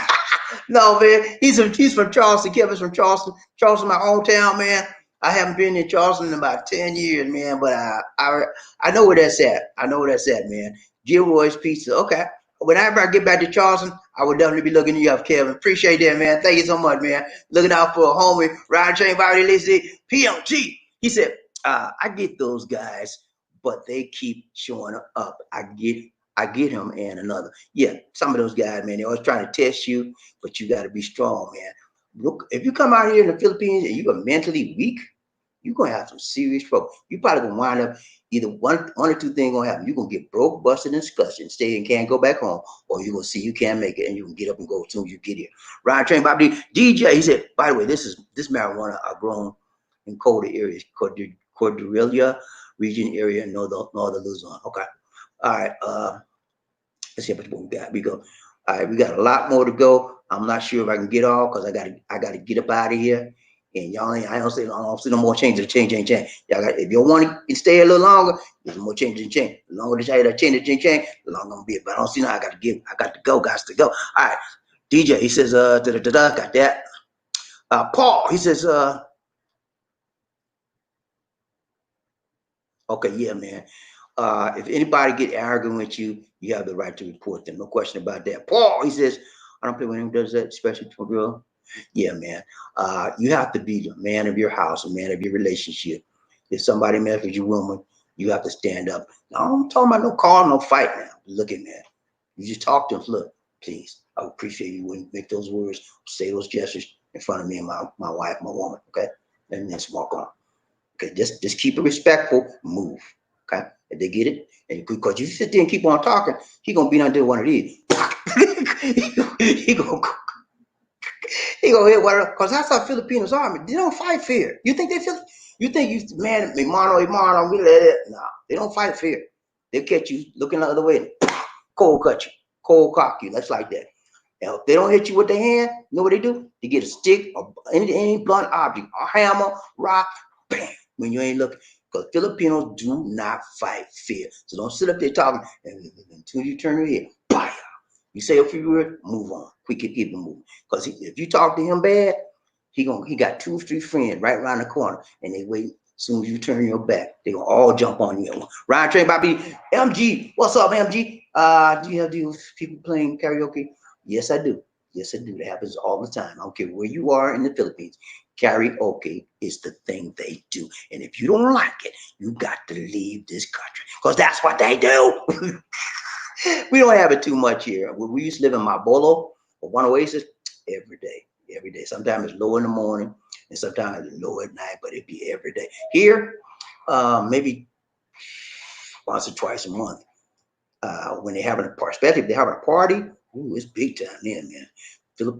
No, man. He's from Charleston. Kevin's from Charleston. Charleston, my hometown, man. I haven't been in Charleston in about 10 years, man. But I know where that's at. I know where that's at, man. Gilroy's Pizza. Okay. Whenever I get back to Charleston, I would definitely be looking you up, Kevin. Appreciate that, man. Thank you so much, man. Looking out for a homie, Ryan Train, Bobby Lee, PMG. He said, I get those guys, but they keep showing up. I get him and another. Yeah, some of those guys, man, they're always trying to test you, but you got to be strong, man. Look, if you come out here in the Philippines and you are mentally weak, you're going to have some serious trouble. You probably going to wind up either one or two things going to happen. You're going to get broke, busted, and disgusted, stay and can't go back home, or you're going to see you can't make it and you can get up and go as soon as you get here. Ryan Train, Bobby DJ, he said, by the way, this marijuana are grown in colder areas, Cordillera region area, northern Luzon. Okay. All right. Let's see how much more we got. We go. All right, we got a lot more to go. I'm not sure if I can get all because I gotta get up out of here. And y'all ain't, I don't see no more changes. Change. Y'all got, if you want to stay a little longer, there's more changes. The longer that y'all change, the longer I'm gonna be. But I don't see no. I got to go. Guys to go. All right. DJ, he says, got that. Paul, he says, okay, yeah, man. If anybody get arrogant with you, you have the right to report them. No question about that. Paul, he says, I don't play when anyone does that, especially to a girl. Yeah, man. You have to be the man of your house, a man of your relationship. If somebody messes you, woman, you have to stand up. Now, I'm talking about no call, no fight now. Look at man. You just talk to him. Look, please, I would appreciate you wouldn't make those words, say those gestures in front of me and my wife, my woman. Okay, and then walk on. Okay, just keep it respectful. Move. Okay, if they get it, and because you sit there and keep on talking, he gonna be under one of these. he gonna hit one, because that's how Filipinos are. They don't fight fear. You think they feel? You think you man, mano, we let it? No, they don't fight fear. They'll catch you looking the other way, cold cut you, cold cock you. That's like that. Now, if they don't hit you with their hand, you know what they do? They get a stick or any blunt object, a hammer, rock, bam, when you ain't looking. Because Filipinos do not fight fear. So don't sit up there talking until you turn your head. Bam. You say a few words, move on. Quick, keep it moving. Because if you talk to him bad, he got 2 or 3 friends right around the corner, and they wait. As soon as you turn your back, they gonna all jump on you. Ryan Train, Bobby, MG, what's up, MG? Do you have people playing karaoke? Yes, I do. Yes, I do. That happens all the time. I don't care where you are in the Philippines. Karaoke is the thing they do. And if you don't like it, you got to leave this country, because that's what they do. We don't have it too much here. We used to live in Mabolo or One Oasis every day. Sometimes it's low in the morning and sometimes it's low at night, but it'd be every day. Here, maybe once or twice a month. When they're having a party, especially if they're having a party, ooh, it's big time then, man.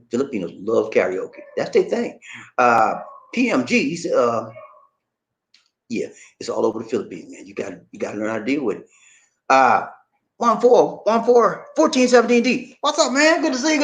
Filipinos love karaoke. That's their thing. PMG, he said, yeah, it's all over the Philippines, man. You gotta learn how to deal with it. 1417D. What's up, man? Good to see you.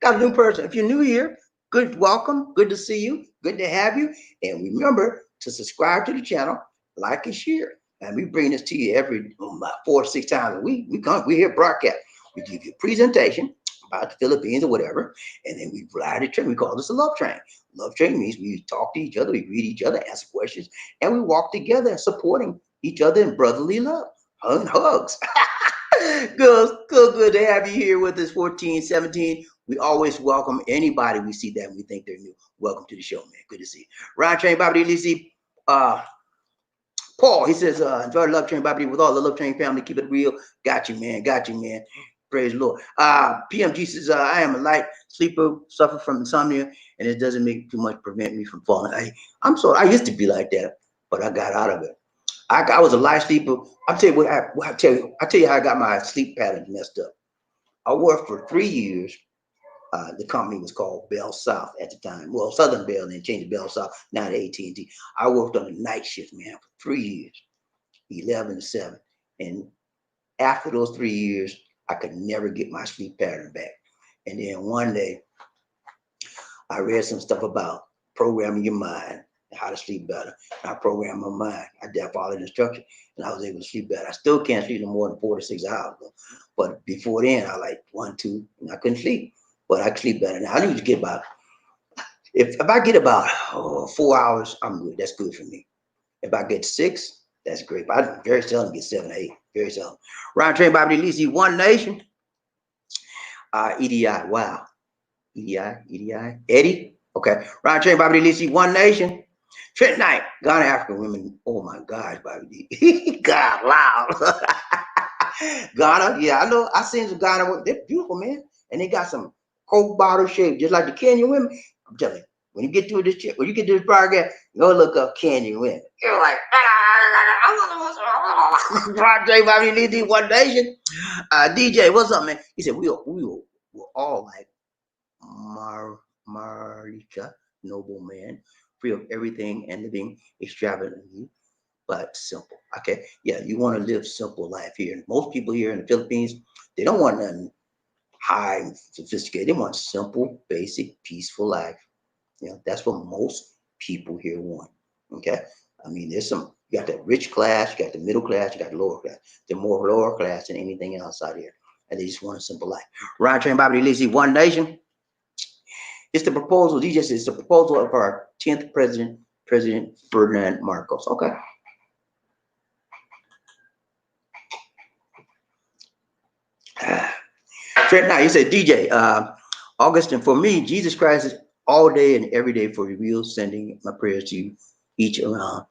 Got a new person. If you're new here, good welcome. Good to see you. Good to have you. And remember to subscribe to the channel, like and share. And we bring this to you every about 4 or 6 times a week. We here broadcast. We give you a presentation about the Philippines or whatever, and then we ride the train. We call this a love train. Love train means we talk to each other, we read each other, ask questions, and we walk together supporting each other in brotherly love. Hugs. Good to have you here with us, 1417. We always welcome anybody we see that we think they're new. Welcome to the show, man. Good to see you. Ryan Train, Bobby Lizzie. Paul, he says, enjoy the Love Train, Bobby, with all the Love Train family. Keep it real. Got you, man. Praise the Lord. PMG says, I am a light sleeper, suffer from insomnia, and it doesn't make too much prevent me from falling. I used to be like that, but I got out of it. I was a light sleeper. I'll tell you what I tell you how I got my sleep patterns messed up. I worked for 3 years. The company was called Bell South at the time. Well, Southern Bell, and then changed to Bell South, now to AT&T. I worked on a night shift, man, for 3 years, 11 to 7. And after those 3 years, I could never get my sleep pattern back. And then one day, I read some stuff about programming your mind and how to sleep better. And I programmed my mind. I did follow the instruction, and I was able to sleep better. I still can't sleep no more than 4 to 6 hours, though. But before then, I like 1, 2, and I couldn't sleep. But I could sleep better now. I need to get about, if I get about 4 hours, I'm good. That's good for me. If I get 6, that's great. But I very seldom get 7 or 8. Very seldom. Ryan Train Bobby Lisi, One Nation. EDI. Wow. EDI. Eddie. Okay. Ryan Train Bobby Lisi, One Nation. Trent Knight, Ghana African women. Oh my gosh, Bobby D. God, loud. Ghana, yeah, I know. I seen some Ghana women. They're beautiful, man. And they got some Coke bottle shape, just like the Kenyan women. I'm telling you, when you get to this shit, when you get to this program, go look up Kenyan women. You're like, J Bobby Lisi, One Nation. DJ, what's up, man? He said we were all like Marika, noble man, free of everything and living extravagantly, but simple. Okay, yeah, you want to live simple life here. And most people here in the Philippines, they don't want nothing high and sophisticated. They want simple, basic, peaceful life. You know, that's what most people here want. Okay, I mean, there's some. You got the rich class, you got the middle class, you got the lower class. They're more lower class than anything else out here, and they just want a simple life. Ryan Train Bobby Lisi, One Nation. It's the proposal. DJ says it's the proposal of our 10th president, President Ferdinand Marcos. Okay. Fred, now you said DJ, August, and for me, Jesus Christ is all day and every day for reveal, sending my prayers to you each around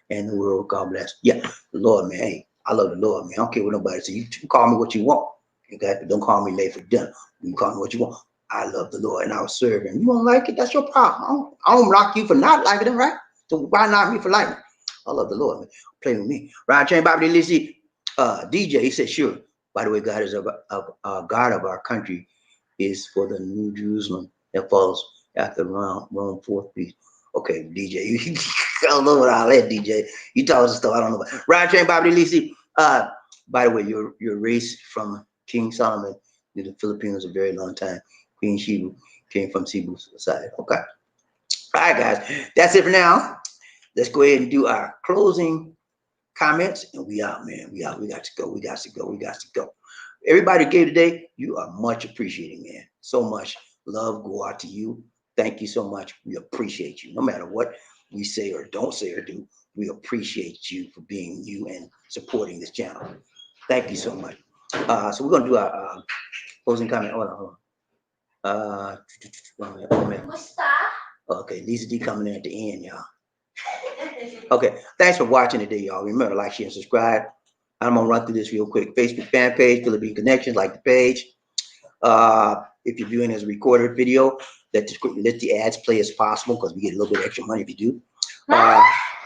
and the world. God bless. Yeah, the Lord, man. Hey, I love the Lord, man. I don't care what nobody says. You call me what you want. Okay, but don't call me late for dinner. You can call me what you want. I love the Lord and I'll serve him. You don't like it, that's your problem. I don't knock you for not liking him, right? So why not me for liking him? I love the Lord, man. Play with me. Ryan Chain Bobby Lizzie, DJ, he said, sure. By the way, God is God of our country is for the New Jerusalem that follows after Rome fourth beast. Okay, DJ, I don't know what all that, DJ. You talking some stuff I don't know about. Ryan Chain Bobby Lizzie, by the way, your race from King Solomon to the Filipinos a very long time. Queen Sheba came from Cebu's side. Okay. All right, guys. That's it for now. Let's go ahead and do our closing comments. And we out, man. We out. We got to go. We got to go. We got to go. Everybody who gave today, you are much appreciated, man. So much love go out to you. Thank you so much. We appreciate you. No matter what we say or don't say or do, we appreciate you for being you and supporting this channel. Thank you so much. So we're going to do our closing comment. Hold on. Okay, Lisa D coming in at the end, y'all. Okay, thanks for watching today, y'all. Remember, like, share, and subscribe. I'm gonna run through this real quick. Facebook fan page, Philippine Connections, like the page. If you're viewing as a recorded video, let the ads play as possible because we get a little bit extra money if you do.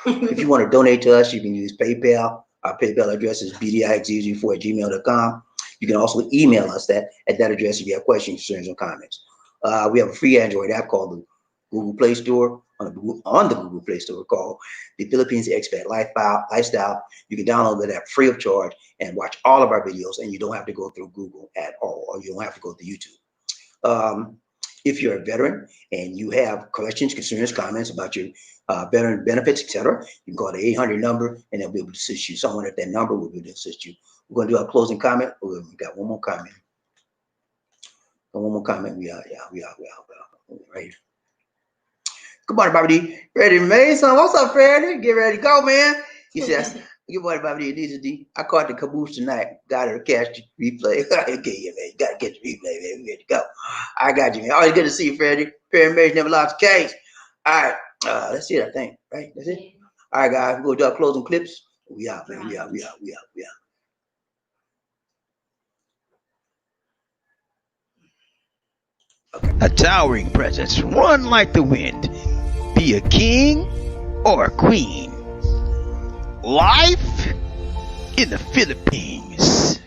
If you want to donate to us, you can use PayPal. Our PayPal address is bdix004@gmail.com. You can also email us at that address if you have questions, concerns, or comments. We have a free Android app called the Google Play Store, on the Google Play Store, called the Philippines Expat Lifestyle. You can download that app free of charge and watch all of our videos, and you don't have to go through Google at all, or you don't have to go to YouTube. If you're a veteran and you have questions, concerns, comments about your veteran benefits, etc., you can call the 800 number and they'll be able to assist you. Someone at that number will be able to assist you. We're going to do our closing comment. We got one more comment. One more comment. We are. Right. Good morning, Bobby D. Freddie Mason. What's up, Freddie? Get ready to go, man. He says, good morning, Bobby D. This is D. I caught the caboose tonight. Got to catch the replay. Okay, yeah, man. You got to get the replay, man. We ready to go. I got you, man. Always good to see you, Freddie. Perry Mason never lost the case. All right. That's it, I think. Right? That's it. All right, guys. We're going to do our closing clips. We out, man. We out. A towering presence, run like the wind. Be a king or a queen. Life in the Philippines.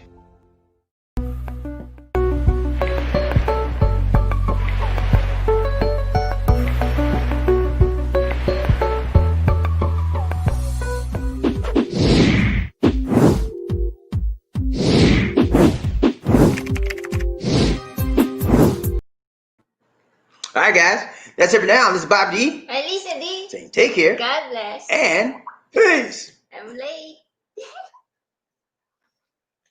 All right, guys. That's it for now. This is Bob D. At least it did. Saying take care God bless. and peace. I'm late.